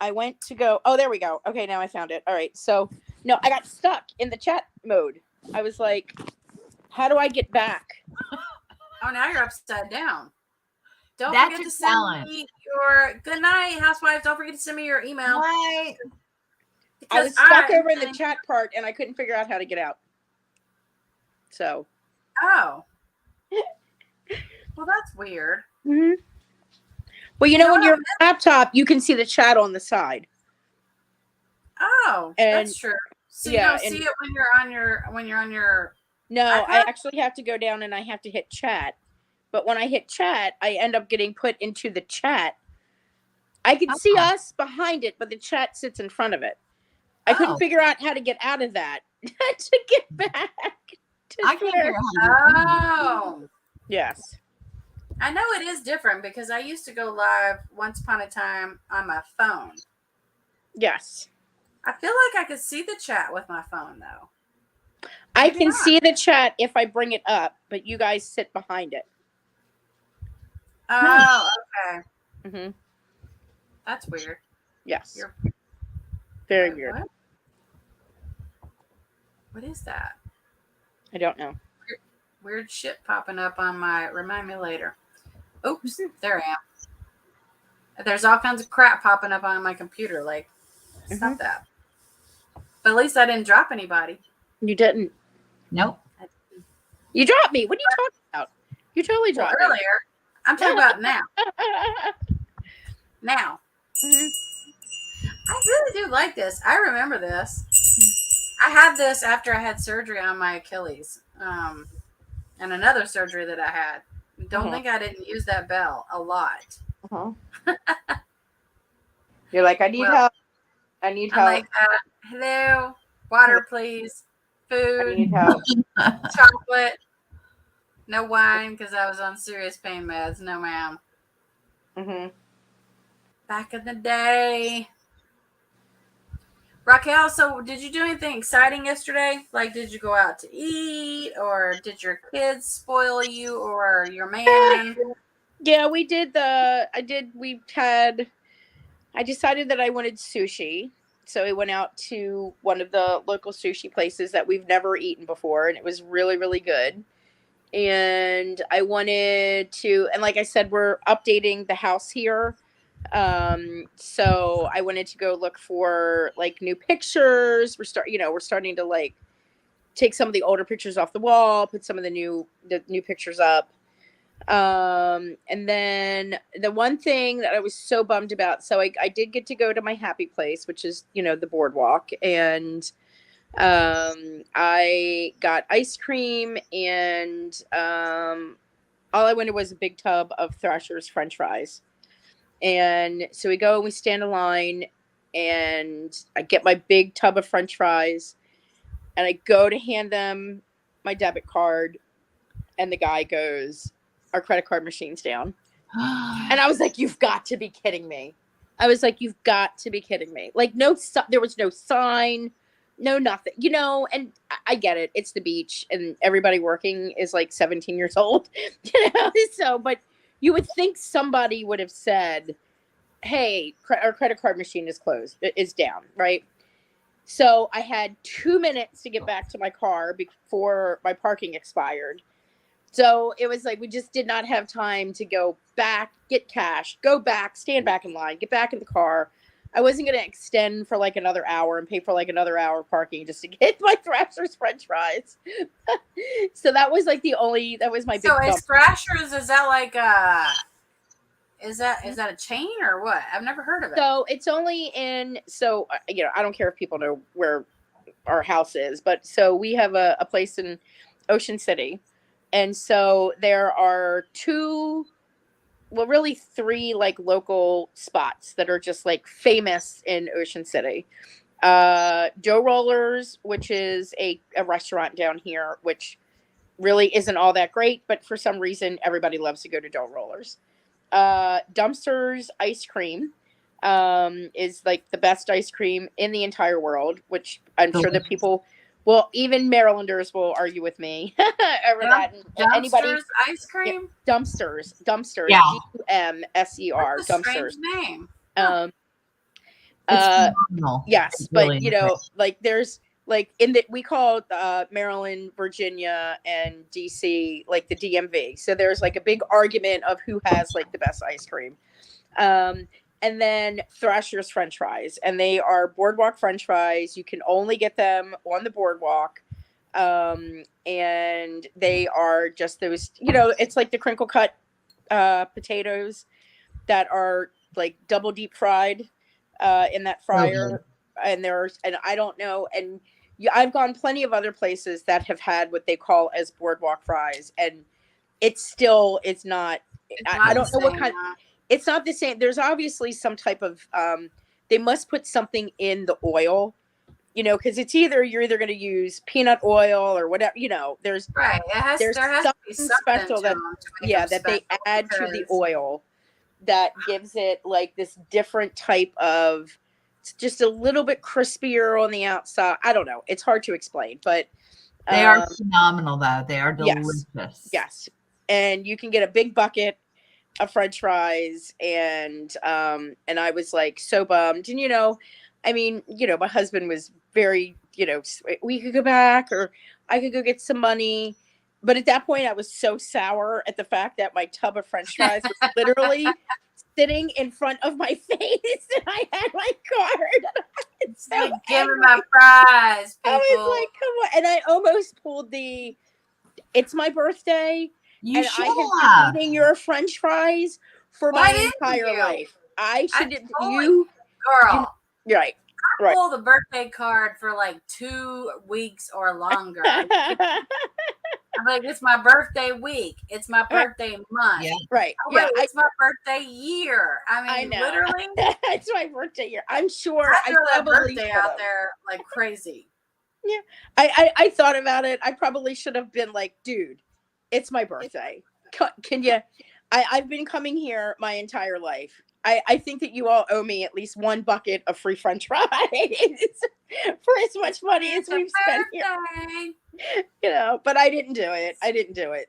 I went to go. Oh, there we go. Okay, now I found it. All right. So no, I got stuck in the chat mode. I was like, how do I get back? Oh, now you're upside down. Don't That's forget your to send talent. me your good night, housewives. Don't forget to send me your email. Right. I was stuck over in the chat part and I couldn't figure out how to get out. So. Oh. Well, that's weird. Mm-hmm. Well, you know, when you're on your laptop, you can see the chat on the side. Oh, And- that's true. So yeah, you don't see it when you're on your. No, iPad? I actually have to go down and I have to hit chat. But when I hit chat, I end up getting put into the chat. I can see us behind it, but the chat sits in front of it. I couldn't figure out how to get out of that to get back to I can't there. figure out how to Oh. Yes. I know it is different because I used to go live once upon a time on my phone. Yes. I feel like I could see the chat with my phone though. I Maybe can not. see the chat if I bring it up, but you guys sit behind it. Oh, okay. Mm-hmm. That's weird. Yes. You're- Very Wait, weird. what? What is that? I don't know. Weird shit popping up on my. Remind me later. Oops, there I am. There's all kinds of crap popping up on my computer. Like, stop that. But at least I didn't drop anybody. You didn't. Nope. You dropped me. What are you talking about? You totally dropped me. Earlier. I'm talking about now. Now. I really do like this. I remember this. I had this after I had surgery on my Achilles. And another surgery that I had. Don't think I didn't use that bell a lot. You're like, I need help. I need help. I'm like, hello, water, please. Food. I need help. Chocolate. No wine because I was on serious pain meds. No, ma'am. Back in the day. Raquel, so did you do anything exciting yesterday? Like, did you go out to eat, or did your kids spoil you, or your man? Yeah, we did I decided that I wanted sushi. So we went out to one of the local sushi places that we've never eaten before, and it was really, really good. And I wanted to, and like I said, we're updating the house here. So I wanted to go look for like new pictures. We're starting to like take some of the older pictures off the wall, put some of the new pictures up. And then the one thing that I was so bummed about, so I did get to go to my happy place, which is, the boardwalk, and I got ice cream, and all I wanted was a big tub of Thrasher's French fries. And so we go and we stand in line, and I get my big tub of French fries, and I go to hand them my debit card, and the guy goes, "Our credit card machine's down." And I was like, "You've got to be kidding me." You've got to be kidding me. Like, there was no sign, no nothing, and I get it. It's the beach, and everybody working is like 17 years old, so, but you would think somebody would have said, "Hey, our credit card machine is down," right? So I had 2 minutes to get back to my car before my parking expired. So it was like, we just did not have time to go back, get cash, go back, stand back in line, get back in the car. I wasn't going to extend for like another hour and pay for like another hour of parking just to get my Thrasher's French fries. So that was like that was my big. So is Thrasher's, is that like is that a chain or what? I've never heard of it. So it's only I don't care if people know where our house is, but so we have a place in Ocean City. And so there are three like local spots that are just like famous in Ocean City. Joe Rollers, which is a restaurant down here, which really isn't all that great, but for some reason everybody loves to go to Joe Rollers. Dumpster's ice cream is like the best ice cream in the entire world, which I'm sure that people, well, even Marylanders will argue with me over that. Dumpster's ice cream? Yeah, Dumpsters. Yeah. DUMSER. That's a Dumpsters. strange name. Yes, it's but really like there's like we call Maryland, Virginia, and DC like the DMV. So there's like a big argument of who has like the best ice cream. And then Thrasher's French fries, and they are boardwalk French fries. You can only get them on the boardwalk. And they are just those, it's like the crinkle cut potatoes that are like double deep fried in that fryer. And I don't know. And I've gone plenty of other places that have had what they call as boardwalk fries, and it's not, I don't know what kind of, it's not the same. There's obviously some type of, they must put something in the oil, because you're either going to use peanut oil or whatever, there's right. There's something special that they add to the oil that gives it like this different type of, it's just a little bit crispier on the outside. I don't know. It's hard to explain, but they are phenomenal though. They are delicious. Yes. And you can get a big bucket of French fries, and I was like so bummed. And my husband was very, we could go back, or I could go get some money. But at that point, I was so sour at the fact that my tub of French fries was literally sitting in front of my face, and I had my card. So like, give me my fries, people. I was like, come on. And I almost pulled it's my birthday, and I have been eating your French fries for my entire life. I should have, girl. Right. I pull the birthday card for like 2 weeks or longer. I'm like, it's my birthday week. It's my birthday month. Yeah. Right. Oh, wait, it's my birthday year. I mean, literally. It's my birthday year. I'm sure I throw that birthday out there like crazy. Yeah. I thought about it. I probably should have been like, dude, it's my birthday. Can you? I've been coming here my entire life. I think that you all owe me at least 1 bucket of free French fries for as much money as we've spent here. But I didn't do it.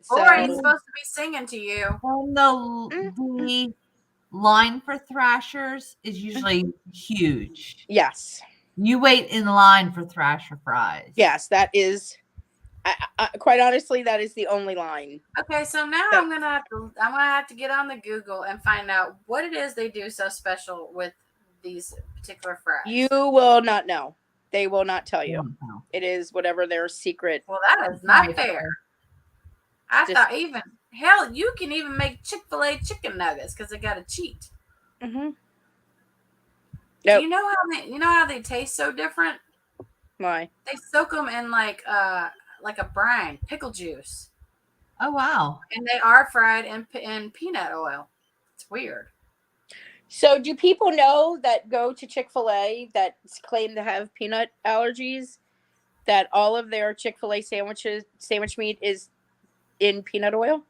So. Or he's supposed to be singing to you. Well, the line for Thrashers is usually huge. Yes. You wait in line for Thrasher fries. Yes, that is. Quite honestly, that is the only line. Okay, so now I'm gonna have to get on the Google and find out what it is they do so special with these particular fries. You will not know. They will not tell you. It is whatever their secret. Well, that is not fair. I thought hell, you can even make Chick-fil-A chicken nuggets because they got to cheat. Mm-hmm. Nope. You know how they taste so different? Why? They soak them in like a brine, pickle juice. Oh, wow. And they are fried in peanut oil. It's weird. So do people know that go to Chick-fil-A that claim to have peanut allergies, that all of their Chick-fil-A sandwich meat is in peanut oil?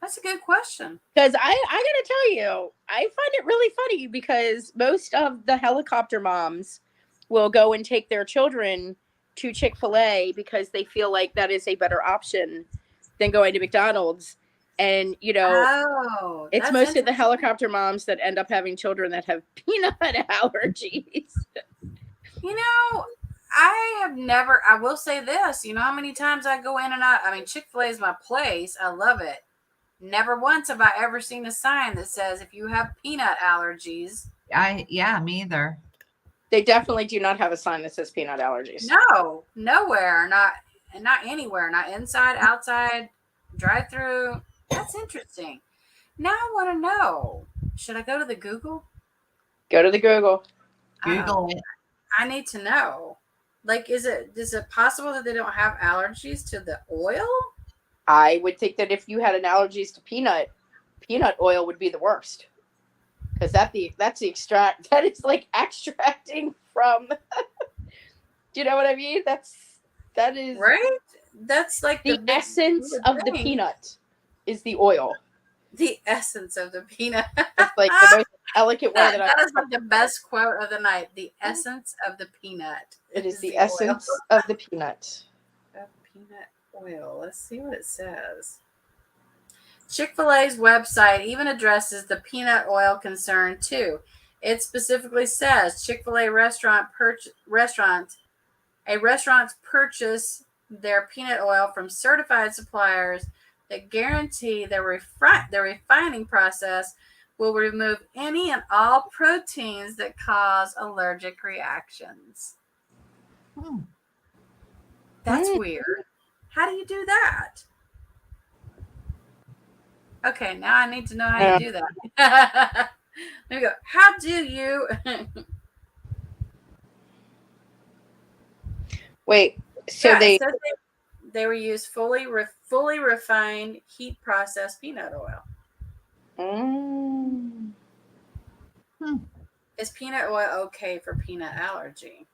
That's a good question. Because I got to tell you, I find it really funny because most of the helicopter moms will go and take their children to Chick-fil-A because they feel like that is a better option than going to McDonald's. And, it's most of the helicopter moms that end up having children that have peanut allergies. I will say this, how many times I go in and out. I mean, Chick-fil-A is my place. I love it. Never once have I ever seen a sign that says if you have peanut allergies. Me either. They definitely do not have a sign that says peanut allergies. No, nowhere. Not anywhere. Not inside, outside, drive-through. That's interesting. Now I want to know. Should I go to the Google? Go to the Google. Google it. I need to know. Like, is it possible that they don't have allergies to the oil? I would think that if you had an allergies to peanut oil would be the worst. Because that is like extracting from. Do you know what I mean? That is right. That's like the essence of the peanut is the oil. The essence of the peanut. It's like the most elegant way that is like the best quote of the night. The essence of the peanut. It is the essence of the peanut. Of peanut oil. Let's see what it says. Chick-fil-A's website even addresses the peanut oil concern too. It specifically says Chick-fil-A restaurants purchase their peanut oil from certified suppliers that guarantee the refining process will remove any and all proteins that cause allergic reactions. That's weird. How do you do that? Okay, now I need to know how you do that. Let me go. How do you? Wait. So they were used fully refined heat processed peanut oil. Is peanut oil okay for peanut allergy?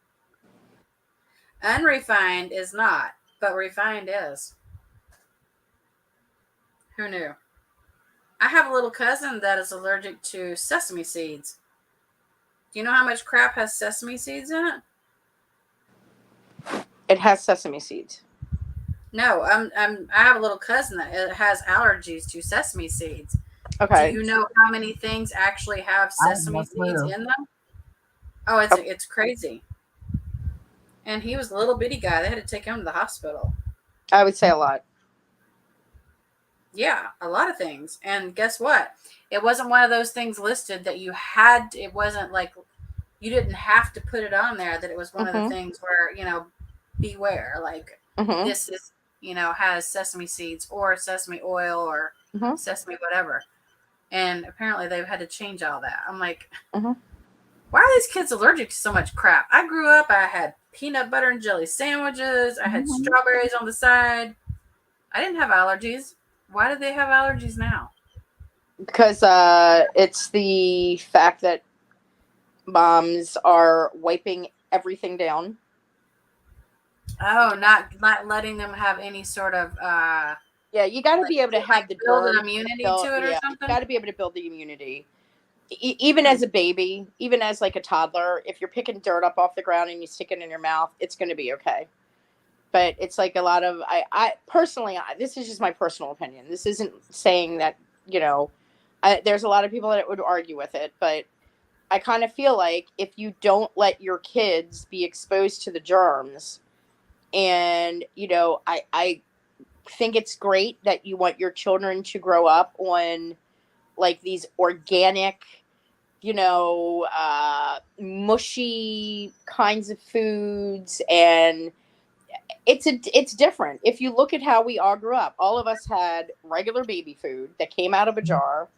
Unrefined is not, but refined is. Who knew? I have a little cousin that is allergic to sesame seeds. Do you know how much crap has sesame seeds in it? It has sesame seeds. No, I have a little cousin that has allergies to sesame seeds. Okay. Do you know how many things actually have sesame seeds in them? Oh, it's crazy. And he was a little bitty guy. They had to take him to the hospital. I would say a lot. Yeah, a lot of things. And guess what? It wasn't one of those things listed that you had. It wasn't like you didn't have to put it on there. That it was one of the things where, beware. Like this is, has sesame seeds or sesame oil or sesame whatever. And apparently they've had to change all that. I'm like, why are these kids allergic to so much crap? I grew up, I had peanut butter and jelly sandwiches. I had strawberries on the side. I didn't have allergies. Why do they have allergies now? Because it's the fact that moms are wiping everything down. Oh, not letting them have any sort of yeah, you got to be able to have the build an immunity to it or something. You got to be able to build the immunity. Even as a baby, even as like a toddler, if you're picking dirt up off the ground and you stick it in your mouth, it's going to be okay. But it's like a lot of, I personally, this is just my personal opinion. This isn't saying that, there's a lot of people that would argue with it, but I kind of feel like if you don't let your kids be exposed to the germs, and, I think it's great that you want your children to grow up on like these organic, mushy kinds of foods, and it's different. If you look at how we all grew up, all of us had regular baby food that came out of a jar.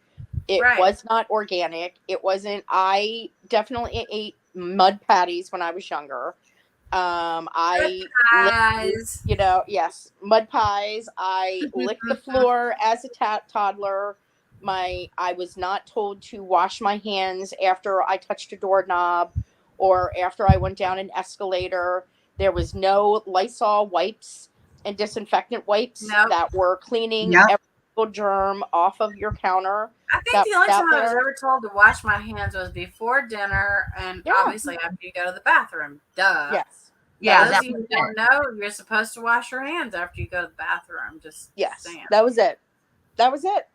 It was not organic. It wasn't. I definitely ate mud patties when I was younger. Yes, mud pies. I licked the floor as a toddler. I was not told to wash my hands after I touched a doorknob or after I went down an escalator. There was no Lysol wipes and disinfectant wipes that were cleaning every single germ off of your counter. I think the only time I was ever told to wash my hands was before dinner and obviously after you go to the bathroom. Duh. Yes. Yeah. Those of you who don't know, you're supposed to wash your hands after you go to the bathroom. Just saying. That was it. That was it.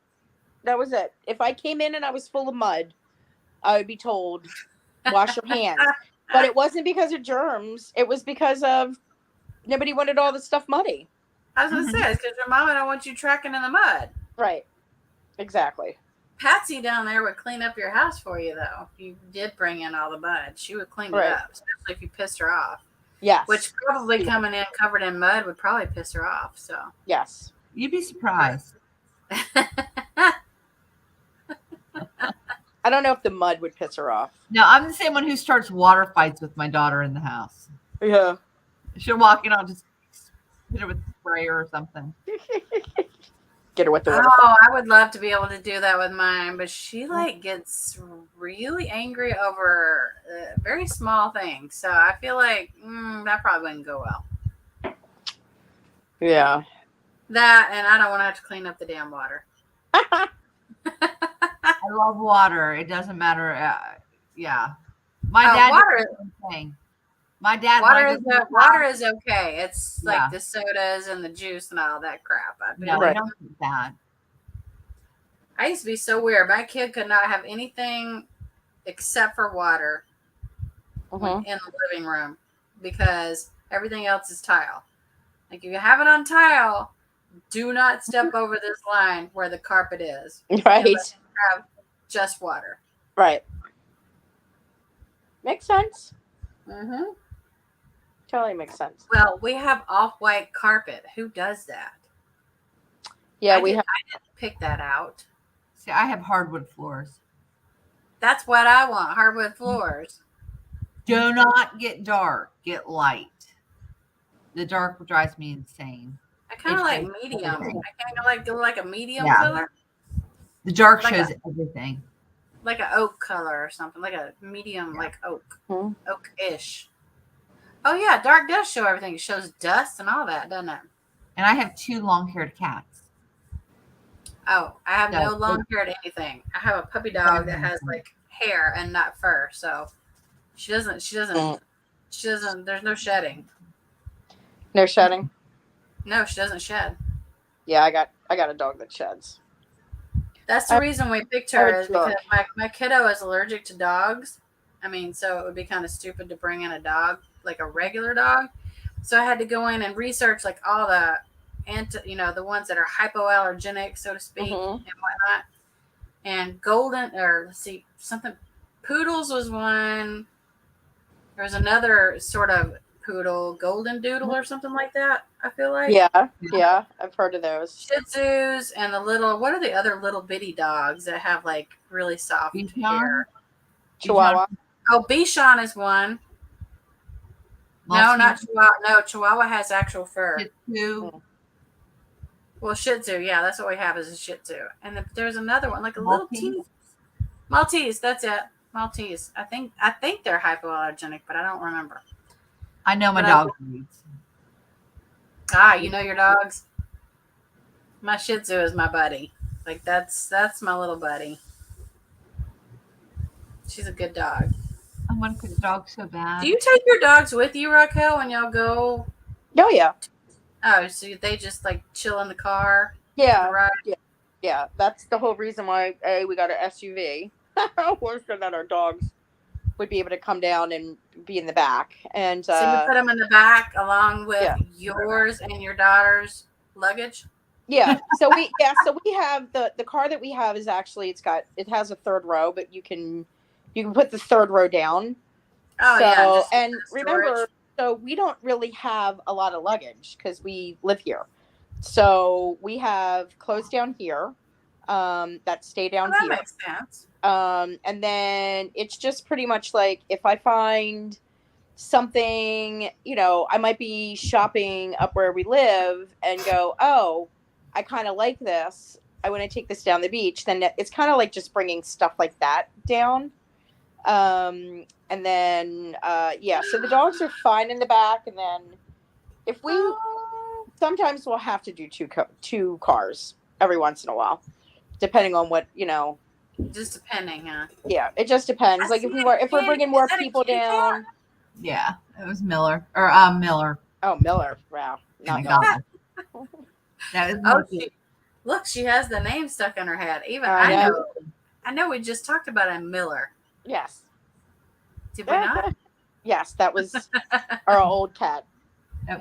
If I came in and I was full of mud, I would be told, wash your hands. But it wasn't because of germs. It was because of nobody wanted all the stuff muddy. I was going to say, it's because your mama don't want you tracking in the mud. Right. Exactly. Patsy down there would clean up your house for you, though. If you did bring in all the mud, she would clean it up, especially if you pissed her off. Yes. Which probably coming in covered in mud would probably piss her off. So. Yes. You'd be surprised. I don't know if the mud would piss her off. No, I'm the same one who starts water fights with my daughter in the house. Yeah. She'll walk in, I'll just hit her with a sprayer or something. Get her with the water. Oh, I would love to be able to do that with mine, but she gets really angry over very small things. So I feel like that probably wouldn't go well. Yeah. That, and I don't want to have to clean up the damn water. I love water. It doesn't matter. My dad. Water. My dad. Water is okay. It's like the sodas and the juice and all that crap. I don't think that. I used to be so weird. My kid could not have anything except for water in the living room because everything else is tile. Like if you have it on tile, do not step over this line where the carpet is. Right. Have just water. Right. Makes sense. Mm-hmm. Totally makes sense. Well, we have off-white carpet. Who does that? Yeah, I didn't pick that out. See, I have hardwood floors. That's what I want. Hardwood floors. Do not get dark. Get light. The dark drives me insane. I kind of like medium. I kind of like a medium color. The dark shows everything. Like an oak color or something. Like a medium, like oak. Oak-ish. Oh, yeah. Dark does show everything. It shows dust and all that, doesn't it? And I have 2 long-haired cats. Oh, I have no long-haired anything. I have a puppy dog that has like hair and not fur. So she doesn't, there's no shedding. No shedding? No, she doesn't shed. Yeah, I got a dog that sheds. That's the reason we picked her is because my kiddo is allergic to dogs. I mean, so it would be kind of stupid to bring in a dog. like a regular dog. So I had to go in and research like all the the ones that are hypoallergenic, so to speak, Mhm. and whatnot. And golden, or let's see, something. Poodles was one. There was another sort of poodle, golden doodle or something like that. I feel like. Yeah, I've heard of those. Shih Tzus and the little. What are the other little bitty dogs that have like really soft hair? Chihuahua. Oh, Bichon is one. No, not Chihuahua. No, Chihuahua has actual fur. Shih Tzu. Well, Shih Tzu, yeah, that's what we have is a Shih Tzu. And there's another one, like a little Maltese? teeny Maltese. That's it, Maltese. I think they're hypoallergenic, but I don't remember. I know my But dog breeds. You know your dogs. My Shih Tzu is my buddy. Like that's my little buddy. She's a good dog. I want the dog so bad. Do you take your dogs with you, Raquel, when y'all go? Oh yeah. Oh, so they just like chill in the car? Yeah. Right. Yeah. That's the whole reason why we got an SUV. Was so that our dogs would be able to come down and be in the back. And so you put them in the back along with yours and your daughter's luggage. Yeah. So we have the car that we have is actually it has a third row, but you can put the third row down. Oh so, yeah. And remember, so we don't really have a lot of luggage because we live here. So we have clothes down here that stay down that here. Makes sense. And then it's just pretty much like if I find something, I might be shopping up where we live and go, oh, I kind of like this. I want to take this down the beach. Then it's kind of like just bringing stuff like that down. And then, so the dogs are fine in the back. And then if we, sometimes we'll have to do two cars every once in a while, depending on what, Just depending, huh? Yeah, it just depends. Like if we're bringing more people down. Yeah, it was Miller or Miller. Oh, Miller. Wow. Not Miller. Look, she has the name stuck in her head. Even I know we just talked about a Miller. Yes. Did we not? Yes, that was our old cat.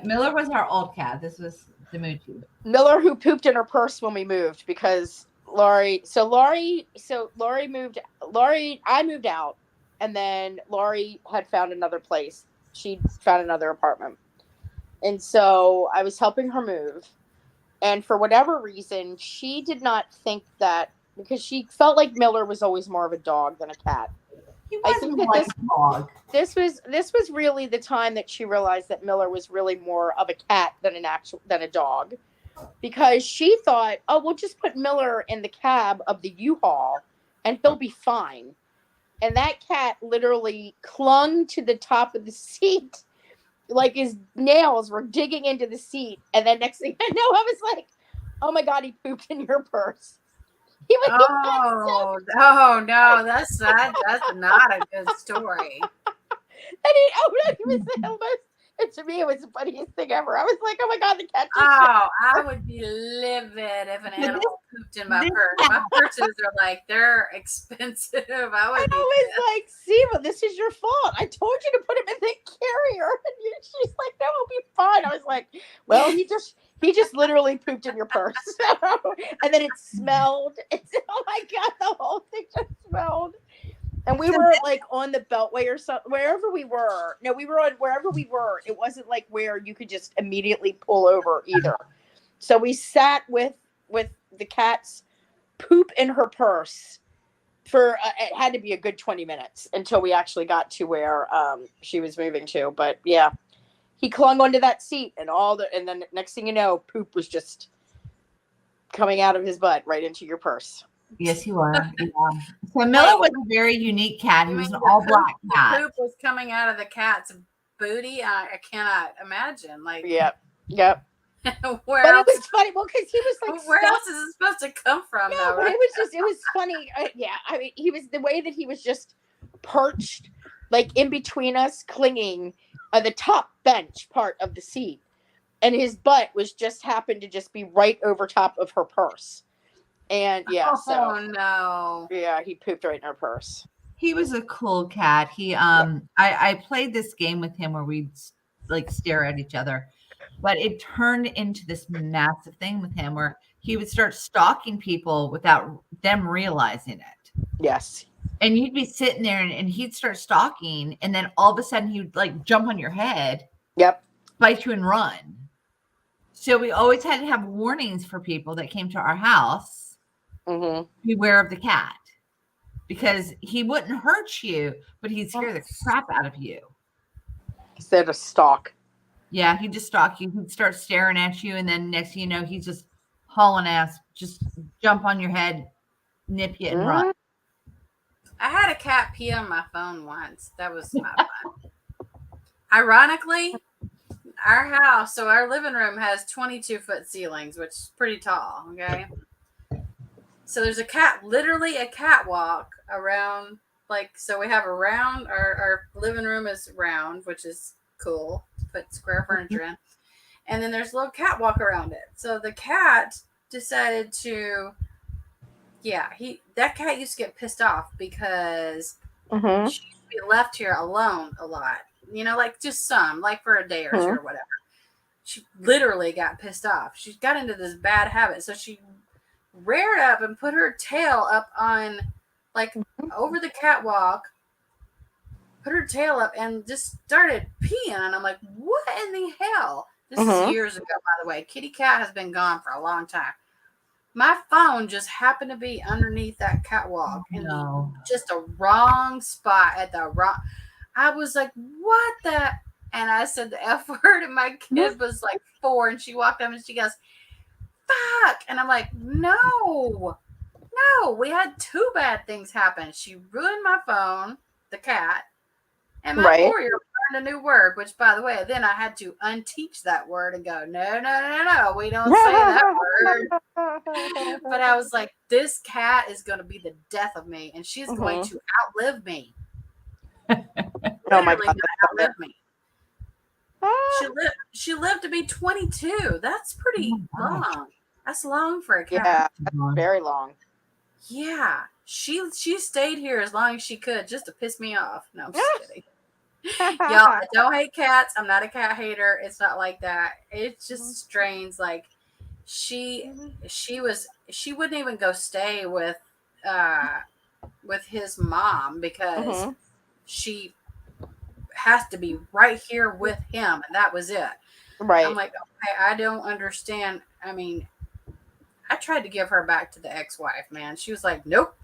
Miller was our old cat. This was Demucci. Miller, who pooped in her purse when we moved because I moved out, and then Laurie had found another place. She found another apartment. And so I was helping her move. And for whatever reason, she did not think that, because she felt like Miller was always more of a dog than a cat. I think like a dog. This was really the time that she realized that Miller was really more of a cat than a dog. Because she thought, oh, we'll just put Miller in the cab of the U-Haul and he'll be fine. And that cat literally clung to the top of the seat, like his nails were digging into the seat. And then next thing I know, I was like, oh my God, he pooped in your purse. Oh no, that's not a good story. And he was almost. And to me, it was the funniest thing ever. I was like, oh my God, the cat. I would be livid if an animal pooped in my purse. My purses are like, they're expensive. I was like, Siva, this is your fault. I told you to put him in the carrier. And she's like, that will be fine. I was like, well, he just literally pooped in your purse. And then it smelled. Oh my God, the whole thing just smelled. And we were like on the Beltway or something, wherever we were. No, we were on wherever we were. It wasn't like where you could just immediately pull over either. So we sat with the cat's poop in her purse for it had to be a good 20 minutes until we actually got to where she was moving to. But yeah, he clung onto that seat and then next thing you know, poop was just coming out of his butt right into your purse. Yes, he was. Yeah. So Miller was a very unique cat. He was an all-black cat. The poop was coming out of the cat's booty. I cannot imagine. Like, yep. Where else? It was funny. Well, because he was like, where else is it supposed to come from? No, though, but right? it was funny. I mean, he was the way that he was just perched, like in between us, clinging on the top bench part of the seat, and his butt was just happened to just be right over top of her purse. And yeah, no. Yeah, he pooped right in her purse. He was a cool cat. I played this game with him where we'd like stare at each other, but it turned into this massive thing with him where he would start stalking people without them realizing it. Yes. And you'd be sitting there and he'd start stalking, and then all of a sudden he would like jump on your head, Yep. bite you and run. So we always had to have warnings for people that came to our house. Beware of the cat, because he wouldn't hurt you, but he'd scare the crap out of you. Instead of stalk. Yeah, he'd just stalk you. He'd start staring at you, and then next thing you know, he's just hauling ass, just jump on your head, nip you, and run. I had a cat pee on my phone once. That was not fun. Ironically, our house, so our living room has 22-foot ceilings, which is pretty tall, okay? So there's literally a catwalk around, like, so we have a round, our living room is round, which is cool to put square furniture in. And then there's a little catwalk around it. So the cat decided to, that cat used to get pissed off because she used to be left here alone a lot. You know, like just some, like for a day or two or whatever. She literally got pissed off. She got into this bad habit. So she reared up and put her tail up on, like, over the catwalk, put her tail up and just started peeing. And I'm like, what in the hell? This is years ago, by the way. Kitty Cat has been gone for a long time. My phone just happened to be underneath that catwalk in just a wrong spot at the wrong. I was like, what the? And I said the F word, and my kid was like 4, and she walked up and she goes, fuck. And I'm like, no, we had 2 bad things happen. She ruined my phone, the cat, and my 4-year-old learned a new word, which, by the way, then I had to unteach that word and go, no, we don't say that word. But I was like, this cat is going to be the death of me, and she's going to outlive me. Oh my God. Outlive me. She lived to be 22. That's pretty long. That's long for a cat. Yeah, that's very long. Yeah. She stayed here as long as she could just to piss me off. No, I'm just kidding. Y'all, I don't hate cats. I'm not a cat hater. It's not like that. It's just strains. Like she wouldn't even go stay with his mom because she has to be right here with him, and that was it. Right. I'm like, okay, I don't understand. I mean, I tried to give her back to the ex-wife, man. She was like, nope.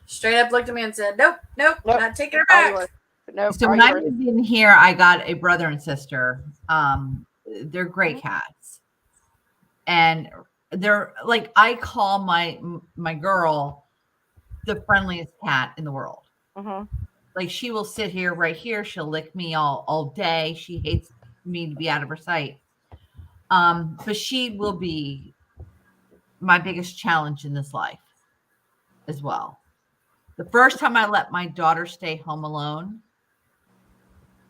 Straight up looked at me and said, nope, not taking her back. Nope. So when I moved in here, I got a brother and sister. They're great cats. And they're like, I call my girl the friendliest cat in the world. Like, she will sit here right here. She'll lick me all day. She hates me to be out of her sight. But she will be my biggest challenge in this life as well. The first time I let my daughter stay home alone,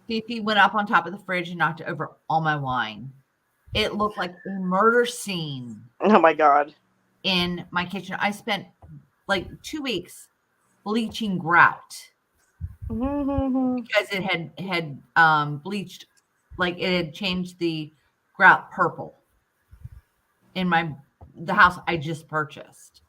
Fifi went up on top of the fridge and knocked over all my wine. It looked like a murder scene. Oh my God. In my kitchen. I spent like 2 weeks bleaching grout. Because it had bleached, like it had changed the grout purple in the house I just purchased.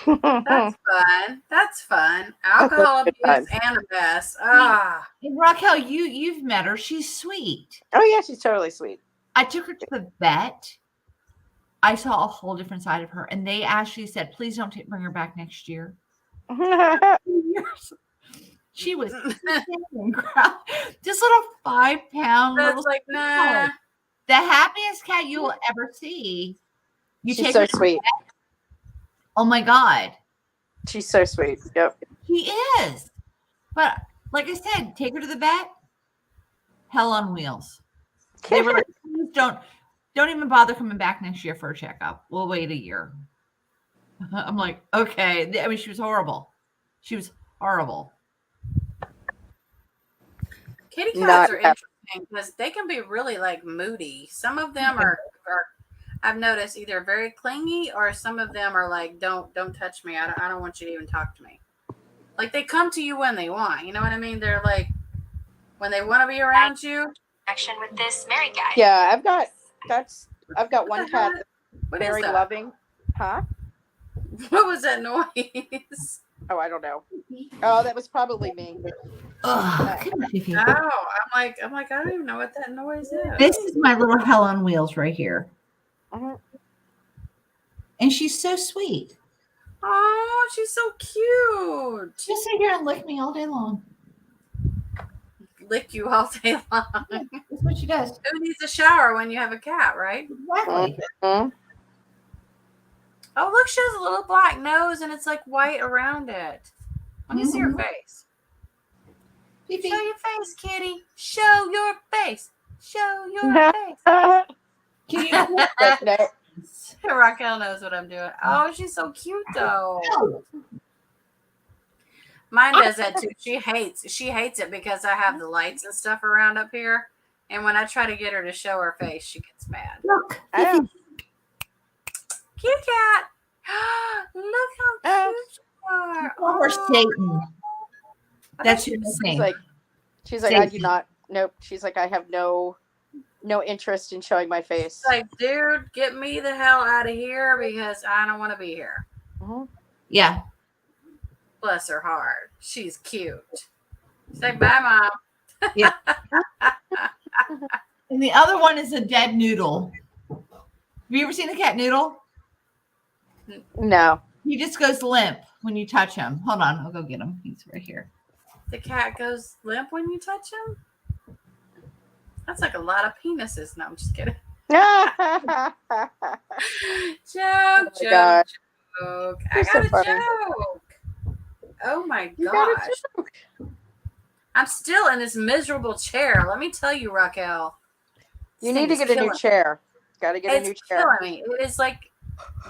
That's fun. Alcohol abuse and a mess. And Raquel, you've met her. She's sweet. Oh yeah, she's totally sweet. I took her to the vet. I saw a whole different side of her, and they actually said, "Please don't bring her back next year." She was this little 5-pound. That's like, nah. The happiest cat you will ever see. She's so sweet. Oh my God. She's so sweet. Yep. She is. But like I said, take her to the vet. Hell on wheels. They were like, please don't even bother coming back next year for a checkup. We'll wait a year. I'm like, okay. I mean, she was horrible. Kitty cats are interesting because they can be really like moody. Some of them are I've noticed either very clingy or some of them are like, don't touch me. I don't want you to even talk to me. Like they come to you when they want. You know what I mean? They're like when they want to be around you. Action with this Mary guy. Yeah, I've got one cat that's What very is that? loving. Huh? What was that noise? Oh, I don't know. Oh, that was probably me. Ugh, come on, Fifi. Oh, I'm like, I don't even know what that noise is. This is my little hell on wheels right here. Mhm. And she's so sweet. Oh, she's so cute. She'll sit here and lick me all day long. Lick you all day long. That's what she does. Who needs a shower when you have a cat, right? Exactly. Mhm. Oh, look, she has a little black nose and it's like white around it. Let me see her Mhm. face. Fifi. Show your face, kitty. Show your face. Show your face. Can you Like, no. Raquel knows what I'm doing. Oh, she's so cute though. No. Mine does that too. She hates it because I have the lights and stuff around up here. And when I try to get her to show her face, she gets mad. Look. I Fifi. don't- Cute cat. Look how cute you are. Call her Satan. That's your She's name. like, I do Satan. not. Nope. She's like, I have no interest in showing my face. It's like, dude, get me the hell out of here because I don't want to be here. Mhm. Yeah. Bless her heart. She's cute. Say bye, Mom. And the other one is a dead noodle. Have you ever seen a cat noodle? No. He just goes limp when you touch him. Hold on, I'll go get him. He's right here. The cat goes limp when you touch him? That's like a lot of penises. No, I'm just kidding. Oh Joke, my joke, God. joke. You're I so got a funny. joke. Oh my You got a gosh. I'm still in this miserable chair. Let me tell you, Raquel. You This need to thing get is a new killing chair. Got to get a It's new chair. killing me. It is like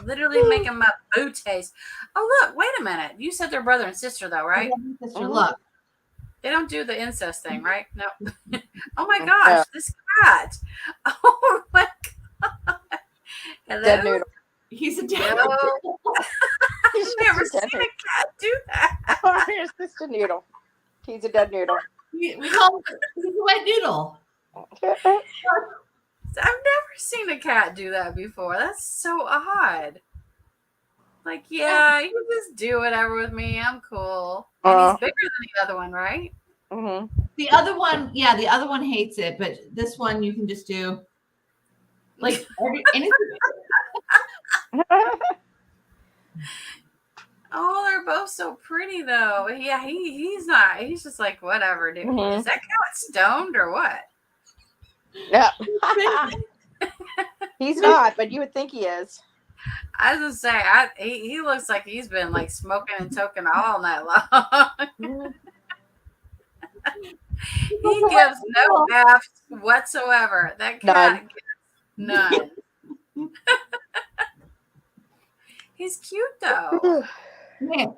literally making my boot taste. Oh, look, wait a minute. You said they're brother and sister, though, right? Sister, look. They don't do the incest thing, right? No. Oh my gosh, this cat. Oh my God. Hello? Dead noodle. He's a dead Hello? noodle. I've never seen a cat do that. Oh, here's just a noodle. He's a dead noodle. We call him he's a wet noodle. I've never seen a cat do that before. That's so odd. Like, yeah, you can just do whatever with me. I'm cool. And he's bigger than the other one, right? Mhm. The other one, yeah, the other one hates it, but this one you can just do like anything. Oh, they're both so pretty though. Yeah, he's not. He's just like whatever, dude. Mhm. Is that cat stoned or what? Yeah. He's not, but you would think he is. I was gonna say, he looks like he's been like smoking and toking all night long. He gives no F's whatsoever. That cat gives none. He's cute though. Nick.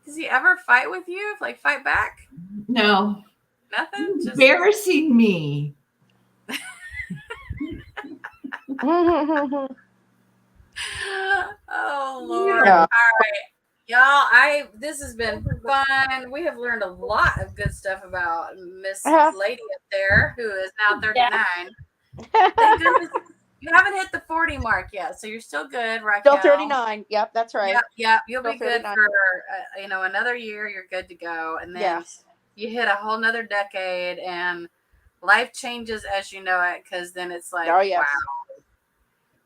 Does he ever fight with you? Like fight back? No. Nothing. Just Embarrassing me. oh Lord. Yeah. All right. Y'all, this has been fun. We have learned a lot of good stuff about Miss Lady up there, who is now 39. Thank goodness you haven't hit the 40 mark yet, so you're still good, Raquel. Still 39. Yep, that's right. Yep. You'll Still be good 39. for another year. You're good to go, and then Yes. you hit a whole nother decade, and life changes as you know it. Because then it's like, Oh, yes. wow.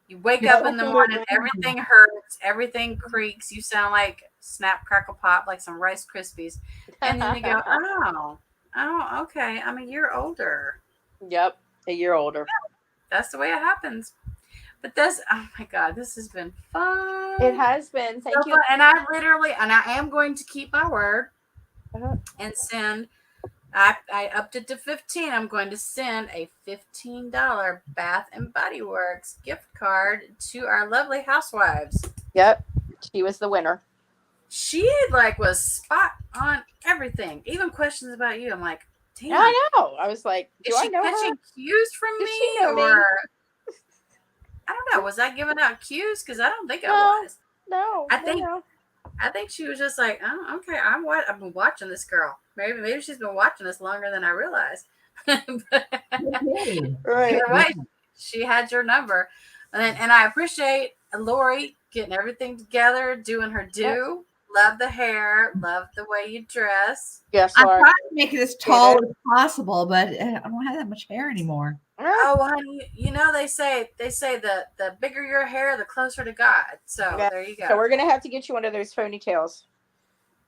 You wake up in the morning, everything hurts, everything creaks. You sound like snap, crackle, pop, like some Rice Krispies, and then you go, oh, okay. I'm a year older. Yep, a year older. That's the way it happens. But oh my God, this has been fun. It has been. Thank you. Fun. And I am going to keep my word and send. I upped it to 15. I'm going to send a $15 Bath and Body Works gift card to our lovely housewives. Yep, she was the winner. She was spot on everything, even questions about you. I'm like, damn. I know. I was like, do Is I she know her? catching cues from Does me, she know me? or I don't know. Was I giving out cues? Because I don't think I No. was. No. I think- no. I think she was just like, oh, okay, I've been watching this girl. Maybe she's been watching us longer than I realized. Right. Either way, she had your number, and I appreciate Lori getting everything together, doing her due. Love the hair, love the way you dress. Yes, I'm Laura. trying to make it as tall as possible, but I don't have that much hair anymore. Oh, honey, you know they say the bigger your hair, the closer to God. So Yeah. there you go. So we're gonna have to get you one of those ponytails.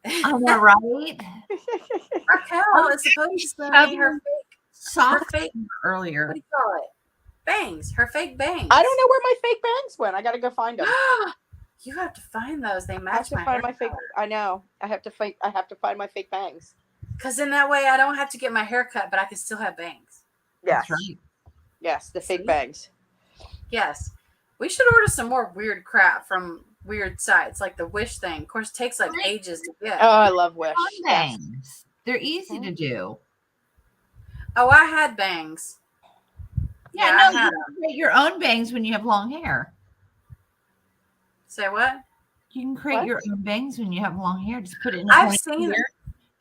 Am I right? Raquel is supposed to send me her Soft fake. earlier. What do you call it? Bangs. Her fake bangs. I don't know where my fake bangs went. I gotta go find them. You have to find those. They I have match to my find hair my fake. I know. I have to find my fake bangs. because in that way I don't have to get my hair cut, but I can still have bangs. Yes. That's right. Yes, the fake See? bangs. Yes. We should order some more weird crap from weird sites like the Wish thing. Of course, it takes like ages to get. Oh, I love Wish. Fun Yes. bangs. They're easy to do. Oh, I had bangs. Yeah, I no, had you can create your own bangs when you have long hair. Say what? You can create What? your own bangs when you have long hair. Just put it in a I've ponytail seen it.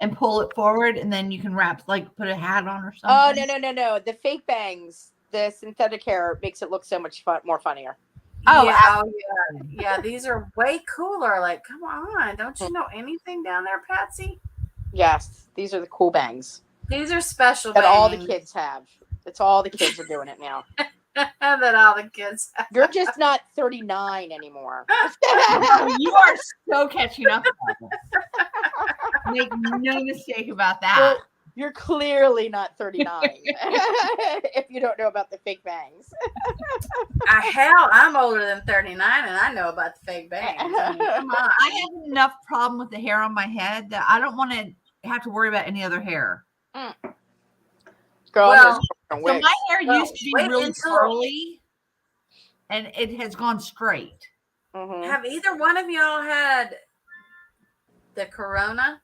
and pull it forward, and then you can wrap, like, put a hat on or Oh something. no! The fake bangs, the synthetic hair makes it look so much more funnier. Oh, Yeah. These are way cooler. Like, come on. Don't you know anything down there, Patsy? Yes, these are the cool bangs These are special that bangs. all the kids have. It's all the kids are doing it now. that all the kids have. You're just not 39 anymore. You are so catching up. Make no mistake about that. You're clearly not 39 if you don't know about the fake bangs. Hell, I'm older than 39 and I know about the fake bangs. I mean, come on. I have enough problem with the hair on my head that I don't want to have to worry about any other hair. Girl, Well, I'm So my hair Well, used to be wait really until- curly, and it has gone straight. Mhm. Have either one of y'all had the corona?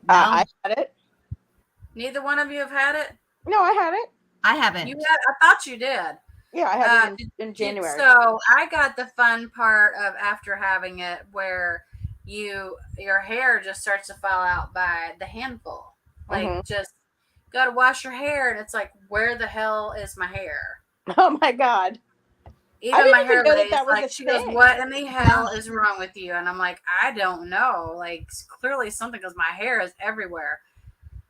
I had it. Neither one of you have had it? No, I had it. I haven't. You had? I thought you did. Yeah, I had it in January. So I got the fun part of after having it where your hair just starts to fall out by the handful. Like just gotta wash your hair and it's like, where the hell is my hair? Oh my God. Even my hair know lady's that was like, a she goes, thing. what in the hell is wrong with you? And I'm like, I don't know. Like clearly something because my hair is everywhere.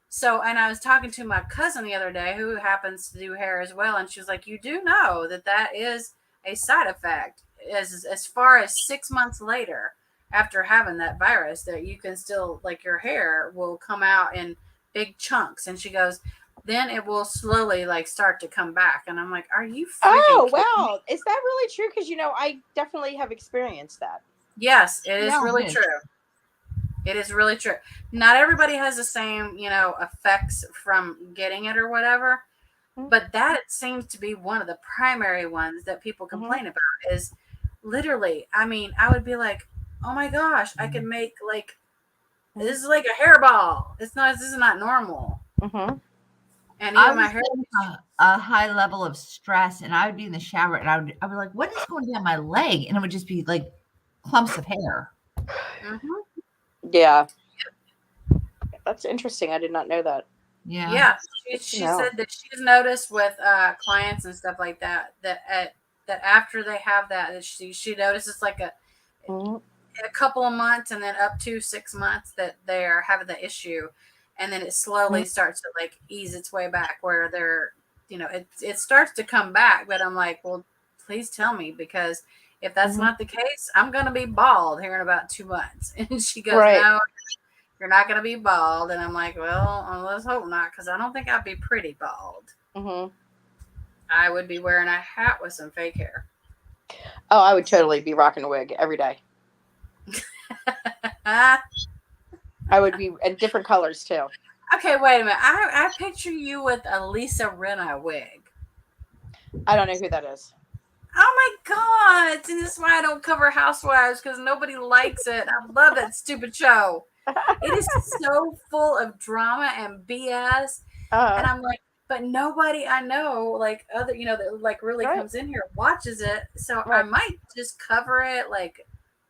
So, and I was talking to my cousin the other day who happens to do hair as well. And she was like, you do know that is a side effect as far as 6 months later after having that virus that you can still, like your hair will come out in big chunks. And she goes, then it will slowly like start to come back. And I'm like, are you Oh, kidding me? wow. Is that really true? Because, I definitely have experienced that. Yes, it is Yeah, really it is. true. It is really true. Not everybody has the same, effects from getting it or whatever. But that seems to be one of the primary ones that people complain about is literally, I mean, I would be like, oh my gosh, I could make like, this is like a hairball. This is not normal. Mm-hmm. And I even my was hair. in a high level of stress, and I would be in the shower, and I would be like, "What is going down my leg?" And it would just be like clumps of hair. Mhm. Yeah. That's interesting. I did not know that. Yeah. Yeah, she No. said that she's noticed with clients and stuff like that that after they have that she notices like a couple of months and then up to 6 months that they're having the issue, and then it slowly starts to like ease its way back where they're it starts to come back. But I'm like, well, please tell me, because if that's not the case, I'm gonna be bald here in about 2 months. And she goes, Right. no, you're not going to be bald. And I'm like, well, let's hope not, because I don't think I'd be pretty bald. Mm-hmm. I would be wearing a hat with some fake hair. Oh, I would totally be rocking a wig every day. I would be in different colors too. Okay, wait a minute. I picture you with a Lisa Rinna wig. I don't know who that is. Oh my God. And this is why I don't cover Housewives, because nobody likes it. I love that stupid show. It is so full of drama and BS. And I'm like, but nobody I know, like other, that like really comes in here, watches it. So I might just cover it like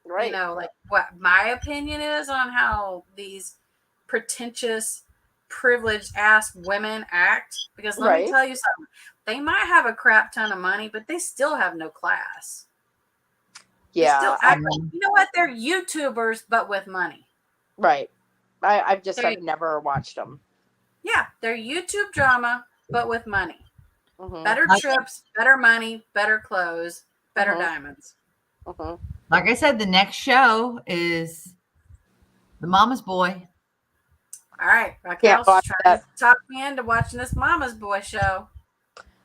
Right. You know, like what my opinion is on how these pretentious, privileged ass women act. Because let me Right. tell you something, they might have a crap ton of money, but they still have no class. They Yeah. still act like, you know what? They're YouTubers, but with money. Right. I've never watched them. Yeah, they're YouTube drama, but with money. Mm-hmm. Better trips, better money, better clothes, better diamonds. Mm-hmm. Like I said, the next show is The Mama's Boy. All right, Raquel's trying to talk me into watching this Mama's Boy show.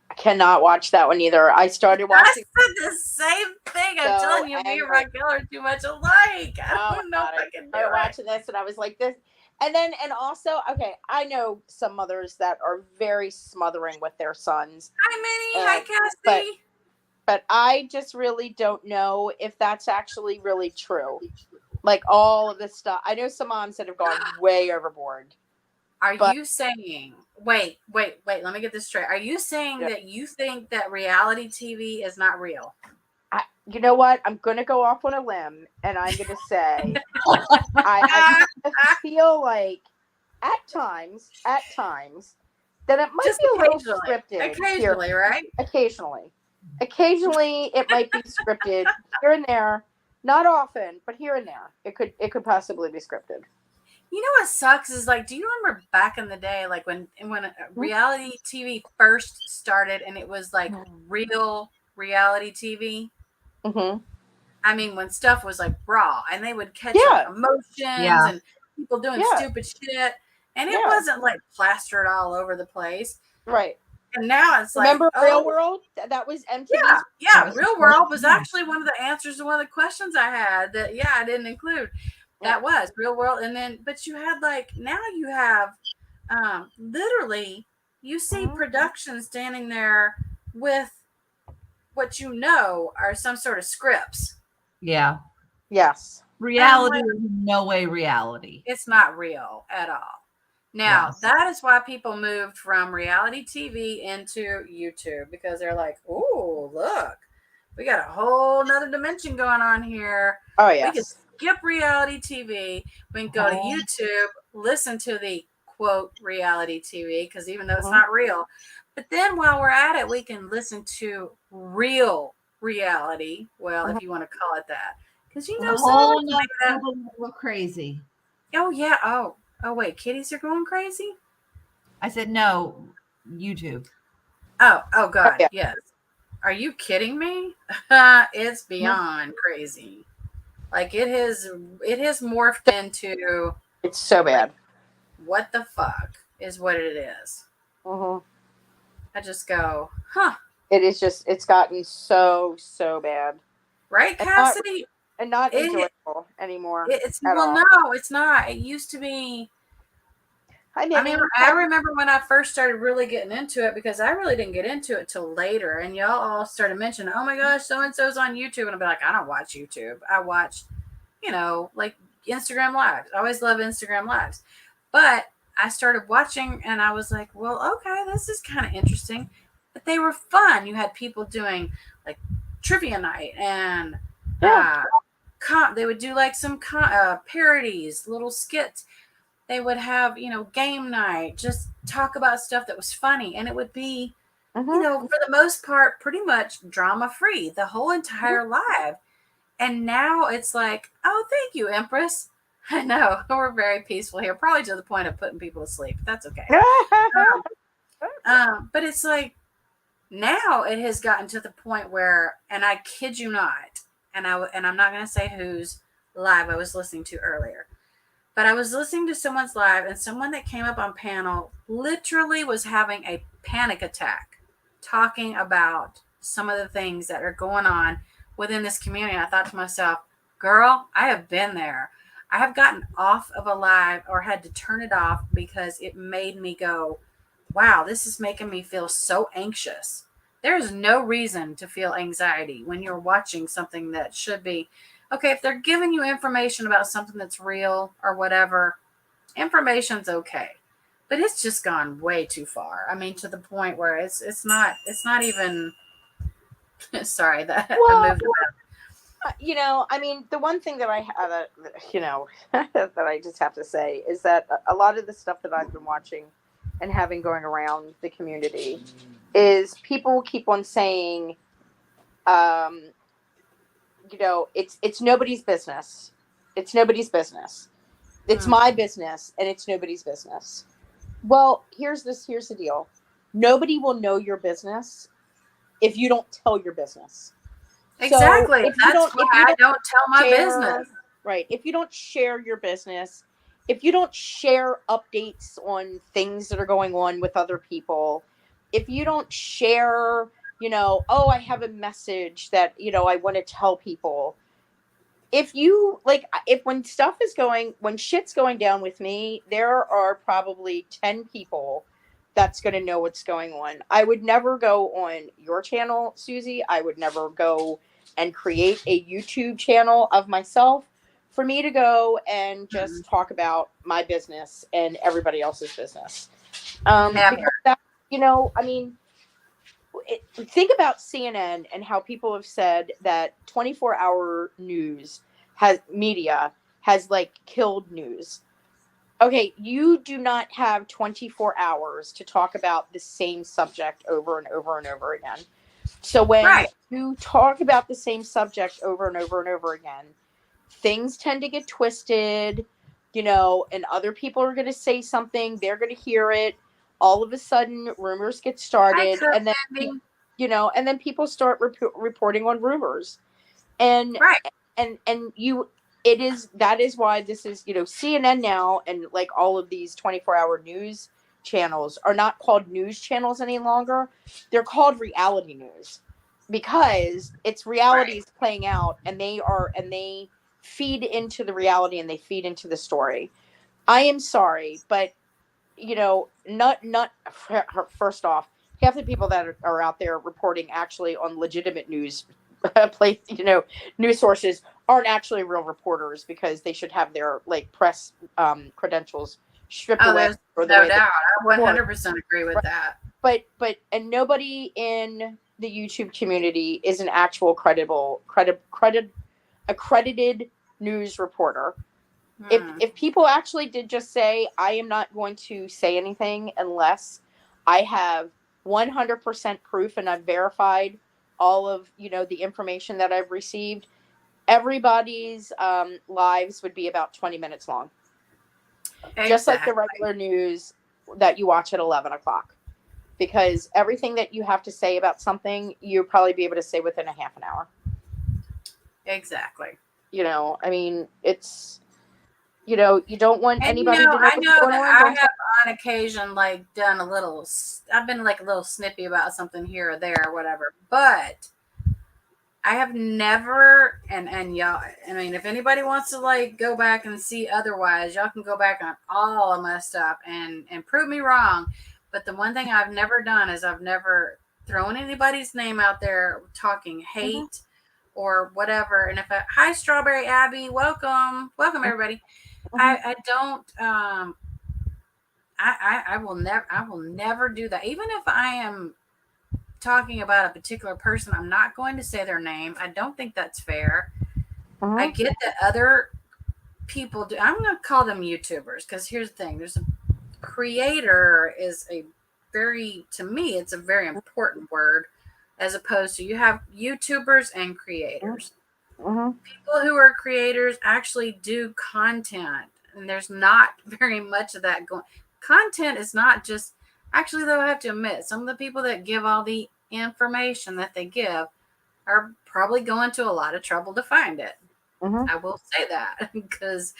I cannot watch that one either. I started watching. I said the same thing. I'm telling you, me and Raquel are too much alike. I don't know if I can do it. Watching this, and I was like this. And then, and also, okay, I know some mothers that are very smothering with their sons. Hi, Minnie. Hi, Cassie. But I just really don't know if that's actually really true. Like all of this stuff. I know some moms that have gone way overboard. Are you saying, wait, let me get this straight. Are you saying that you think that reality TV is not real? You know what? I'm going to go off on a limb and I'm going to say, I feel like at times, that it might be a little scripted. Occasionally, right? Occasionally, it might be scripted here and there. Not often, but here and there. It could possibly be scripted. You know what sucks is like, do you remember back in the day, like when reality TV first started and it was like real reality TV? Mm-hmm. I mean, when stuff was like raw and they would catch like, emotions and people doing stupid shit, and it wasn't like plastered all over the place, right? And now it's like, remember Real World? That was MTV. Yeah, Real World was actually one of the answers to one of the questions I had that I didn't include. That was Real World, and then but you had like now you have literally you see production standing there with what you know are some sort of scripts. Yeah. Yes. Reality is no way reality. It's not real at all. Now, that is why people moved from reality TV into YouTube, because they're like, oh, look, we got a whole nother dimension going on here. Oh, yeah. We can skip reality TV. We can go to YouTube, listen to the quote reality TV, because even though it's not real. But then while we're at it, we can listen to real reality. Well, if you want to call it that. Because you know, go crazy. Oh, yeah. Oh, wait, kitties are going crazy? I said, no, YouTube. Oh, God, yes. Are you kidding me? It's beyond crazy. Like it has morphed into. It's so bad. Like, what the fuck is what it is? Mm-hmm. I just go, huh. It is just, it's gotten so bad. Right, Cassidy? And not enjoyable anymore. No, it's not. It used to be. I mean, I remember when I first started really getting into it, because I really didn't get into it till later, and y'all all started mentioning, oh my gosh, so and so's on YouTube, and I'll be like, I don't watch YouTube. I watch, like Instagram Lives. I always love Instagram Lives, but I started watching, and I was like, well, okay, this is kind of interesting, but they were fun. You had people doing like trivia night and. They would do like some parodies, little skits. They would have, game night, just talk about stuff that was funny. And it would be, for the most part, pretty much drama free the whole entire live. And now it's like, oh, thank you, Empress. I know we're very peaceful here, probably to the point of putting people to sleep. But that's okay. But it's like now it has gotten to the point where, and I kid you not, and I'm not going to say whose live I was listening to earlier, but I was listening to someone's live, and someone that came up on panel literally was having a panic attack talking about some of the things that are going on within this community. And I thought to myself, girl, I have been there. I have gotten off of a live or had to turn it off because it made me go, wow, this is making me feel so anxious. There is no reason to feel anxiety when you're watching something that should be, okay, if they're giving you information about something that's real or whatever, information's okay. But it's just gone way too far. I mean, to the point where it's not even, sorry that I moved around. You know, I mean, the one thing that I have, you know, that I just have to say is that a lot of the stuff that I've been watching and having going around the community is people keep on saying, um, you know, it's nobody's business. It's nobody's business. It's my business, and it's nobody's business. Well, here's the deal. Nobody will know your business if you don't tell your business. Exactly. So That's why I don't tell my business. Right. If you don't share your business, if you don't share updates on things that are going on with other people, if you don't share, you know, oh, I have a message that, you know, I want to tell people. If you like, if when shit's going down with me, there are probably 10 people that's going to know what's going on. I would never go on your channel, Susie. I would never go and create a YouTube channel of myself for me to go and just talk about my business and everybody else's business. Never. Because that, you know, I mean, think about CNN and how people have said that 24-hour media has like killed news. Okay, you do not have 24 hours to talk about the same subject over and over and over again. So when you talk about the same subject over and over and over again, things tend to get twisted, you know, and other people are going to say something, they're going to hear it. All of a sudden, rumors get started, and then, you know, and then people start reporting on rumors. And that is why this is, you know, CNN now and like all of these 24-hour news channels are not called news channels any longer. They're called reality news, because it's realities playing out, and they feed into the reality, and they feed into the story. I am sorry, but you know, not first off, half the people that are out there reporting actually on legitimate news news sources aren't actually real reporters, because they should have their like press credentials stripped away. No doubt. I 100% agree with that. But nobody in the YouTube community is an actual accredited news reporter. If people actually did just say, I am not going to say anything unless I have 100% proof and I've verified all of, you know, the information that I've received, everybody's lives would be about 20 minutes long. Exactly. Just like the regular news that you watch at 11 o'clock. Because everything that you have to say about something, you'll probably be able to say within a half an hour. Exactly. You know, I mean, it's... You know, you don't want anybody to know what's going on. I have on occasion like done a little, I've been like a little snippy about something here or there or whatever, but I have never, and y'all, I mean, if anybody wants to like go back and see otherwise, y'all can go back on all of my stuff and prove me wrong. But the one thing I've never done is I've never thrown anybody's name out there talking hate or whatever. And hi, Strawberry Abby, welcome everybody. I don't I will never do that. Even if I am talking about a particular person, I'm not going to say their name. I don't think that's fair. I get that other people do. I'm going to call them YouTubers, because here's the thing. There's a creator is to me, it's a very important word, as opposed to you have YouTubers and creators. People who are creators actually do content, and there's not very much of that going. Content is not just, actually though, I have to admit, some of the people that give all the information that they give are probably going to a lot of trouble to find it. I will say that, because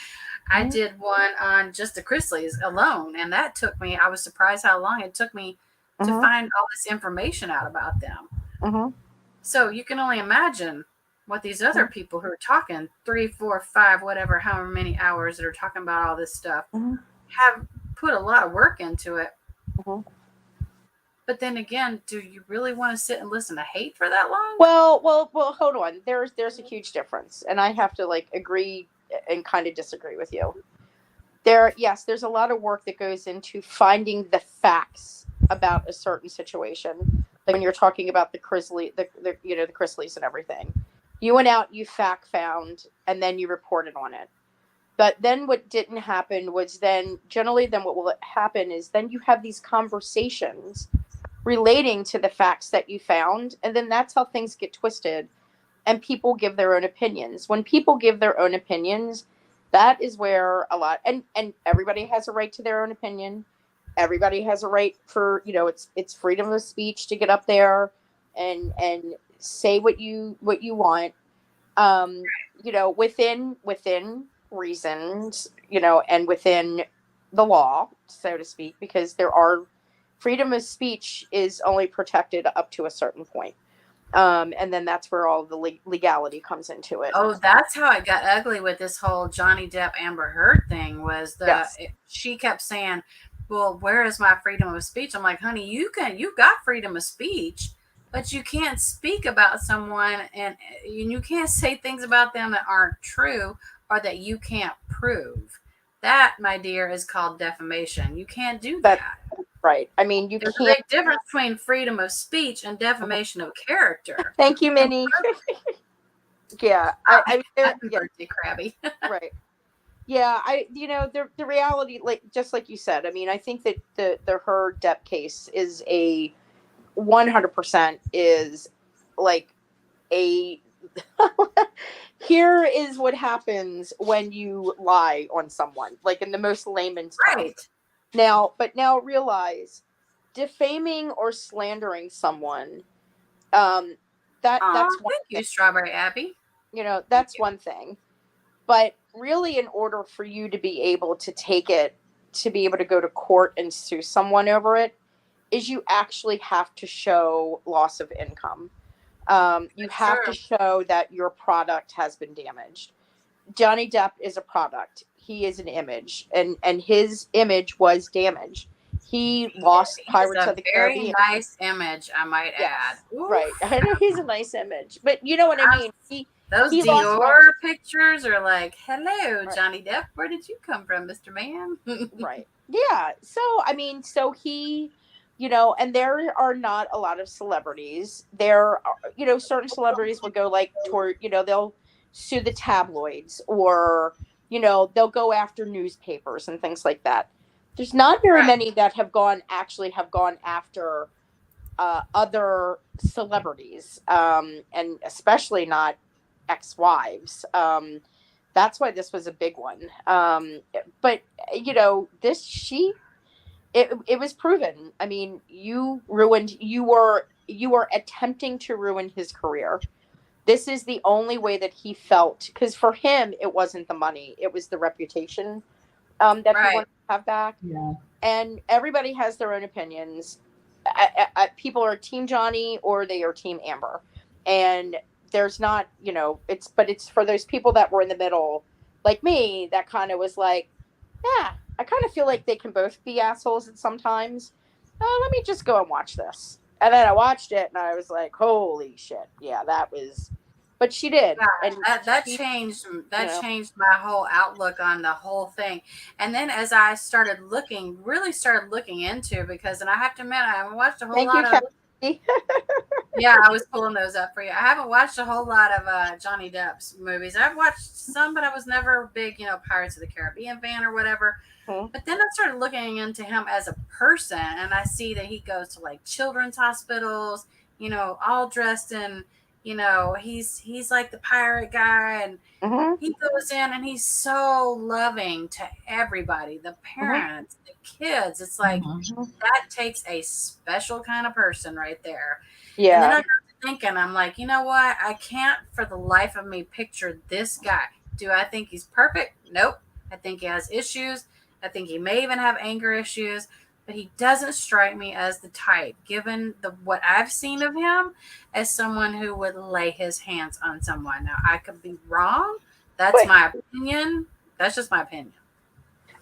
I did one on just the Chrisleys alone, and that took me, I was surprised how long it took me to find all this information out about them. So you can only imagine what these other people who are talking 3, 4, 5, whatever, however many hours that are talking about all this stuff have put a lot of work into it. But then again, do you really want to sit and listen to hate for that long? Well, hold on. There's a huge difference, and I have to like agree and kind of disagree with you. There's a lot of work that goes into finding the facts about a certain situation. Like when you're talking about the Chrisleys and everything. You went out, you fact found, and then you reported on it. But then what didn't happen was then what will happen is then you have these conversations relating to the facts that you found, and then that's how things get twisted, and people give their own opinions. When people give their own opinions, that is where a lot, and everybody has a right to their own opinion. Everybody has a right for, it's freedom of speech to get up there and say what you want, within reasons, and within the law, so to speak, because freedom of speech is only protected up to a certain point. And then that's where all the legality comes into it. Oh, that's how it got ugly with this whole Johnny Depp Amber Heard thing. She kept saying, "Well, where is my freedom of speech?" I'm like, "Honey, you've got freedom of speech, but you can't speak about someone and you can't say things about them that aren't true or that you can't prove. That, my dear, is called defamation. You can't do that." Right. I mean, there's a big difference between freedom of speech and defamation of character. Thank you, Minnie. Yeah. Birthday crabby. Right. Yeah. The reality, just like you said, I mean, I think that the Heard Depp case is 100% is like here is what happens when you lie on someone, like in the most layman's terms. Right. Now realize, defaming or slandering someone, that's thank you, Strawberry Abby. That's one thing. But really, in order for you to be able to take it, to be able to go to court and sue someone over it, is you actually have to show loss of income. You have to show that your product has been damaged. Johnny Depp is a product. He is an image, and his image was damaged. He lost Pirates of the Caribbean. Very nice image, I might add. Oof. Right. I know he's a nice image, but you know what I mean. Those Dior pictures are like, "Hello, right. Johnny Depp. Where did you come from, Mr. Man?" Right. Yeah. So I mean, he, and there are not a lot of celebrities. There are, certain celebrities will go toward, they'll sue the tabloids, or they'll go after newspapers and things like that. There's not very many that have gone after other celebrities, and especially not ex-wives. That's why this was a big one. But it was proven. I mean, you were attempting to ruin his career. This is the only way that he felt, because for him, it wasn't the money. It was the reputation that he wanted to have back. Yeah. And everybody has their own opinions. People are Team Johnny or they are Team Amber. And there's not, it's for those people that were in the middle, like me, that kind of was like, yeah, I kind of feel like they can both be assholes at sometimes. Let me just go and watch this. And then I watched it and I was like, holy shit. Yeah, that was, but she did. Yeah, and that changed my whole outlook on the whole thing. And then as I really started looking into, because, and I have to admit, I haven't watched a whole lot of, yeah, I was pulling those up for you. I haven't watched a whole lot of Johnny Depp's movies. I've watched some, but I was never a big, Pirates of the Caribbean fan or whatever. But then I started looking into him as a person, and I see that he goes to like children's hospitals, all dressed in, he's like the pirate guy, and he goes in and he's so loving to everybody, the parents, the kids. It's like that takes a special kind of person right there. Yeah. And then I got to thinking, I'm like, you know what? I can't for the life of me picture this guy. Do I think he's perfect? Nope. I think he has issues. I think he may even have anger issues, but he doesn't strike me as the type, given what I've seen of him, as someone who would lay his hands on someone. Now, I could be wrong. That's my opinion. That's just my opinion.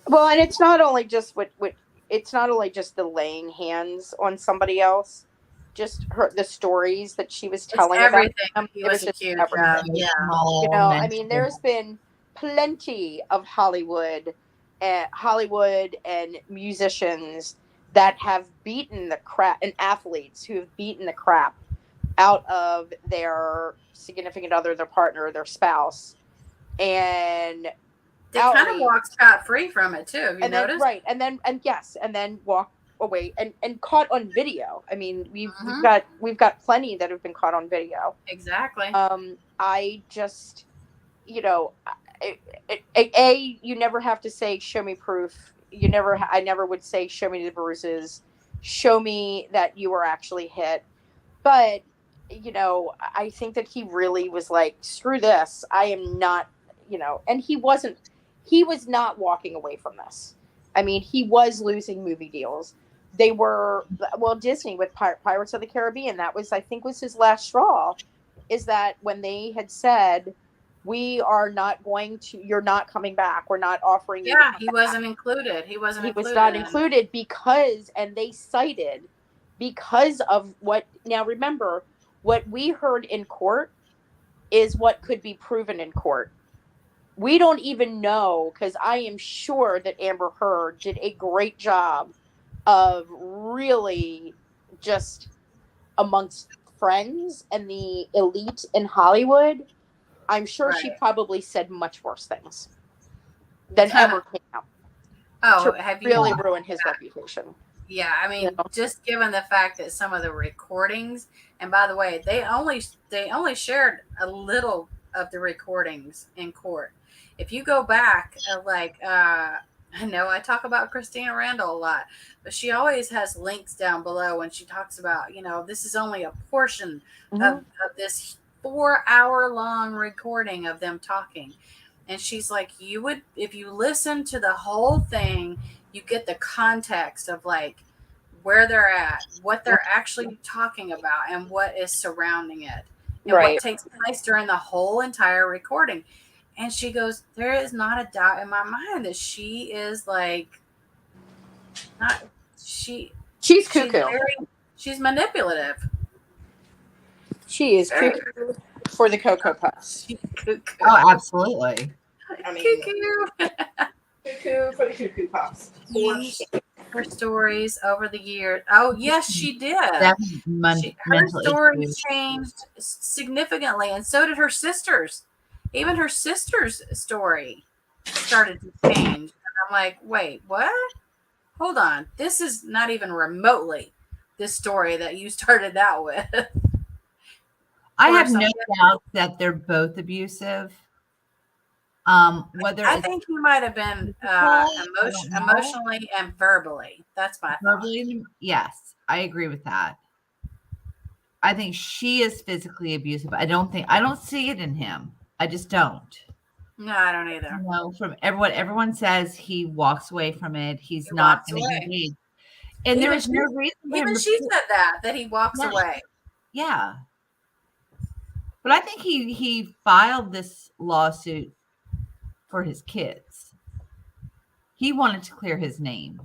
Well, and it's not only just it's not only just the laying hands on somebody else, just the stories that she was telling about him. He was just cute. Yeah. I mean, there's been plenty of Hollywood and musicians that have beaten the crap, and athletes who have beaten the crap out of their significant other, their partner, their spouse, and they kind of walk scot-free from it too. Have you noticed? Right, and then walk away and caught on video. I mean, we've got plenty that have been caught on video. Exactly. I just, you never have to say, show me proof. I never would say, show me the bruises, show me that you were actually hit. But, I think that he really was like, screw this. I am not, and he was not walking away from this. I mean, he was losing movie deals. They were, Disney with Pirates of the Caribbean, that was, I think, was his last straw, is that when they had said, we are not going to, you're not coming back, we're not offering you. Yeah, he wasn't included. He was not included because, and they cited, because of what, now remember, what we heard in court is what could be proven in court. We don't even know, because I am sure that Amber Heard did a great job of really just amongst friends and the elite in Hollywood. I'm sure she probably said much worse things than ever came out. Oh, have you really ruined his reputation? Yeah, I mean, just given the fact that some of the recordings, and by the way, they only shared a little of the recordings in court. If you go back, I know I talk about Christina Randall a lot, but she always has links down below when she talks about, this is only a portion of this 4-hour-long recording of them talking. And she's like, if you listen to the whole thing, you get the context of like where they're at, what they're actually talking about, and what is surrounding it, and what takes place during the whole entire recording. And she goes, there is not a doubt in my mind that she is like, she's cuckoo. She's manipulative. She is cuckoo for the Cocoa Puffs. Cuckoo. Oh, absolutely. I mean, Cuckoo. Cuckoo for the Cuckoo Puffs. Her stories over the years. Oh, yes, she did. Her story changed significantly, and so did her sister's. Even her sister's story started to change. And I'm like, wait, what? Hold on. This is not even remotely this story that you started out with. I have no doubt that they're both abusive. I think he might have been emotionally and verbally. That's my thought. Verbally, yes, I agree with that. I think she is physically abusive. I don't see it in him. I just don't. No, I don't either. From what everyone says, he walks away from it. He's not going to engage. And there is no reason. Even she said that he walks away. Yeah. But I think he filed this lawsuit for his kids. He wanted to clear his name.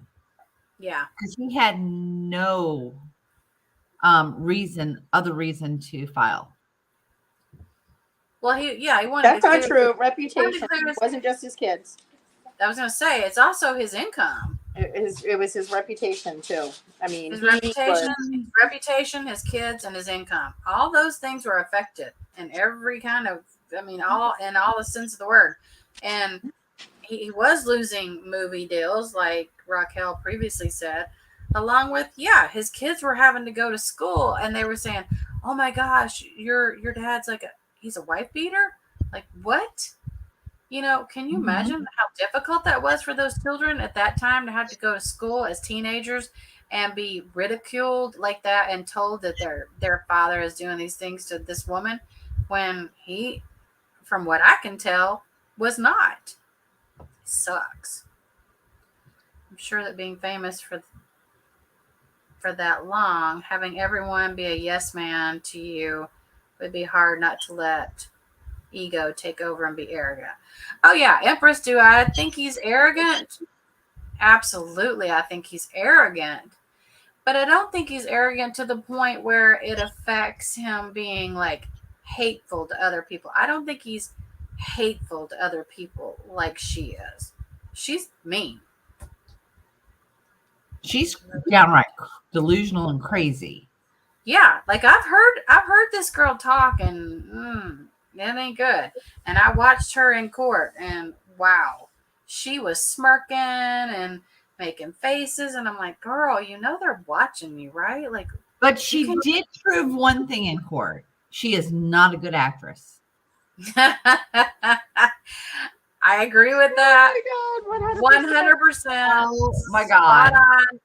Yeah. Because he had no other reason to file. Well, he wanted. That's not true. Reputation. It wasn't just his kids. I was going to say it's also his income. It was his reputation too. I mean, his reputation, his kids, and his income. All those things were affected in every kind of. I mean, all the sense of the word. And he was losing movie deals, like Raquel previously said. Along with, his kids were having to go to school, and they were saying, "Oh my gosh, your dad's like he's a wife beater." Like, what? Can you imagine how difficult that was for those children at that time to have to go to school as teenagers and be ridiculed like that and told that their father is doing these things to this woman when he, from what I can tell, was not. It sucks. I'm sure that being famous for that long, having everyone be a yes man to you, would be hard not to let ego take over and be arrogant. Oh yeah, Empress, do I think he's arrogant? Absolutely, I think he's arrogant. But I don't think he's arrogant to the point where it affects him being like hateful to other people. I don't think he's hateful to other people like she is. She's mean. She's downright delusional and crazy. Yeah, like I've heard this girl talk, and it ain't good. And I watched her in court, and wow, she was smirking and making faces, and I'm like, girl, you know they're watching you, right? Like, But she did prove one thing in court. She is not a good actress. I agree with that. Oh my God, 100%. Oh my God.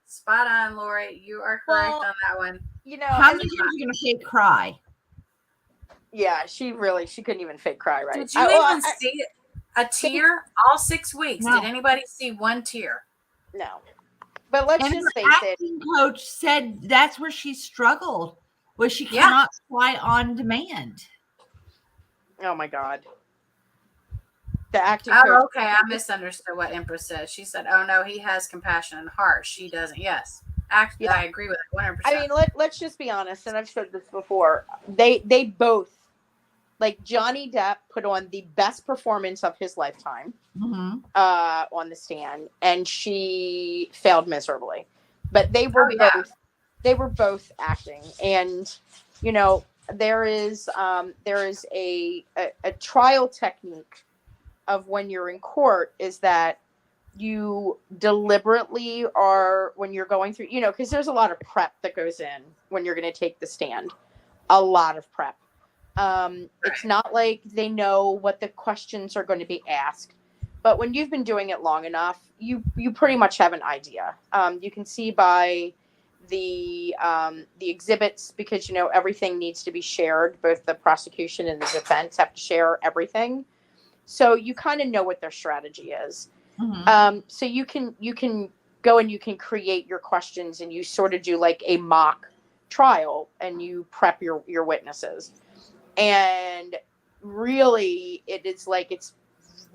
Spot on, Lori. You are correct on that one. You know, How many times are you going to fake cry? yeah, she couldn't even fake cry, right? Did you even see a tear all 6 weeks? No. Did anybody see one tear? No. But let's And just her face it. acting coach said that's where she struggled, was she cannot fly on demand. Oh my God. The acting Oh, coach. okay. I misunderstood what Empress said. She said, "Oh no, he has compassion and heart. She doesn't." Yes, Yeah. I agree with it 100%. I mean, let's just be honest, and I've said this before. They both, like Johnny Depp, put on the best performance of his lifetime on the stand, and she failed miserably. But they were both acting, and you know there is a trial technique of when you're in court is that you deliberately are, when you're going through, you know, because there's a lot of prep that goes in when you're going to take the stand, a lot of prep. It's not like they know what the questions are going to be asked, but when you've been doing it long enough, you pretty much have an idea. You can see by the exhibits, because you know everything needs to be shared. Both the prosecution and the defense have to share everything, so you kind of know what their strategy is. So you can go and you can create your questions, and you sort of do like a mock trial, and you prep your witnesses. And really, it is like it's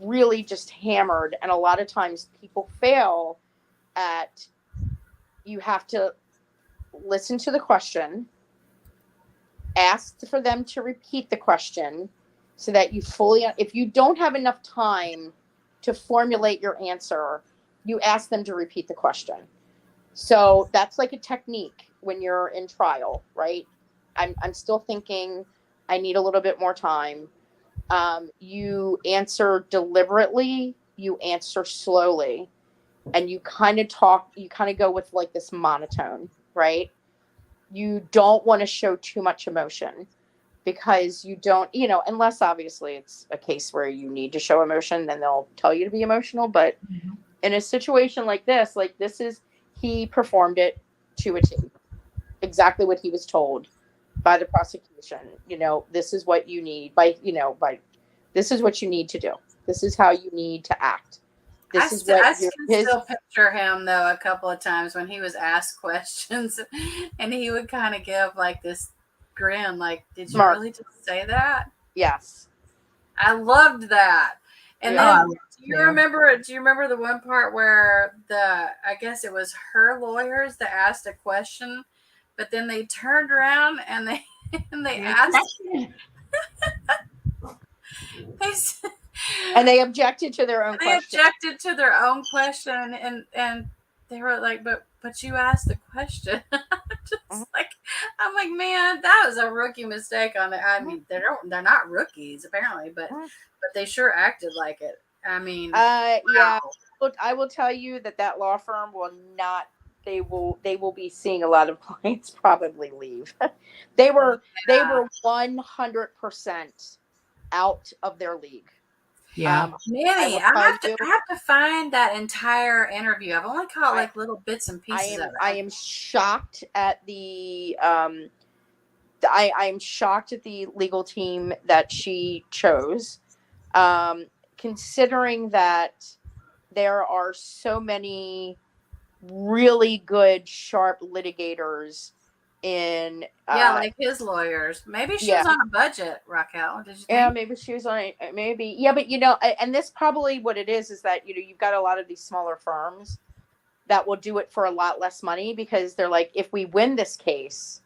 really just hammered, and a lot of times people fail at, you have to listen to the question, ask for them to repeat the question so that you fully, if you don't have enough time to formulate your answer, you ask them to repeat the question. So that's like a technique when you're in trial, right? I'm still thinking I need a little bit more time. You answer deliberately, you answer slowly, and you kind of go with like this monotone, right? You don't want to show too much emotion, because you don't, you know, unless obviously it's a case where you need to show emotion, then they'll tell you to be emotional. But in a situation like this is, he performed it to a T, exactly what he was told by the prosecution. You know, this is what you need this is what you need to do. This is how you need to act. I can still picture him though a couple of times when he was asked questions, and he would kind of give like this grin, like, "Did you really just say that?" Yes, I loved that. And then, do you remember the one part where I guess it was her lawyers that asked a question, but then they turned around and they asked. And they objected to their own question. They objected to their own question, and they were like, but you asked the question. I'm like, man, that was a rookie mistake on it. I mean, they're not rookies apparently, but they sure acted like it. I mean, wow. Yeah. Look, I will tell you that law firm will not. They will be seeing a lot of clients probably leave. They were 100% out of their league. Yeah, Manny, I have to find that entire interview. I've only caught like little bits and pieces of it. I am shocked at the I am shocked at the legal team that she chose, considering that there are so many really good, sharp litigators in like his lawyers. Maybe she was on a budget, Raquel. Did you think? Yeah, maybe she was on maybe. Yeah, but you know, and this probably what it is that, you know, you've got a lot of these smaller firms that will do it for a lot less money, because they're like, if we win this case,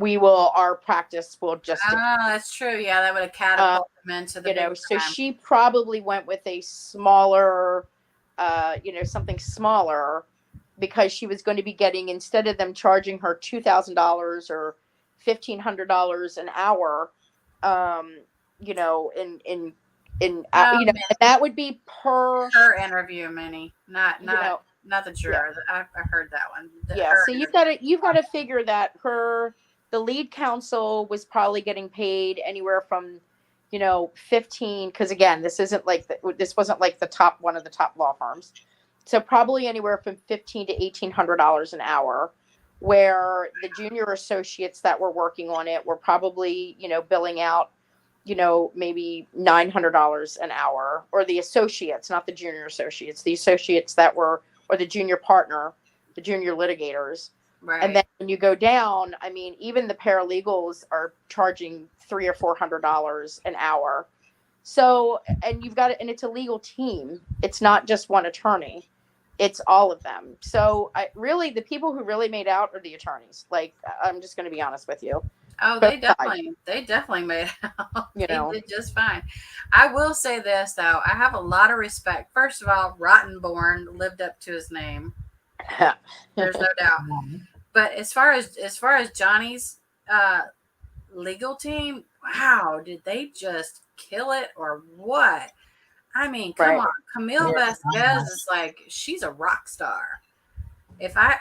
our practice will just. Oh, that's true. Yeah, that would have catapulted them into the. You know, so she probably went with a smaller, something smaller, because she was going to be getting, instead of them charging her $2,000 or $1,500 an hour, you know, in No, you know, and that would be per, her interview, Minnie, not you know, not the juror. I heard that one. yeah. Her So you've got to figure that the lead counsel was probably getting paid anywhere from, you know, 15, because again, this wasn't like the top one of the top law firms. So probably anywhere from $1,500 to $1,800 an hour, where the junior associates that were working on it were probably, you know, billing out, you know, maybe $900 an hour, or the associates, not the junior associates, the associates that were, or the junior partner, the junior litigators. right. And then when you go down, I mean, even the paralegals are charging $300 or $400 an hour. So, and you've got it, and it's a legal team. It's not just one attorney; it's all of them. So, really, the people who really made out are the attorneys. Like, I'm just going to be honest with you. Oh, they definitely made out. You know, they did just fine. I will say this though, I have a lot of respect. First of all, Rottenborn lived up to his name. There's no doubt. But as far as Johnny's legal team, wow, did they just kill it or what? I mean, come on, Camille Vasquez is like, she's a rock star. If I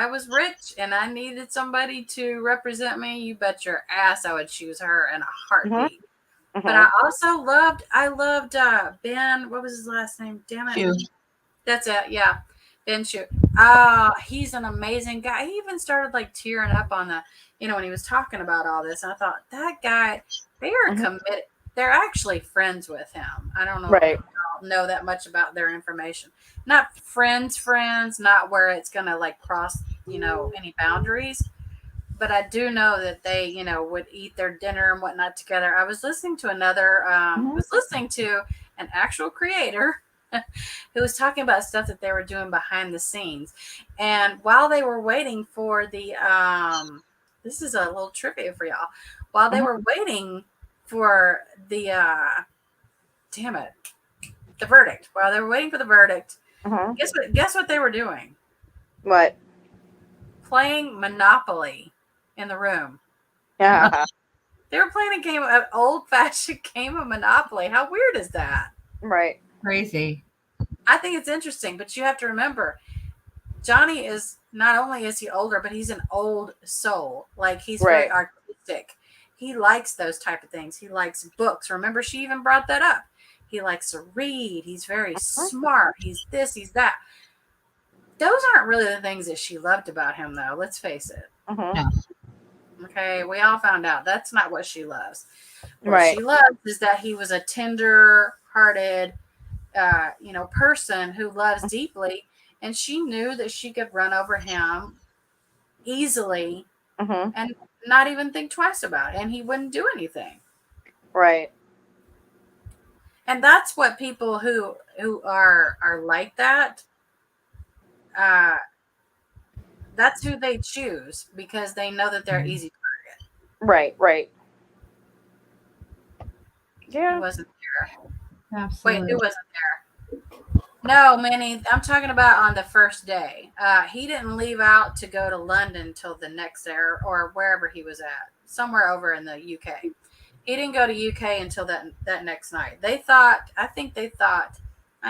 was rich and I needed somebody to represent me, you bet your ass I would choose her in a heartbeat. Mm-hmm. But I loved Ben. What was his last name? Damn it. Chew. That's it. Yeah. Ben Chew. He's an amazing guy. He even started like tearing up on when he was talking about all this. And I thought, that guy, they are committed. They're actually friends with him. I don't know. Right. I don't know that much about their information. Not friends, not where it's going to like cross, any boundaries. But I do know that they, would eat their dinner and whatnot together. I was listening to an actual creator who was talking about stuff that they were doing behind the scenes. And while they were waiting for the, this is a little trivia for y'all. While they were waiting for the, the verdict. While they were waiting for the verdict, guess what they were doing? What? Playing Monopoly in the room. Yeah. They were playing an old-fashioned game of Monopoly. How weird is that? Right. Crazy. I think it's interesting, but you have to remember, Johnny is, not only is he older, but he's an old soul. Like, he's very artistic. He likes those type of things. He likes books. Remember, she even brought that up. He likes to read. He's very smart. He's this, he's that. Those aren't really the things that she loved about him, though. Let's face it. Yeah. Okay, we all found out that's not what she loves. What she loves is that he was a tender-hearted, person who loves deeply, and she knew that she could run over him easily and not even think twice about it, and he wouldn't do anything. Right. And that's what people who are like that, that's who they choose, because they know that they're easy target. Right. Yeah. Who wasn't there? Absolutely. Wait, who wasn't there? No, Minnie, I'm talking about on the first day. He didn't leave out to go to London till the next day, or wherever he was at, somewhere over in the UK. He didn't go to UK until that next night. I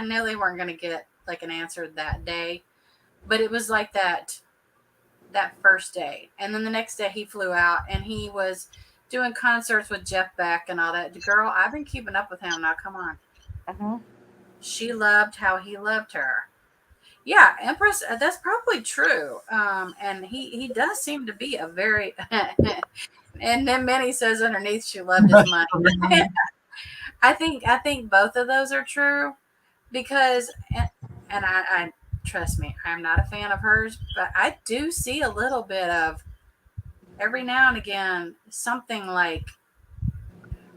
know they weren't going to get like an answer that day, but it was like that first day. And then the next day he flew out and he was doing concerts with Jeff Beck and all that. Girl, I've been keeping up with him now. Come on. She loved how he loved her. Yeah, Empress, that's probably true. And he does seem to be a very, and then Minnie says underneath she loved his money. I think both of those are true, because, and I trust me, I'm not a fan of hers, but I do see a little bit of, every now and again, something like,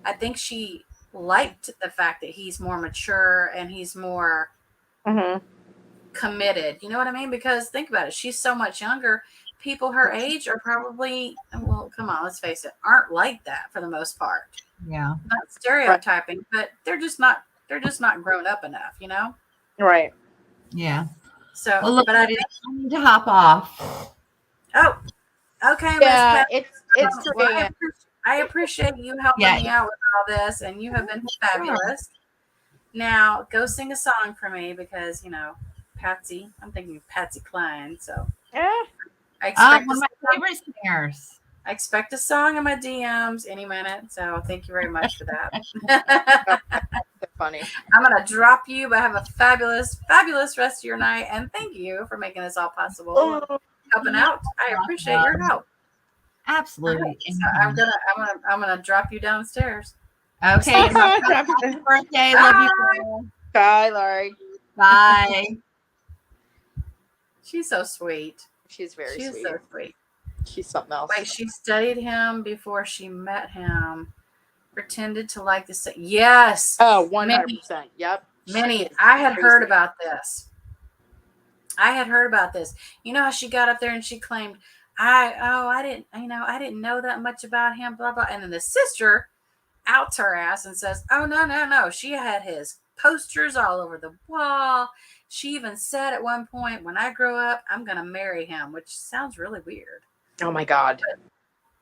I think she liked the fact that he's more mature and he's more committed. You know what I mean? Because think about it. She's so much younger. People her age are probably, well, come on, let's face it, aren't like that for the most part. Yeah. Not stereotyping, but they're just not grown up enough, Right. Yeah. So, well, look, but I need to hop off. Oh, Okay, Yeah, Miss it's Pat, great. I appreciate you helping me out with all this, and you have been fabulous. Now, go sing a song for me because, Patsy, I'm thinking Patsy Cline. So Yeah. I expect, one of my favorite singers. I expect a song in my DMs any minute. So thank you very much for that. So funny. I'm going to drop you, but have a fabulous, fabulous rest of your night. And thank you for making this all possible. Oh, Helping out. I appreciate your help. Absolutely. So I'm gonna drop you downstairs. Okay. Happy birthday. Love you. Girl. Bye, Laurie. Bye. She's so sweet. She's very She's sweet. so sweet. She's something else. Wait, she studied him before she met him. Pretended to like the yes. Oh, 100%. Yep. Minnie, I had heard about this. You know how she got up there and she claimed, I didn't know that much about him, blah blah. And then the sister outs her ass and says, oh no. She had his posters all over the wall. She even said at one point, when I grow up, I'm gonna marry him, which sounds really weird. Oh my God.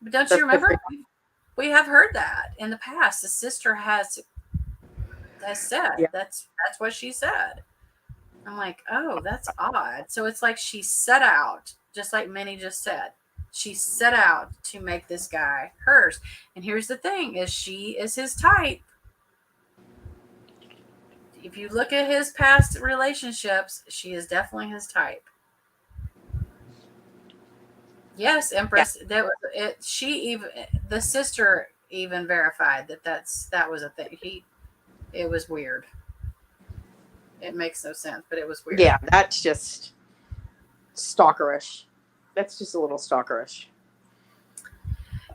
But don't you remember? We have heard that in the past. The sister has said that's what she said. I'm like, oh, that's odd. So it's like she set out, just like Minnie just said. She set out to make this guy hers. And here's the thing, is she is his type. If you look at his past relationships, she is definitely his type. Yes, Empress. Yeah. That was it. The sister even verified that was a thing. It was weird. It makes no sense, but it was weird. Yeah, that's just stalkerish. That's just a little stalkerish.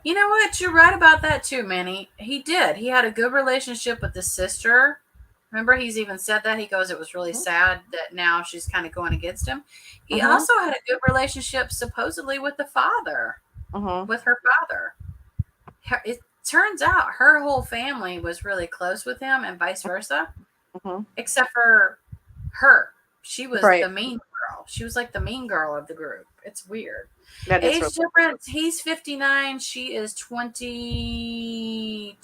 You know what? You're right about that too, Minnie. He did. He had a good relationship with the sister. Remember, he's even said that. He goes, it was really sad that now she's kind of going against him. He also had a good relationship, supposedly, with the father, with her father. It turns out her whole family was really close with him and vice versa, except for her. She was the mean girl. She was like the mean girl of the group. It's weird. Age difference. He's 59. She is 20.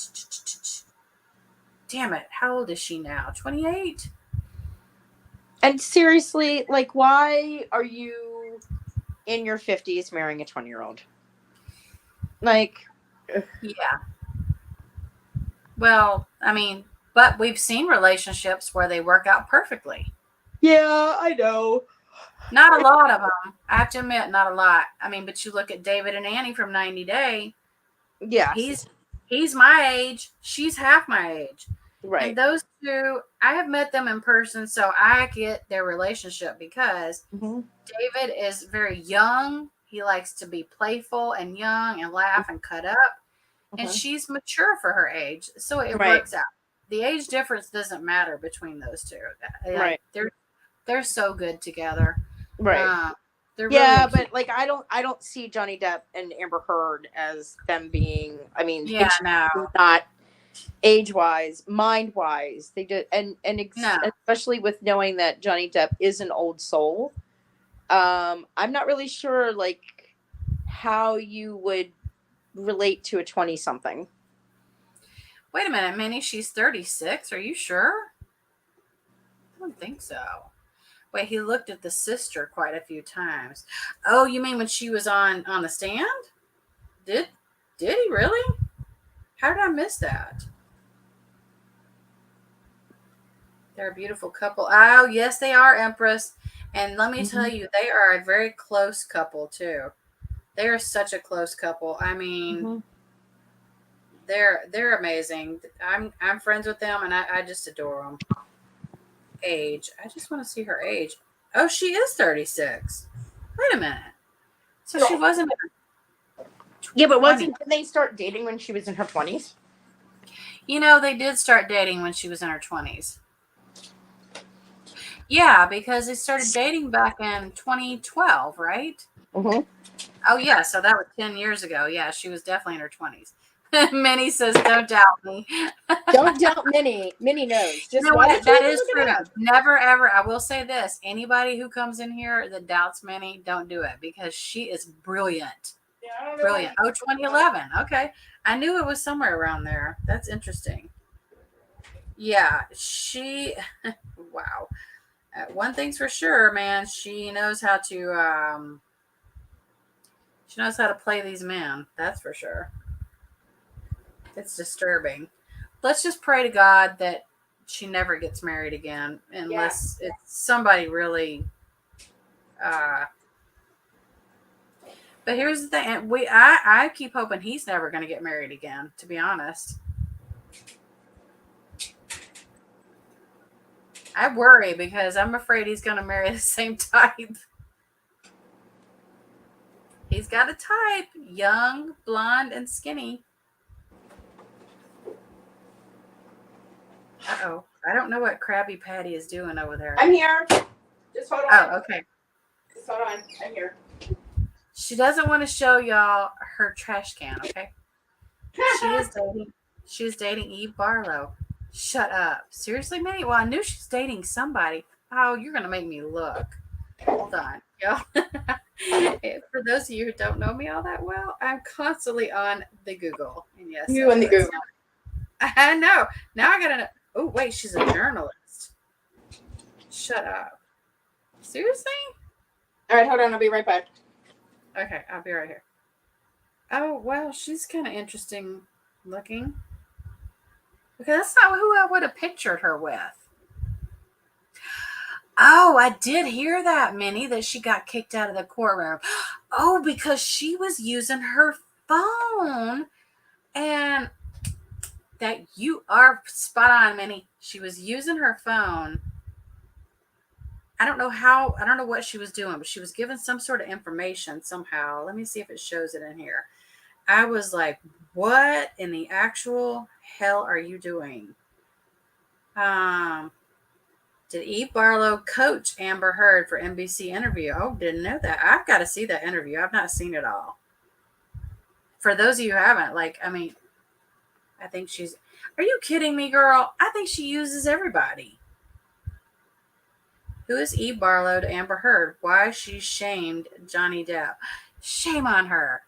Damn it. How old is she now? 28? And seriously, like, why are you in your 50s marrying a 20-year-old? Like, yeah. Well, I mean, but we've seen relationships where they work out perfectly. Yeah, I know. Not a lot of them. I have to admit, not a lot. I mean, but you look at David and Annie from 90 Day. Yeah. He's my age. She's half my age. Right. And those two, I have met them in person, so I get their relationship because David is very young. He likes to be playful and young and laugh and cut up. And she's mature for her age. So it works out. The age difference doesn't matter between those two. Right. They're so good together. Right. They're yeah, really but like I don't see Johnny Depp and Amber Heard as them being. I mean, not age-wise, mind-wise. They did, especially with knowing that Johnny Depp is an old soul. I'm not really sure like how you would relate to a 20-something. Wait a minute, Minnie. She's 36. Are you sure? I don't think so. Wait, he looked at the sister quite a few times. Oh, you mean when she was on the stand? Did he really? How did I miss that? They're a beautiful couple. Oh, yes, they are, Empress. And let me tell you, they are a very close couple, too. They are such a close couple. I mean, they're amazing. I'm friends with them, and I just adore them. Age. I just want to see her age. Oh, she is 36. Wait a minute. So she wasn't. Yeah, but didn't they start dating when she was in her 20s? You know, they did start dating when she was in her 20s. Yeah, because they started dating back in 2012, right? Oh, yeah. So that was 10 years ago. Yeah, she was definitely in her 20s. Minnie says, don't doubt me. Don't doubt Minnie. Minnie knows. Just you know what? That is true. Never, ever. I will say this. Anybody who comes in here that doubts Minnie, don't do it because she is brilliant. Brilliant. Oh, 2011. Okay. I knew it was somewhere around there. That's interesting. Yeah, she, wow. One thing's for sure, man. She knows how to play these men. That's for sure. It's disturbing. Let's just pray to God that she never gets married again, unless it's somebody really. But here's the thing: I keep hoping he's never going to get married again. To be honest, I worry because I'm afraid he's going to marry the same type. He's got a type: young, blonde, and skinny. Uh-oh. I don't know what Krabby Patty is doing over there. I'm here. Just hold on. Oh, okay. Just hold on. I'm here. She doesn't want to show y'all her trash can, okay? She is dating Eve Barlow. Shut up. Seriously, Minnie? Well, I knew she's dating somebody. Oh, you're gonna make me look. Hold on, y'all. For those of you who don't know me all that well, I'm constantly on the Google. And yes, you and the Google. I know. Now I gotta know. Oh, wait, she's a journalist. Shut up. Seriously? All right, hold on. I'll be right back. Okay, I'll be right here. Oh, well, she's kind of interesting looking. Okay, that's not who I would have pictured her with. Oh, I did hear that, Minnie, that she got kicked out of the courtroom. Oh, because she was using her phone. And that you are spot on, Minnie. She was using her phone. I don't know what she was doing, but she was given some sort of information somehow. Let me see if it shows it in here. I was like, what in the actual hell are you doing? Did Eve Barlow coach Amber Heard for NBC interview? Oh, didn't know that. I've got to see that interview. I've not seen it all. For those of you who haven't, I think she's, are you kidding me, girl? I think she uses everybody. Who is Eve Barlow to Amber Heard? Why she shamed Johnny Depp? Shame on her.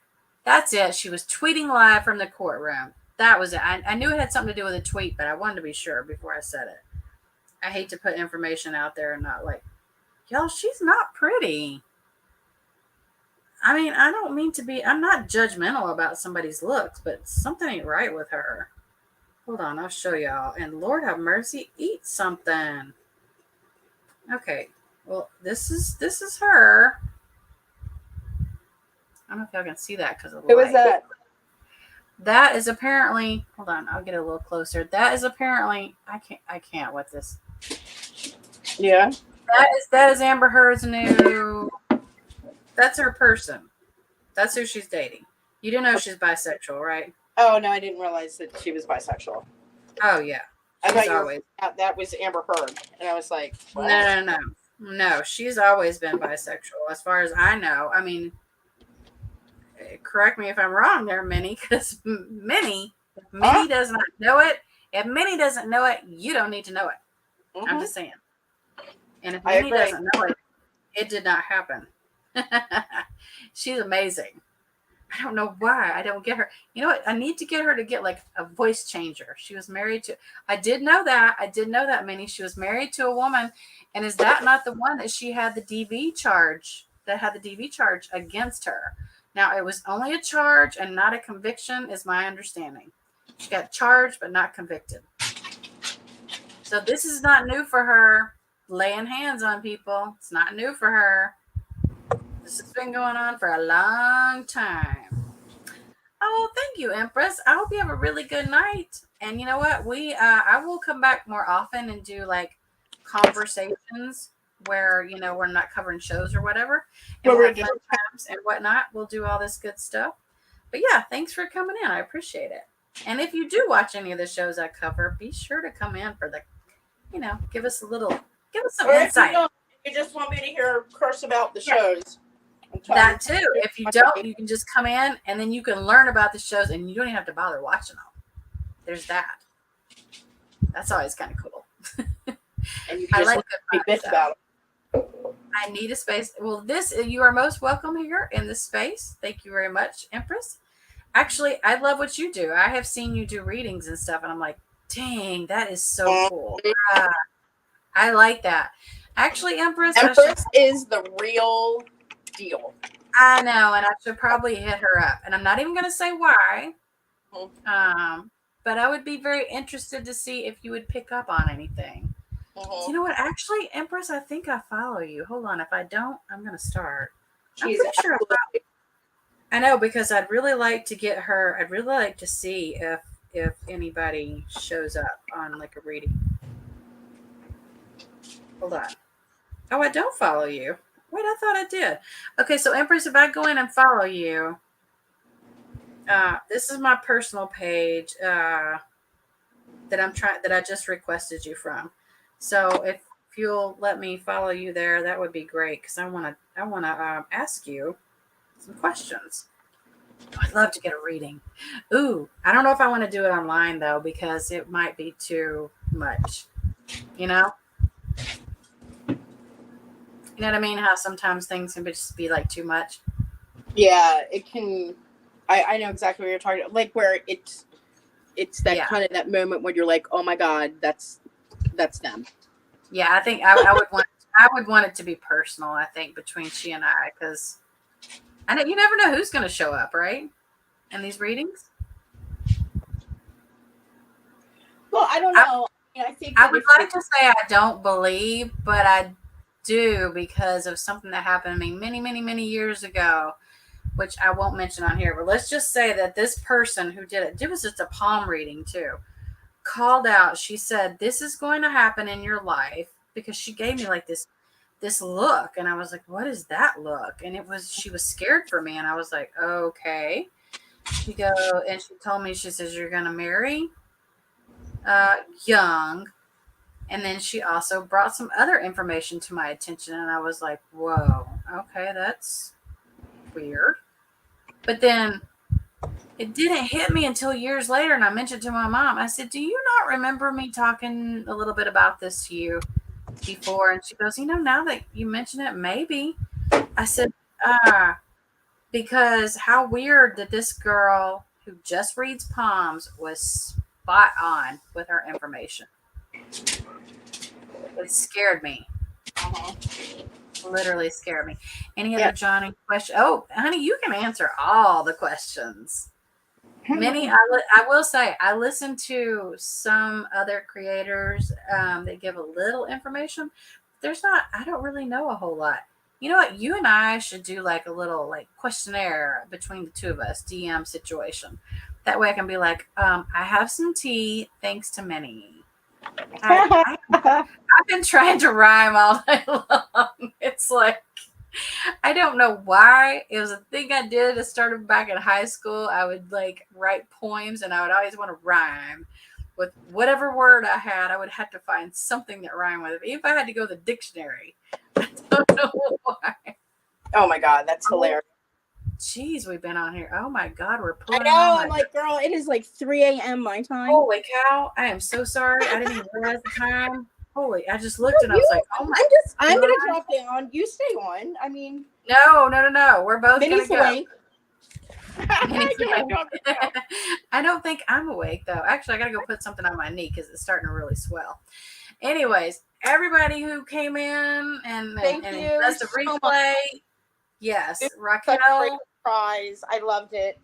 That's it. She was tweeting live from the courtroom. That was it. I knew it had something to do with a tweet, but I wanted to be sure before I said it. I hate to put information out there and not y'all, she's not pretty. I mean, I don't mean to be, I'm not judgmental about somebody's looks, but something ain't right with her. Hold on, I'll show y'all. And Lord have mercy, eat something. Okay, well, this is her. I don't know if y'all can see that because of the light. Who is that? That is apparently, hold on, I'll get a little closer. That is apparently, I can't with this. Yeah. That is Amber Heard's new, that's her person. That's who she's dating. You didn't know she's bisexual, right? Oh, no, I didn't realize that she was bisexual. Oh, yeah. I thought that was Amber Heard. And I was like, what? No, she's always been bisexual, as far as I know. I mean, correct me if I'm wrong there, Minnie, because Minnie does not know it. If Minnie doesn't know it, you don't need to know it. I'm just saying. And if Minnie doesn't know it, it did not happen. She's amazing. I don't know why. I don't get her. You know what? I need to get her to get a voice changer. She was married to, I did know that, Minnie. She was married to a woman. And is that not the one that she had the DV charge, against her? Now, it was only a charge and not a conviction, is my understanding. She got charged, but not convicted. So this is not new for her, laying hands on people. It's not new for her. This has been going on for a long time. Oh, thank you, Empress. I hope you have a really good night. And you know what? I will come back more often and do conversations where, we're not covering shows or whatever. And we'll have fun times and whatnot. We'll do all this good stuff. But yeah, thanks for coming in. I appreciate it. And if you do watch any of the shows I cover, be sure to come in for give us some insight. If you just want me to hear curse about the shows. That too. If you don't, you can just come in and then you can learn about the shows and you don't even have to bother watching them. There's that. That's always kind of cool. And you can just be bitch about them. I need a space. Well, you are most welcome here in this space. Thank you very much, Empress. Actually, I love what you do. I have seen you do readings and stuff, and I'm like, dang, that is so cool. I like that. Actually, Empress is the real deal. I know, and I should probably hit her up. And I'm not even going to say why. But I would be very interested to see if you would pick up on anything. You know what? Actually, Empress, I think I follow you. Hold on. If I don't, I'm going to start. I'm pretty sure I know, because I'd really like to get her. I'd really like to see if anybody shows up on like a reading. Hold on. Oh, I don't follow you. Wait, I thought I did. Okay, so Empress, if I go in and follow you, this is my personal page that I just requested you from. So if you'll let me follow you there, that would be great, because I want to ask you some questions. I'd love to get a reading. Ooh, I don't know if I want to do it online though, because it might be too much. You know? You know what I mean? How sometimes things can just be like too much. Yeah, it can. I know exactly what you're talking about. Like where it's that kind of that moment when you're like, oh my God, that's them. Yeah, I think I would want it to be personal. I think between she and I, because you never know who's going to show up, right? In these readings. Well, I don't know. I think I would like to say I don't believe, but I do, because of something that happened to me many, many, many years ago, which I won't mention on here. But let's just say that this person who did it was just a palm reading too, called out. She said, "This is going to happen in your life," because she gave me like this look, and I was like, "What is that look?" And she was scared for me, and I was like, "Okay." She told me, she says, "You're going to marry young." And then she also brought some other information to my attention, and I was like, whoa, okay, that's weird. But then it didn't hit me until years later, and I mentioned to my mom. I said, "Do you not remember me talking a little bit about this to you before?" And she goes, "Now that you mention it, maybe." I said, because how weird that this girl who just reads palms was spot on with her information. It scared me. Literally scared me. Any other Johnny question? Oh, honey, you can answer all the questions. Many, I will say, I listen to some other creators that give a little information. I don't really know a whole lot. You know what? You and I should do like a little like questionnaire between the two of us, DM situation. That way I can be like, I have some tea, thanks to Minnie. I've been trying to rhyme all day long. It's like, I don't know why. It was a thing I did. It started back in high school. I would like write poems, and I would always want to rhyme with whatever word I had. I would have to find something that rhymed with it. Even if I had to go to the dictionary. I don't know why. Oh my God, that's hilarious. Jeez, we've been on here. Oh my God, we're pulling. I know. I'm like, girl, it is like 3 a.m. my time. Holy cow! I am so sorry. I didn't even realize the time. Holy! I just looked and I was like, "Oh my!" I'm gonna drop down. You stay on. I mean, no. We're both Minnie's gonna go. Awake. I don't think I'm awake though. Actually, I gotta go put something on my knee because it's starting to really swell. Anyways, everybody who came in and does the replay. Yes, Raquel. Surprise! I loved it.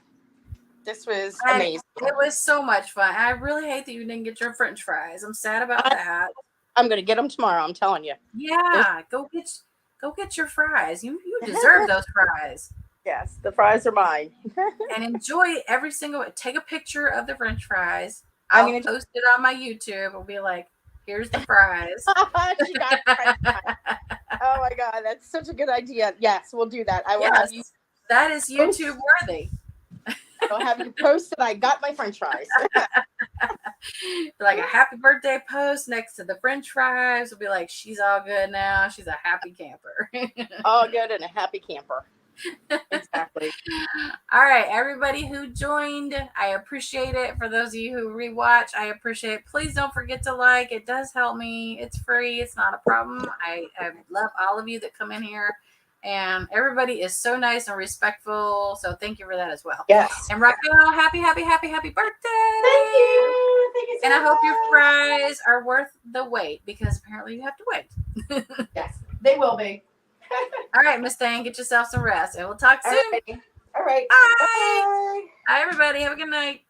This was amazing. It was so much fun. I really hate that you didn't get your French fries. I'm sad about that. I'm gonna get them tomorrow. I'm telling you. Yeah, go get your fries. You deserve those fries. Yes, the fries are mine. And enjoy every single. Take a picture of the French fries. I'll post it on my YouTube. It'll be like, here's the fries. She got French fries. Oh my God, that's such a good idea. Yes, we'll do that. I will have you. That is YouTube worthy. I'll have you post that I got my French fries. Like a happy birthday post next to the French fries will be like, she's all good now. She's a happy camper. All good and a happy camper. Exactly. All right, everybody who joined, I appreciate it. For those of you who rewatch, I appreciate it. Please don't forget to like. It does help me. It's free. It's not a problem. I love all of you that come in here. And everybody is so nice and respectful. So thank you for that as well. Yes. And Raquel, happy birthday. Thank you. Thank you so And I hope your much. fries are worth the wait, because apparently you have to wait. Yes, they will be. All right, Miss Thang, get yourself some rest. And we'll talk soon. All right. Bye. Bye, everybody. Have a good night.